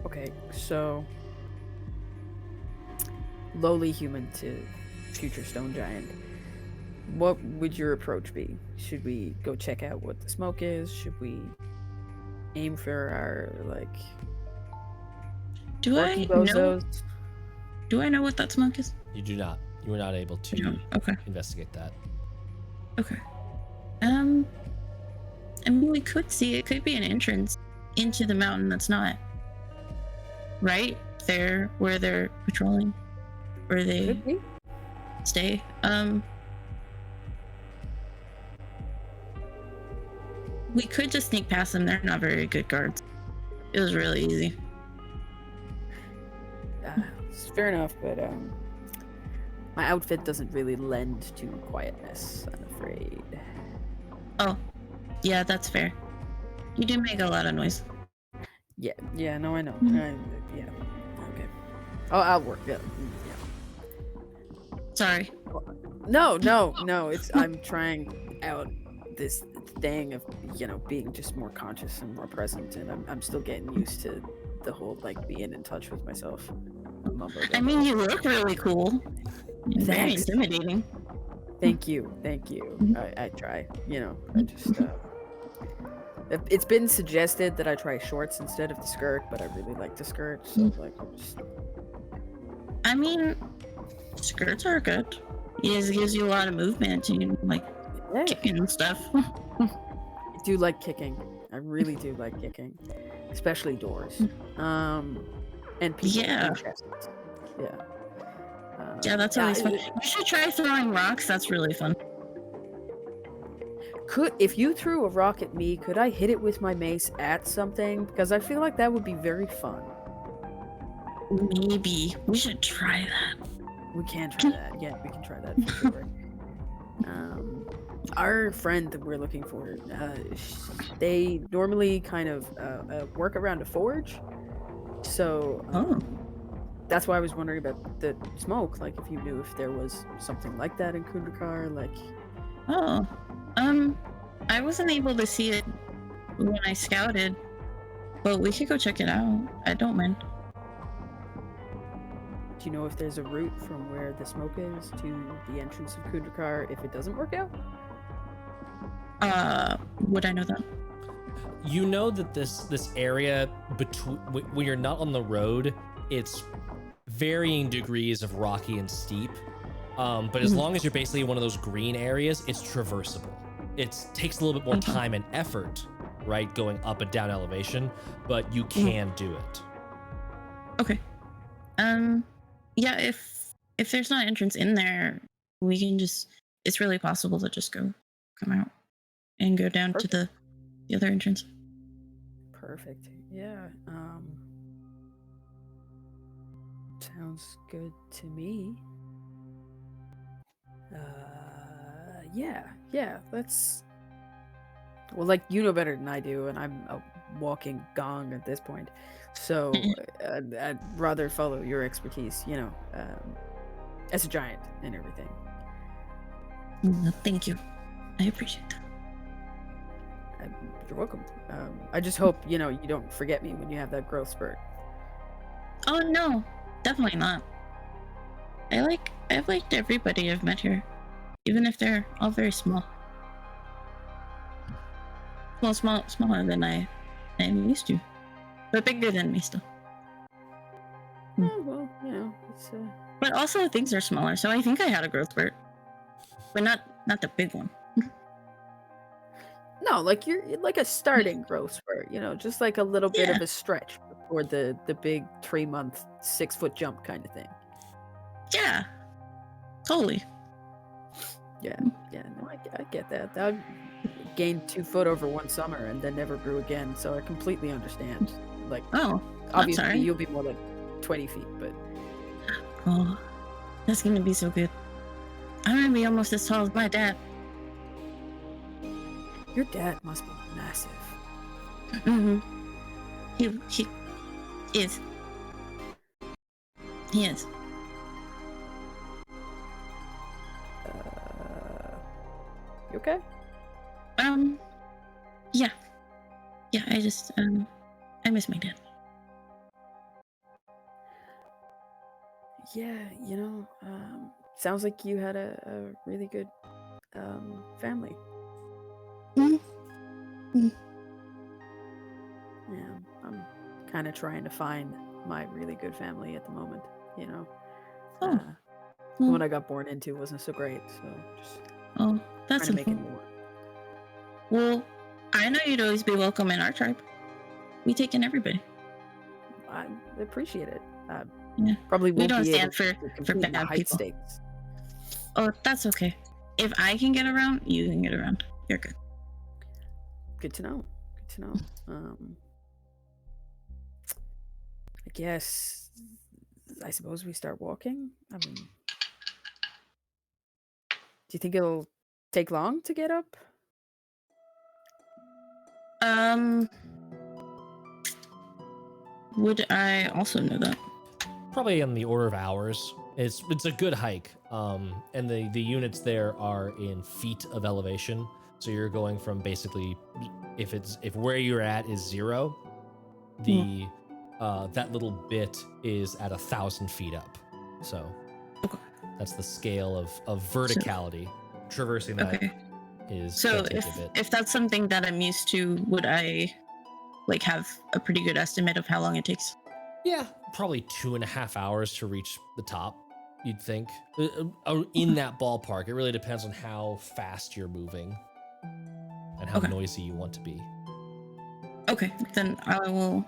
[SPEAKER 3] okay, so lowly human to future stone giant. What would your approach be? Should we go check out what the smoke is? Should we aim for our
[SPEAKER 4] Do I know?
[SPEAKER 3] bozos?
[SPEAKER 4] Do I know what that smoke is?
[SPEAKER 1] You do not. You were not able to
[SPEAKER 4] No. Okay.
[SPEAKER 1] investigate that.
[SPEAKER 4] Okay. I mean, we could see it could be an entrance into the mountain that's not right there where they're patrolling, where they
[SPEAKER 3] Could be.
[SPEAKER 4] stay. We could just sneak past them. They're not very good guards. It was really easy.
[SPEAKER 3] It's fair enough, but my outfit doesn't really lend to quietness, I'm afraid.
[SPEAKER 4] Oh, yeah, that's fair. You do make a lot of noise.
[SPEAKER 3] Yeah, no, I know.
[SPEAKER 4] Mhm.
[SPEAKER 3] Yeah, okay. Oh, I'll work. Yeah.
[SPEAKER 4] Sorry.
[SPEAKER 3] No. It's I'm trying out this thing of being just more conscious and more present, and I'm still getting used to the whole being in touch with myself.
[SPEAKER 4] I mean, you look really cool. You're very
[SPEAKER 3] Thanks.
[SPEAKER 4] intimidating.
[SPEAKER 3] Thank you. I try. I just. It's been suggested that I try shorts instead of the skirt, but I really like the skirt, so just.
[SPEAKER 4] I mean, skirts are good. It gives you a lot of movement and
[SPEAKER 3] Yeah.
[SPEAKER 4] kicking and stuff.
[SPEAKER 3] I do like kicking. I really do like kicking, especially doors. And people
[SPEAKER 4] Yeah.
[SPEAKER 3] in chests. Yeah.
[SPEAKER 4] Yeah, that's always fun. You should try throwing rocks. That's really fun.
[SPEAKER 3] If you threw a rock at me, could I hit it with my mace at something? Because I feel like that would be very fun.
[SPEAKER 4] Maybe we should try that.
[SPEAKER 3] We can try that. Yeah, we can try that for sure. Our friend that we're looking for, they normally kind of work around a forge. So that's why I was wondering about the smoke. If you knew if there was something like that in Kundrakar,
[SPEAKER 4] Oh, I wasn't able to see it when I scouted, but we could go check it out. I don't mind.
[SPEAKER 3] do you know if there's a route from where the smoke is to the entrance of Kundrakar if it doesn't work out?
[SPEAKER 4] Would I know that?
[SPEAKER 1] You know that this area between when you're not on the road, it's varying degrees of rocky and steep. But as long as you're basically in one of those green areas, it's traversable. It takes a little bit more time and effort, right, going up and down elevation, but you can do it.
[SPEAKER 4] Okay. Yeah, if there's not an entrance in there, we can just. It's really possible to just come out and go down to the other entrance.
[SPEAKER 3] Perfect. Yeah. Sounds good to me. Yeah. Let's. Well, you know better than I do, and I'm a walking gong at this point. So I'd rather follow your expertise. As a giant and everything.
[SPEAKER 4] Thank you. I appreciate that.
[SPEAKER 3] You're welcome. I just hope you don't forget me when you have that growth spurt.
[SPEAKER 4] Oh no, definitely not. I've liked everybody I've met here, even if they're all very small. Well, smaller than I am used to, but bigger than me still.
[SPEAKER 3] Well, it's
[SPEAKER 4] But also things are smaller, so I think I had a growth spurt, but not the big one.
[SPEAKER 3] no, you're like a starting growth spurt. Just a little bit of a stretch before the big 3-month 6-foot jump kind of thing.
[SPEAKER 4] Yeah, totally.
[SPEAKER 3] Yeah. No, I get that. gained 2 foot over one summer and then never grew again. So I completely understand. Like,
[SPEAKER 4] Oh,
[SPEAKER 3] obviously
[SPEAKER 4] sorry.
[SPEAKER 3] you'll be more like 20 feet, but
[SPEAKER 4] Oh, that's gonna be so good. I'm gonna be almost as tall as my dad.
[SPEAKER 3] your dad must be massive.
[SPEAKER 4] Mm-hmm. He is. He is.
[SPEAKER 3] You okay?
[SPEAKER 4] Yeah. Yeah, I just, I miss my dad.
[SPEAKER 3] Yeah, sounds like you had a really good family.
[SPEAKER 4] Mm-hmm.
[SPEAKER 3] Yeah, I'm kind of trying to find my really good family at the moment,
[SPEAKER 4] Oh.
[SPEAKER 3] The
[SPEAKER 4] Well,
[SPEAKER 3] one I got born into wasn't so great, so just
[SPEAKER 4] oh,
[SPEAKER 3] trying
[SPEAKER 4] that's
[SPEAKER 3] to make it
[SPEAKER 4] unfortunate.
[SPEAKER 3] more.
[SPEAKER 4] Well, I know you'd always be welcome in our tribe. We take in everybody.
[SPEAKER 3] I appreciate it.
[SPEAKER 4] Yeah.
[SPEAKER 3] Probably
[SPEAKER 4] We
[SPEAKER 3] won't
[SPEAKER 4] don't
[SPEAKER 3] be able
[SPEAKER 4] stand
[SPEAKER 3] to
[SPEAKER 4] for
[SPEAKER 3] compete in the
[SPEAKER 4] bad
[SPEAKER 3] height
[SPEAKER 4] people.
[SPEAKER 3] stakes.
[SPEAKER 4] Oh, that's okay. If I can get around, you can get around. You're good.
[SPEAKER 3] Good to know. Good to know. I suppose we start walking. I mean, do you think it'll take long to get up?
[SPEAKER 4] Would I also know that?
[SPEAKER 1] Probably in the order of hours. It's a good hike, and the units there are in feet of elevation. So you're going from basically, if where you're at is 0, the that little bit is at 1,000 feet up. So
[SPEAKER 4] Okay.
[SPEAKER 1] that's the scale of verticality. Traversing that
[SPEAKER 4] Okay.
[SPEAKER 1] is
[SPEAKER 4] So
[SPEAKER 1] gonna take a bit.
[SPEAKER 4] if that's something that I'm used to, would I like have a pretty good estimate of how long it takes?
[SPEAKER 1] Yeah, probably 2.5 hours to reach the top, you'd think. In that ballpark. It really depends on how fast you're moving and how
[SPEAKER 4] Okay.
[SPEAKER 1] noisy you want to be.
[SPEAKER 4] Okay, then I will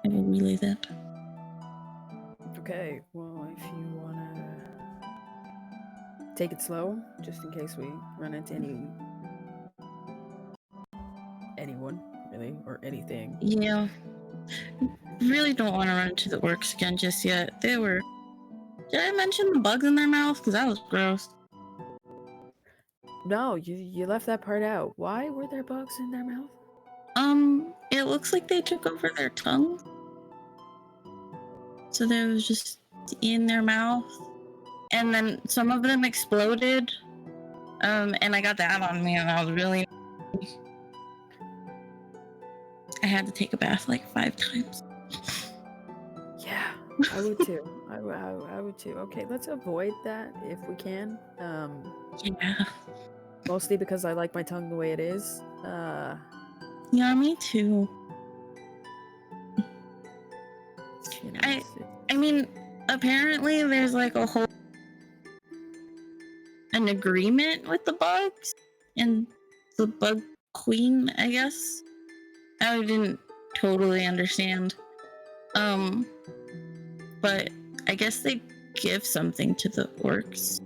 [SPEAKER 4] relay that.
[SPEAKER 3] Okay, well, if you wanna take it slow, just in case we run into anyone, really, or anything.
[SPEAKER 4] Yeah. Really don't want to run into the orcs again just yet. Did I mention the bugs in their mouth? Because that was gross.
[SPEAKER 3] No, you left that part out. Why were there bugs in their mouth?
[SPEAKER 4] It looks like they took over their tongue. So they was just in their mouth. And then some of them exploded. And I got that on me and I was really... I had to take a bath like 5 times.
[SPEAKER 3] Yeah, I would too. I would too. Okay, let's avoid that if we can.
[SPEAKER 4] Yeah.
[SPEAKER 3] Mostly because I like my tongue the way it is.
[SPEAKER 4] Yeah, me too. I mean, apparently there's like an agreement with the bugs and the bug queen, I guess. I didn't totally understand. But I guess they give something to the orcs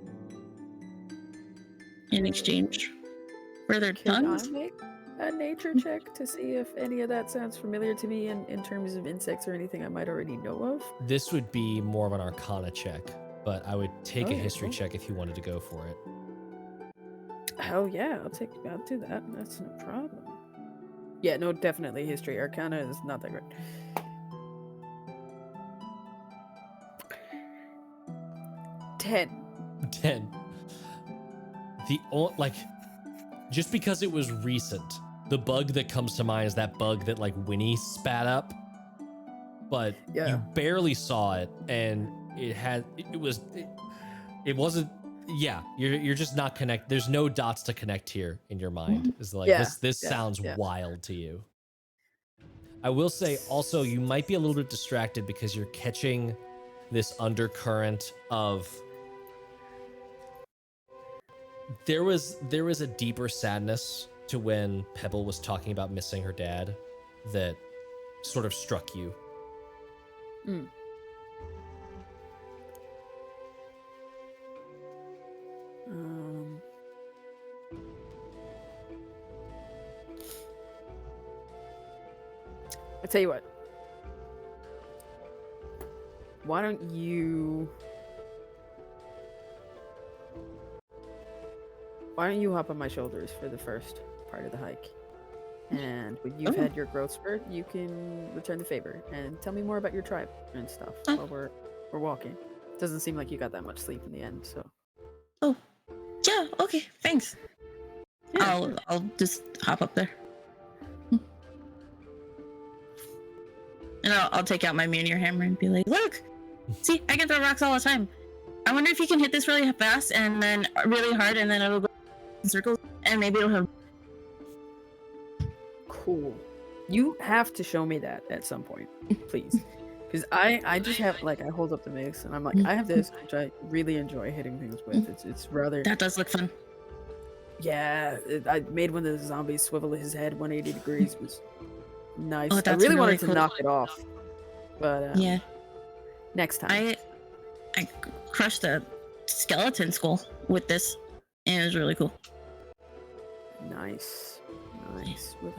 [SPEAKER 4] in exchange for their
[SPEAKER 3] Could I
[SPEAKER 4] tongues.
[SPEAKER 3] make a nature check to see if any of that sounds familiar to me in terms of insects or anything I might already know of?
[SPEAKER 1] This would be more of an arcana check, but I would take a
[SPEAKER 3] yeah,
[SPEAKER 1] history
[SPEAKER 3] cool.
[SPEAKER 1] check if you wanted to go for it.
[SPEAKER 3] Hell yeah, I'll do that. That's no problem. Yeah, no, definitely history. Arcana is not that great. 10.
[SPEAKER 1] 10. Just because it was recent, the bug that comes to mind is that bug that like Wynnie spat up, but
[SPEAKER 3] Yeah.
[SPEAKER 1] you barely saw it, and it wasn't. Yeah, you're just not connect. There's no dots to connect here in your mind. It's like
[SPEAKER 3] Yeah,
[SPEAKER 1] this
[SPEAKER 3] yeah,
[SPEAKER 1] sounds
[SPEAKER 3] yeah.
[SPEAKER 1] wild to you. I will say also you might be a little bit distracted because you're catching this undercurrent of there was a deeper sadness to when Pebble was talking about missing her dad that sort of struck you.
[SPEAKER 3] Mm. I tell you what. Why don't you hop on my shoulders for the first part of the hike? And when you've had your growth spurt, you can return the favor and tell me more about your tribe and stuff while we're walking. Doesn't seem like you got that much sleep in the end, so.
[SPEAKER 4] Oh, yeah. Okay. Thanks.
[SPEAKER 3] Yeah.
[SPEAKER 4] I'll just hop up there. And I'll take out my Mjolnir hammer and be like, look, see, I can throw rocks all the time. I wonder if you can hit this really fast and then really hard, and then it'll go in circles, and maybe it'll have.
[SPEAKER 3] Cool. You have to show me that at some point, please. Because I just have, like, I hold up the mace, and I'm like, I have this, which I really enjoy hitting things with. It's rather...
[SPEAKER 4] That does look fun.
[SPEAKER 3] Yeah, I made one of the zombies swivel his head 180 degrees. It was nice.
[SPEAKER 4] Oh,
[SPEAKER 3] I
[SPEAKER 4] that's
[SPEAKER 3] really
[SPEAKER 4] really
[SPEAKER 3] wanted to
[SPEAKER 4] cool.
[SPEAKER 3] knock it off. But,
[SPEAKER 4] Yeah.
[SPEAKER 3] next time.
[SPEAKER 4] I crushed a skeleton skull with this, and it was really cool.
[SPEAKER 3] Nice. We'll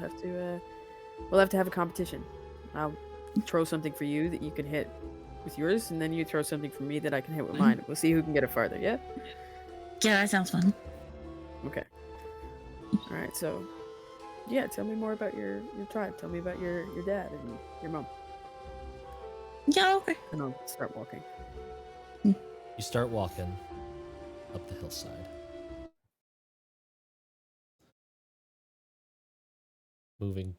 [SPEAKER 3] have to have a competition. I'll throw something for you that you can hit with yours, and then you throw something for me that I can hit with mine. We'll see who can get it farther, yeah?
[SPEAKER 4] Yeah, that sounds fun.
[SPEAKER 3] Okay. Alright, so yeah, tell me more about your tribe. Tell me about your dad and your mom.
[SPEAKER 4] Yeah, okay.
[SPEAKER 3] And I'll start walking.
[SPEAKER 1] You start walking up the hillside. Moving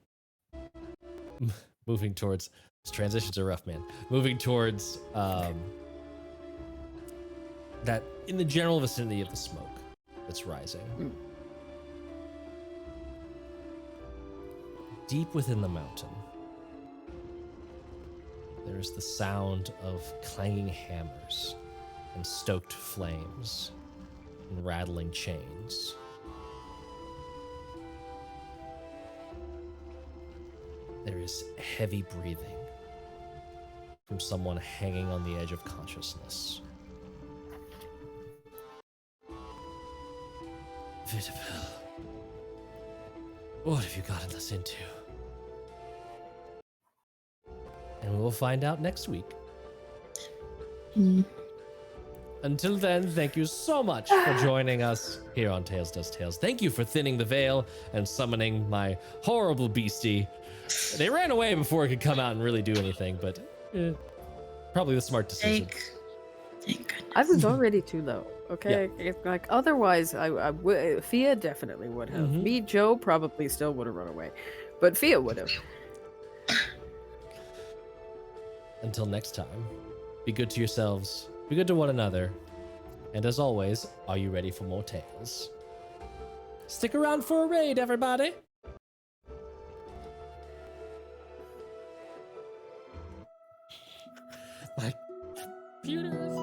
[SPEAKER 1] towards, these transitions are rough, man. Moving towards that in the general vicinity of the smoke that's rising. Deep within the mountain, there is the sound of clanging hammers and stoked flames and rattling chains. There is heavy breathing from someone hanging on the edge of consciousness. Pebble, what have you gotten us into? And we'll find out next week. Until then, thank you so much for joining us here on Tales Does Tales. Thank you for thinning the veil and summoning my horrible beastie. They ran away before it could come out and really do anything, but probably the smart decision.
[SPEAKER 4] Thank goodness.
[SPEAKER 3] I was already too low. Okay, like otherwise, I would. Fiadh definitely would have. Me, Joe probably still would have run away, but Fiadh would have.
[SPEAKER 1] Until next time, be good to yourselves, be good to one another, and as always, are you ready for more tales? Stick around for a raid, everybody! My computer is